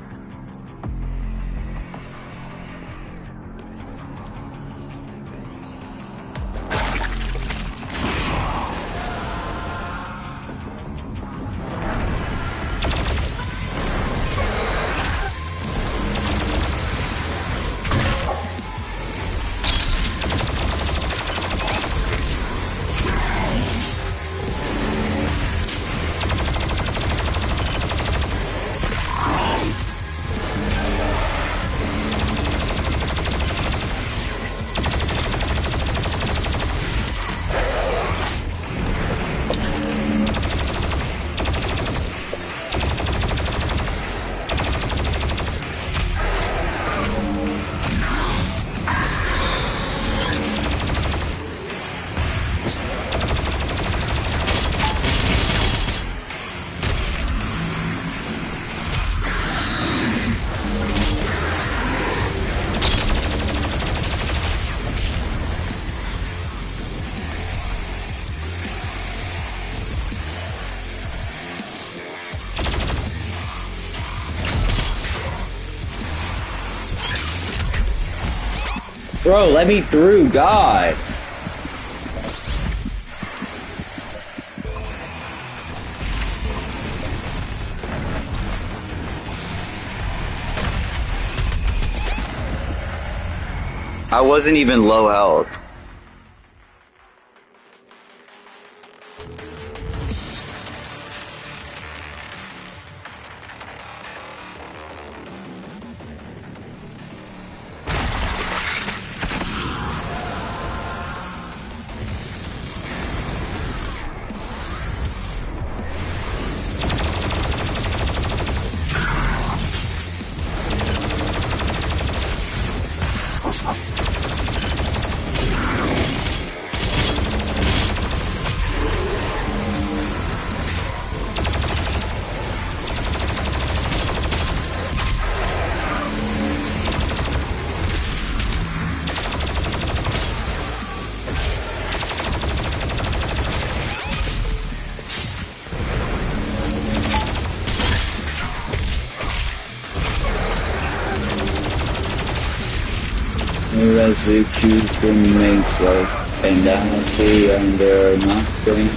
Bro, let me through, God. I wasn't even low health. Execute from Maxwell, and I see under nothing.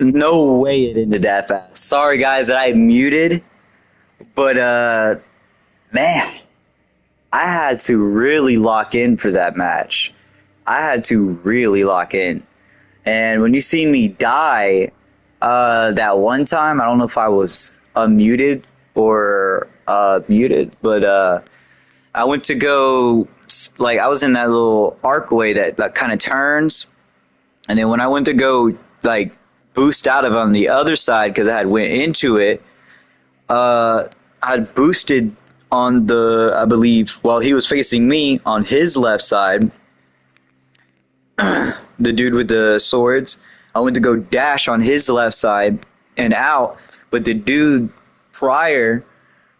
No way it ended that fast. Sorry guys that I muted, but man, I had to really lock in for that match. I had to really lock in. And when you see me die that one time, I don't know if I was unmuted or muted, but I went to go, like, I was in that little archway that kind of turns, and then when I went to go, like, boost out of on the other side, because I had went into it, I had boosted on the, I believe, while he was facing me, on his left side, the dude with the swords, I went to go dash on his left side and out, but the dude prior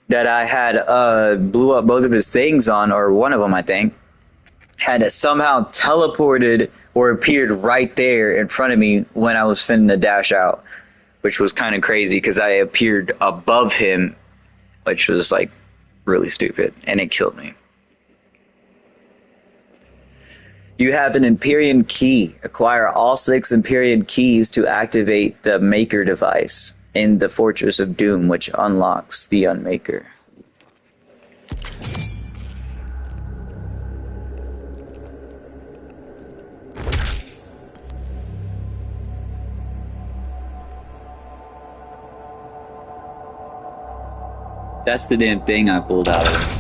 that I had blew up both of his things on, or one of them I think, had somehow teleported or appeared right there in front of me when I was finna to dash out, which was kind of crazy because I appeared above him, which was like really stupid, and it killed me. You have an Empyrean key. Acquire all 6 Empyrean keys to activate the Maker device in the Fortress of Doom, which unlocks the Unmaker. That's the damn thing I pulled out of it.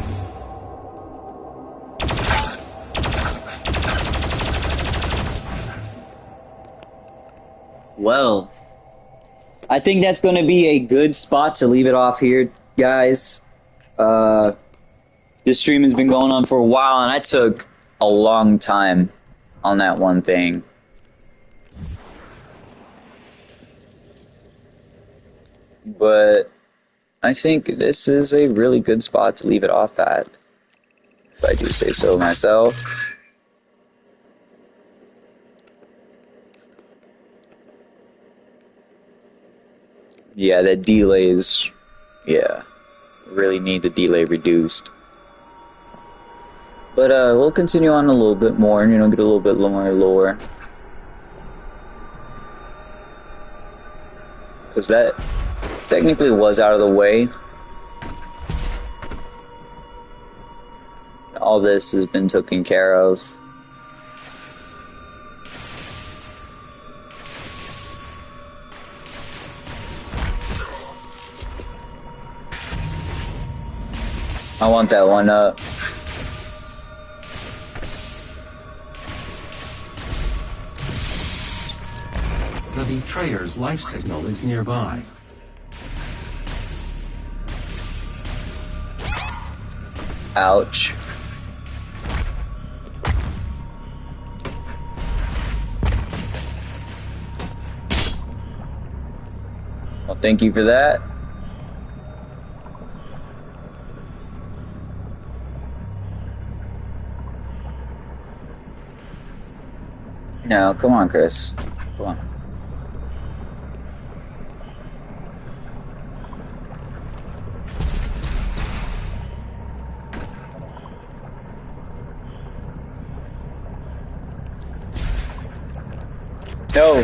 Well, I think that's going to be a good spot to leave it off here, guys. This stream has been going on for a while, and I took a long time on that one thing. But I think this is a really good spot to leave it off at, if I do say so myself. Yeah, that delay is, yeah, really need the delay reduced. But we'll continue on a little bit more, you know, get a little bit more lore. Because that technically was out of the way. All this has been taken care of. I want that one up. The Betrayer's life signal is nearby. Ouch. Well, thank you for that. No, come on, Chris. Come on. No.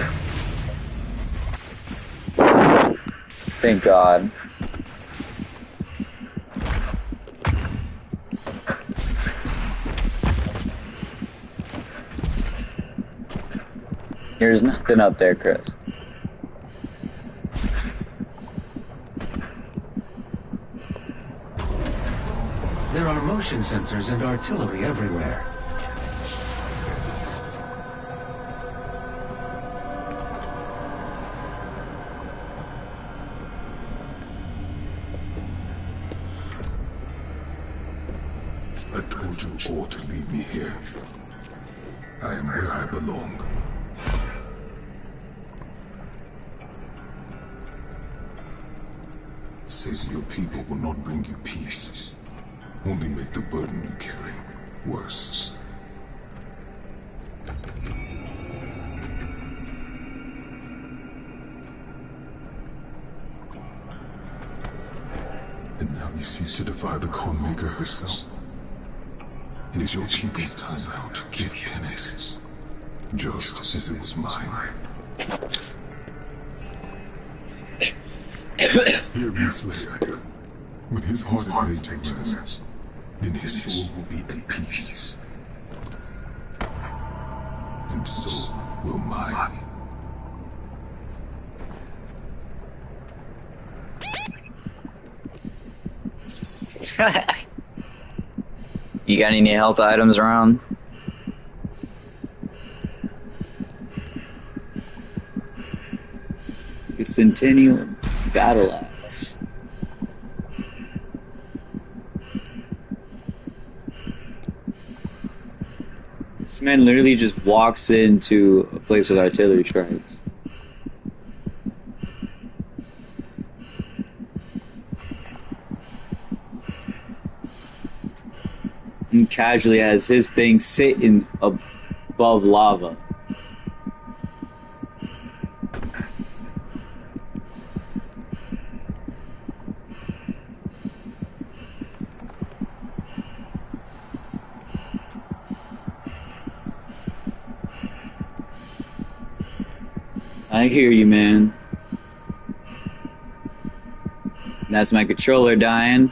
Thank God. There's nothing up there, Chris. There are motion sensors and artillery everywhere. I told you all to leave me here. I am where I belong. Saving your people will not bring you peace. Only make the burden you carry worse. And now you cease to defy the Conemaker herself. It is your people's time now to give penance, just as it was mine. Hear me, Slayer. When his heart is laid to rest, then his soul will be at peace. And so will mine. You got any health items around? The Centennial Battle Axe. This man literally just walks into a place with artillery strikes. And casually has his thing sitting above lava. I hear you, man. That's my controller dying.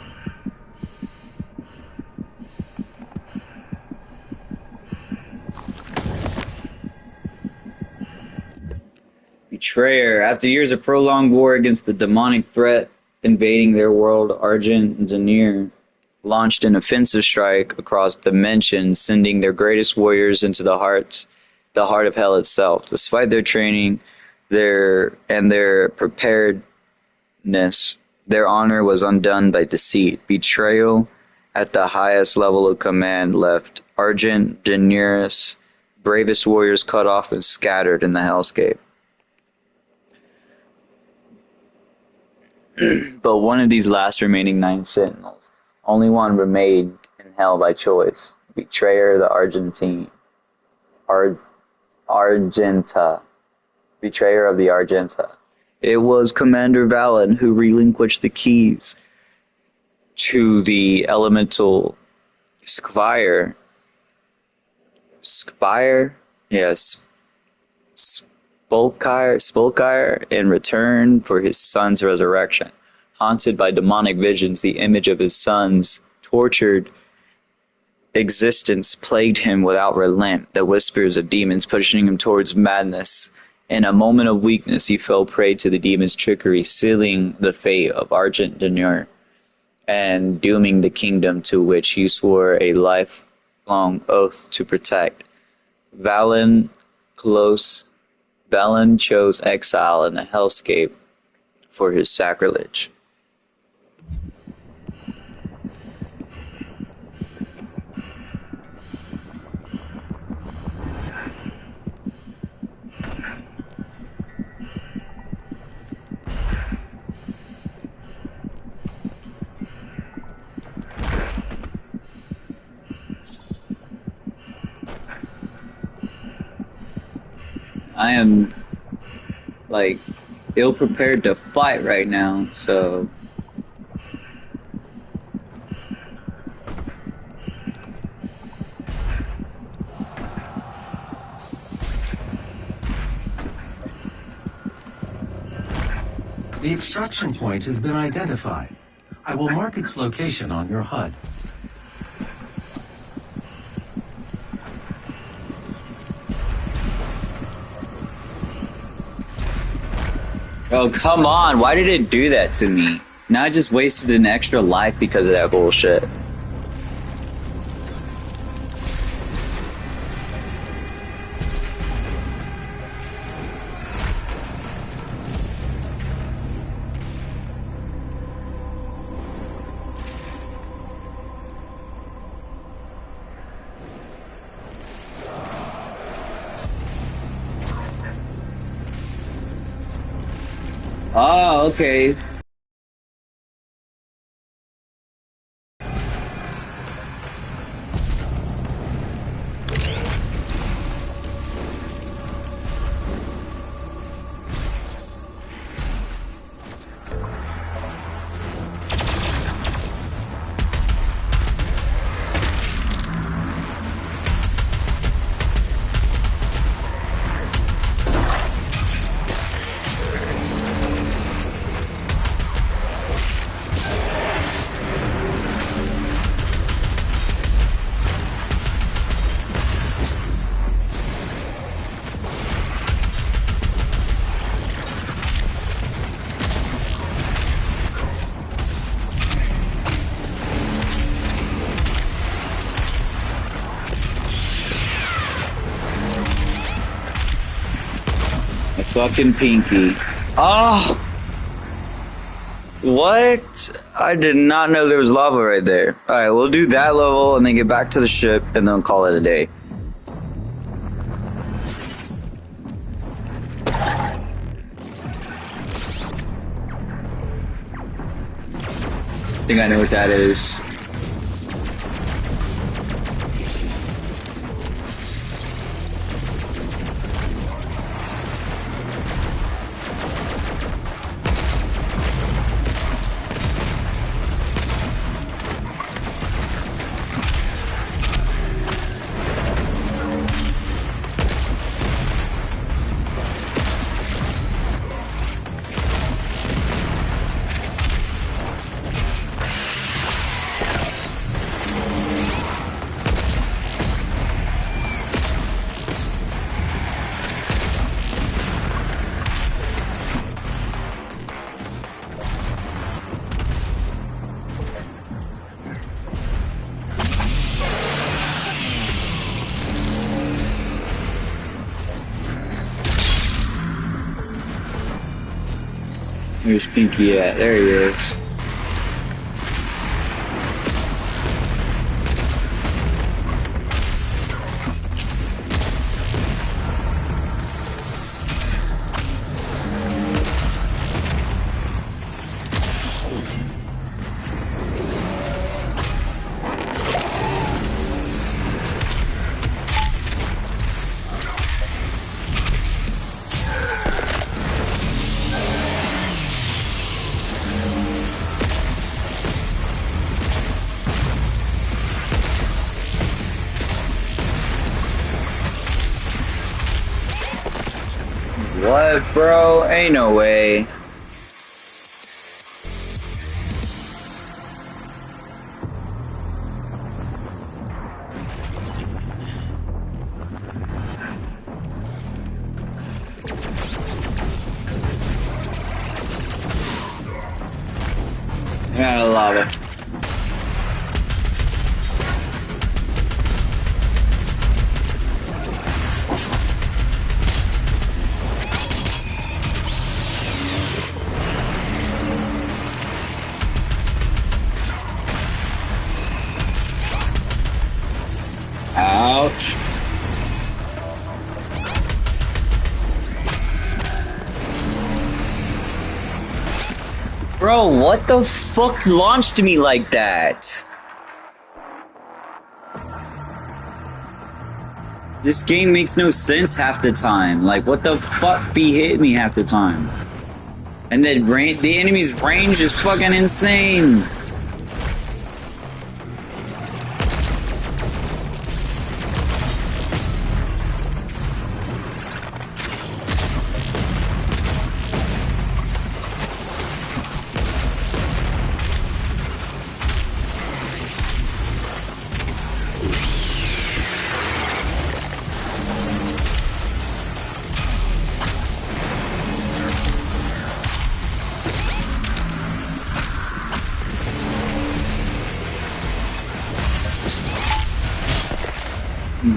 Betrayer. After years of prolonged war against the demonic threat invading their world, Argent Denier launched an offensive strike across dimensions, sending their greatest warriors into the heart of hell itself. Despite their training, their preparedness, their honor was undone by deceit. Betrayal at the highest level of command left Argent Denier's bravest warriors cut off and scattered in the hellscape. But one of these last remaining 9 sentinels, only one remained in hell by choice. Betrayer the Argentine. Argenta. Betrayer of the Argenta. It was Commander Valen who relinquished the keys to the elemental Spire. Yes. Spolkire in return for his son's resurrection. Haunted by demonic visions, the image of his son's tortured existence plagued him without relent, the whispers of demons pushing him towards madness. In a moment of weakness, he fell prey to the demon's trickery, sealing the fate of Argent Denier and dooming the kingdom to which he swore a lifelong oath to protect. Valen chose exile in the hellscape for his sacrilege. I am, like, ill-prepared to fight right now, so... The extraction point has been identified. I will mark its location on your HUD. Oh, come on. Why did it do that to me? Now I just wasted an extra life because of that bullshit. Oh, okay. fucking Pinky. Oh! What? I did not know there was lava right there. Alright, we'll do that level and then get back to the ship and then call it a day. I think I know what that is. Where's Pinky at? There he is. What, bro? Ain't no way. I got a lava. Ouch. Bro, what the fuck launched me like that? This game makes no sense half the time. Like, what the fuck be hitting me half the time? And the enemy's range is fucking insane.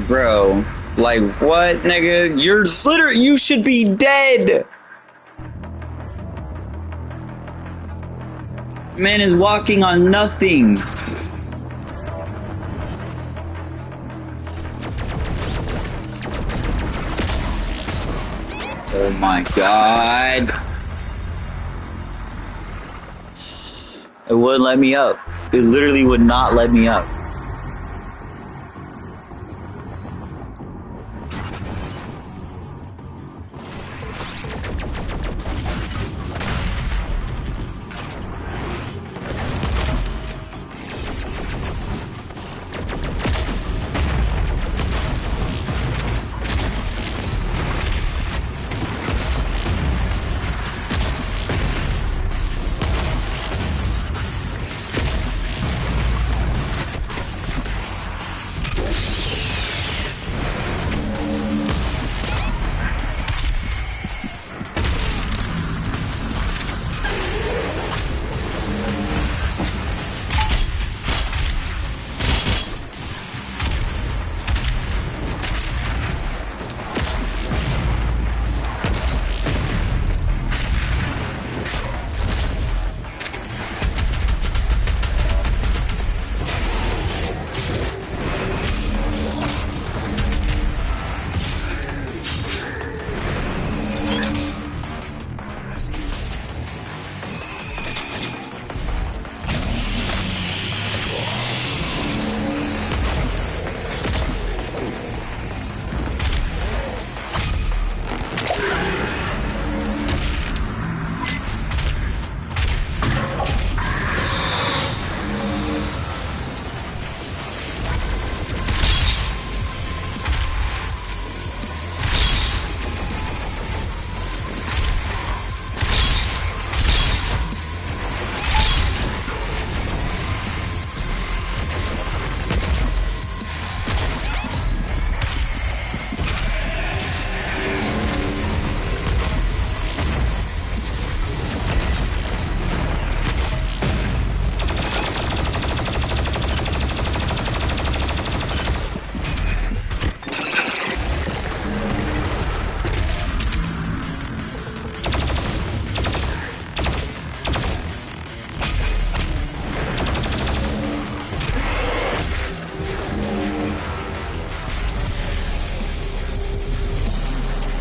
Bro, like what, nigga? You're literally, you should be dead. Man is walking on nothing. Oh my god. It wouldn't let me up. It literally would not let me up.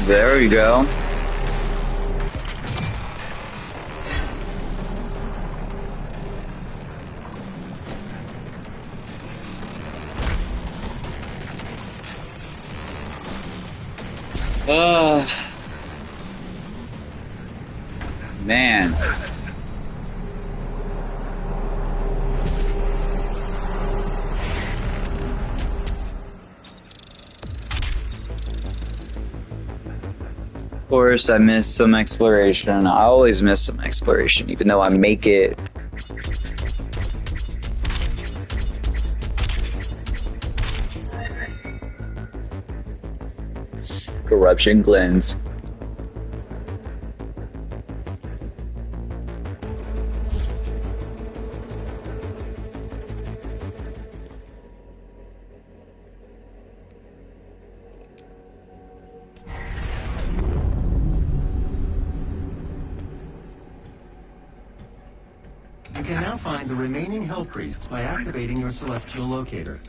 There we go. Man. Of course, I missed some exploration. I always miss some exploration, even though I make it. Corruption Glens. You can now find the remaining Hell Priests by activating your Celestial Locator.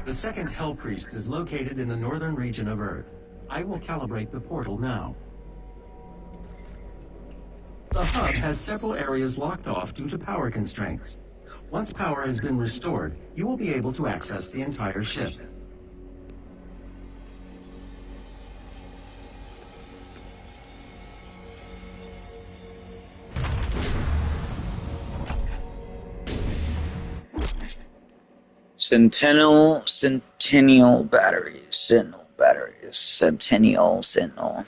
The second Hell Priest is located in the northern region of Earth. I will calibrate the portal now. The hub has several areas locked off due to power constraints. Once power has been restored, you will be able to access the entire ship. Centennial batteries, Sentinel batteries, Sentinel. Sentinel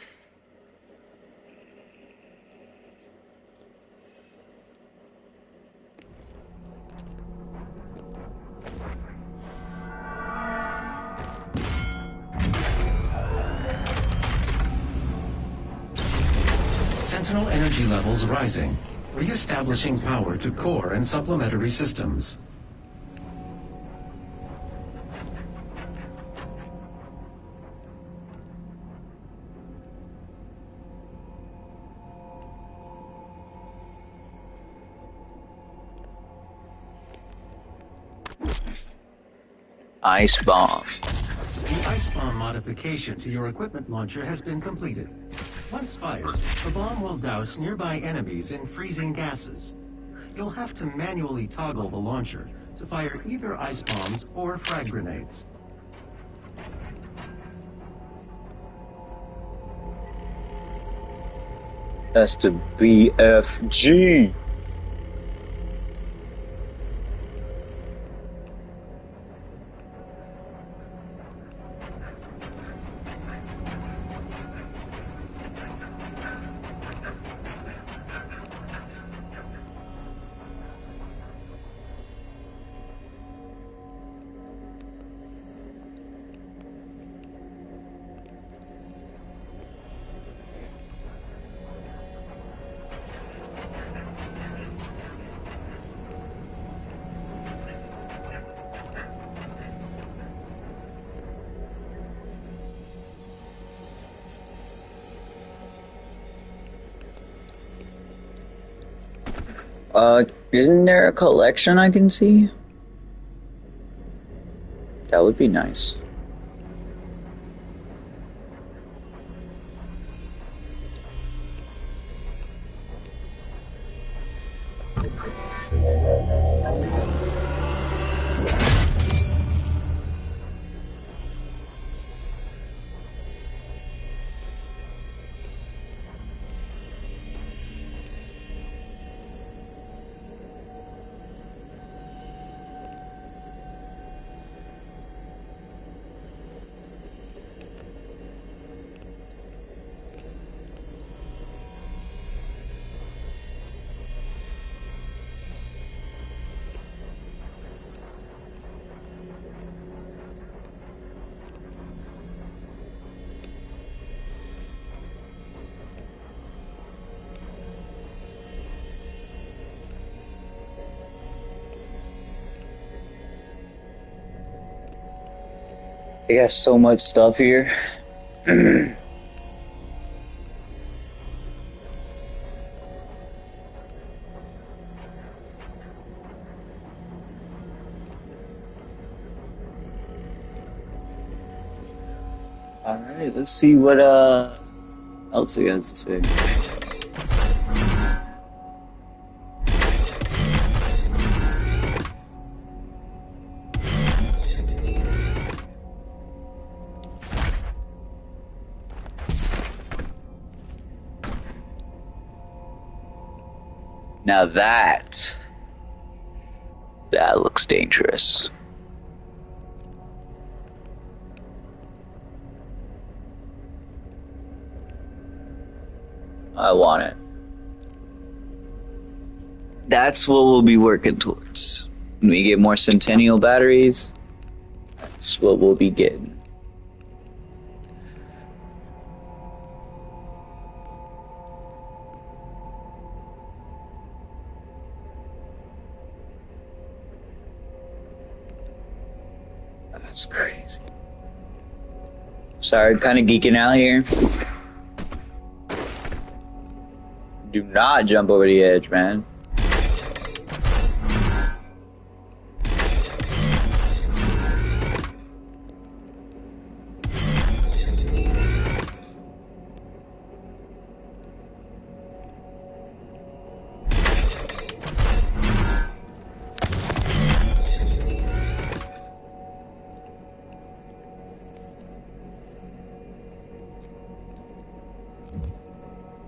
energy levels rising, re-establishing power to core and supplementary systems. Ice bomb. The Ice Bomb modification to your equipment launcher has been completed. Once fired, the bomb will douse nearby enemies in freezing gases. You'll have to manually toggle the launcher to fire either ice bombs or frag grenades. That's the BFG. Isn't there a collection I can see? That would be nice. They got so much stuff here. Alright, let's see what else he has to say. Now that looks dangerous. I want it. That's what we'll be working towards. When we get more Centennial batteries, that's what we'll be getting. That's crazy. Sorry, kind of geeking out here. Do not jump over the edge, man.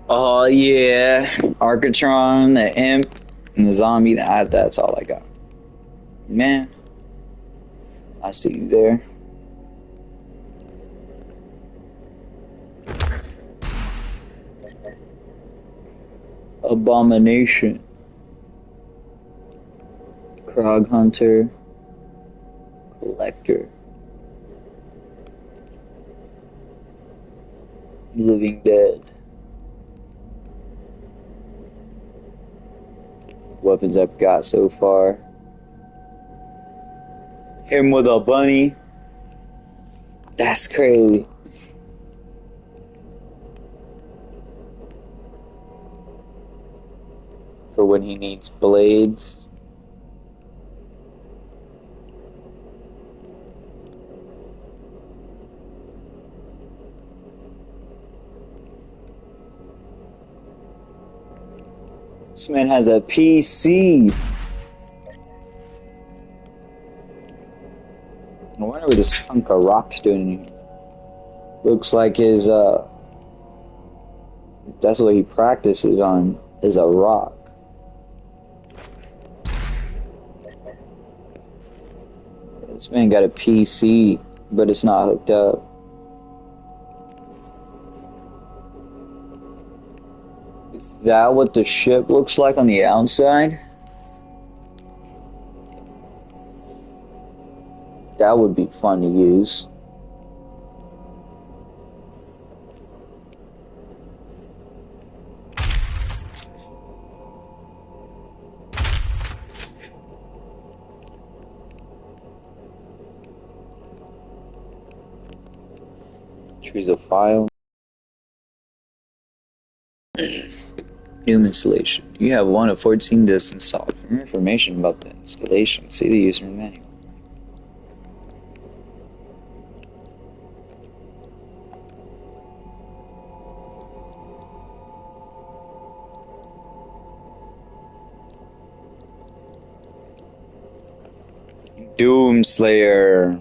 Oh yeah, Arcatron, the imp, and the zombie. That's all I got. Man, I see you there. Abomination. Krog Hunter. Collector. Living Dead. Weapons I've got so far. Him with a bunny. That's crazy. For when he needs blades. This man has a PC. I wonder what this hunk of rock's doing here. Looks like his, that's what he practices on, is a rock. This man got a PC, but it's not hooked up. Is that what the ship looks like on the outside? That would be fun to use. Choose a file. New installation. You have 1 of 14 disks installed. For more information about the installation, see the user manual. Doomslayer.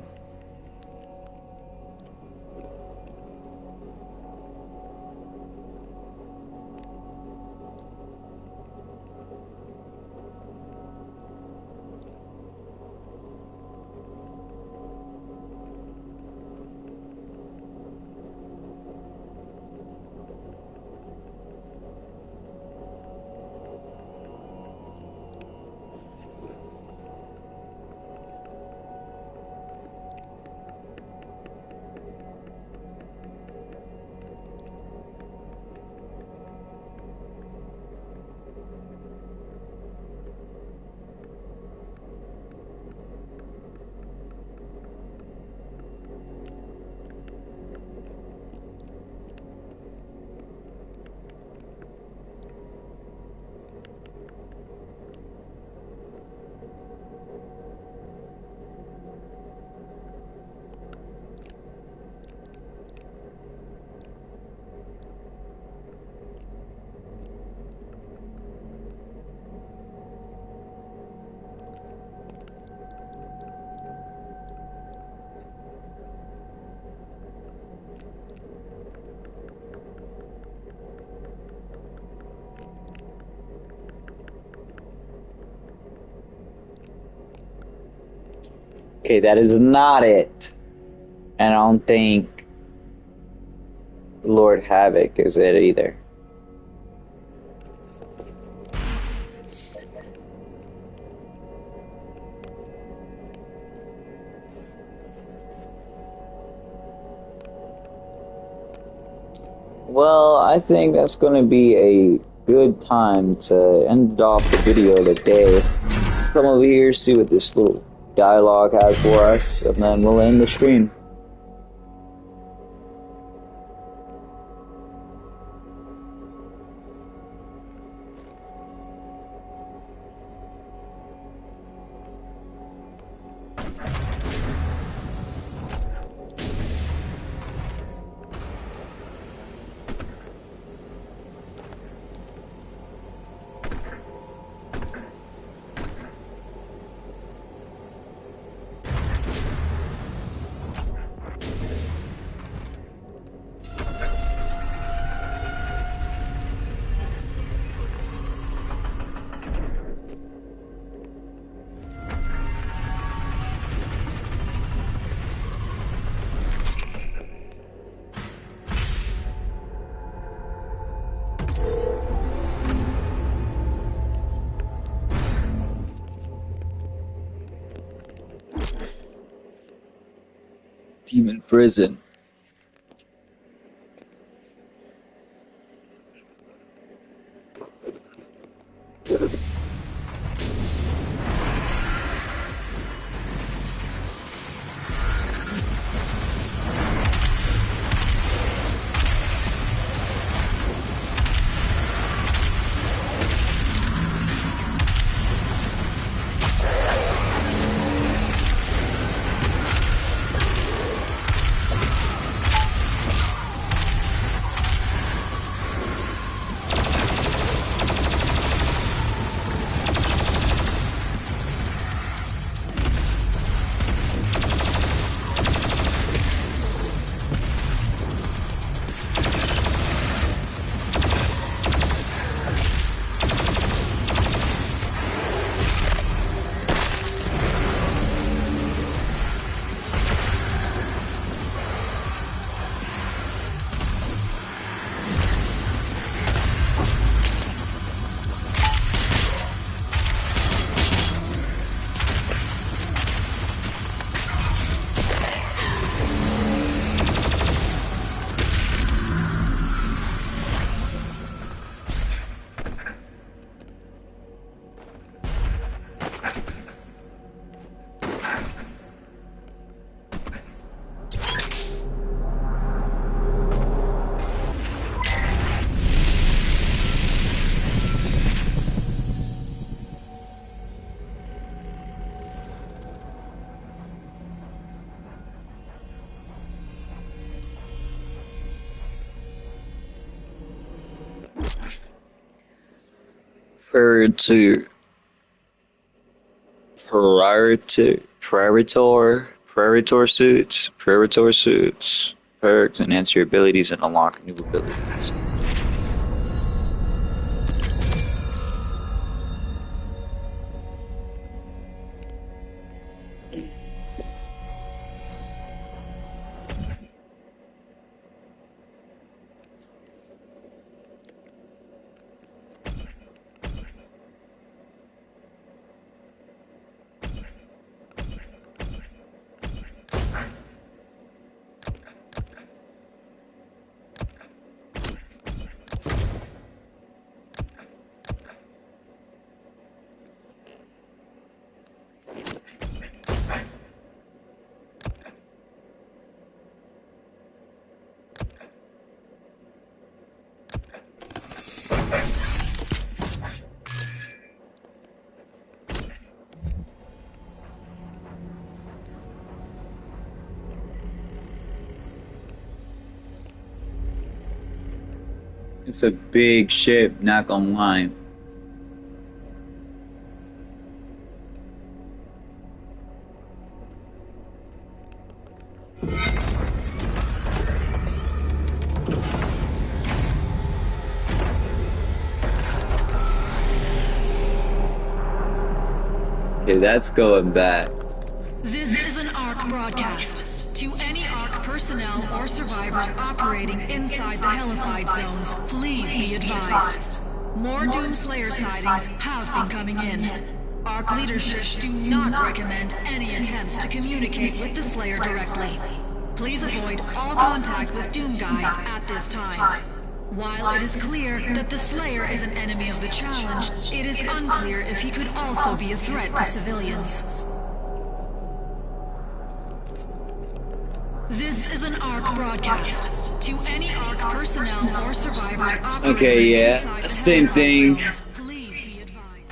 Okay, that is not it. And I don't think Lord Havoc is it either. Well, I think that's going to be a good time to end off the video of the day. Let's come over here, see what this little dialogue has for us, and then we'll end the stream. Demon prison. Praetor suits. Perks enhance your abilities and unlock new abilities. It's a big ship, not gonna lie. Okay, that's going back. This is an ARC broadcast. To any ARC personnel or survivors operating inside the Hellified zones, please be advised. More Doomslayer sightings have been coming in. ARC leadership do not recommend any attempts to communicate with the Slayer directly. Please avoid all contact with Doomguy at this time. While it is clear that the Slayer is an enemy of the Challenge, it is unclear if he could also be a threat to civilians. This is an ARC broadcast. To any ARC personnel or survivors operating Okay, yeah, inside the same Hellfire thing. zones, please be advised.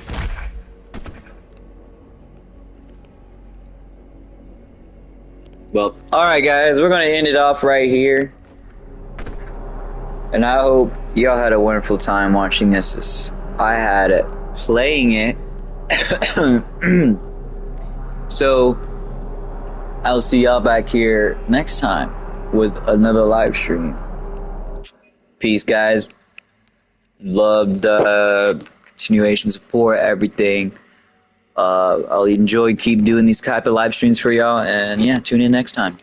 Well, alright guys, we're gonna end it off right here. And I hope y'all had a wonderful time watching this. I had it playing it. So, I'll see y'all back here next time with another live stream. Peace, guys. Love the continuation support, everything. I'll keep doing these type of live streams for y'all. And yeah, tune in next time.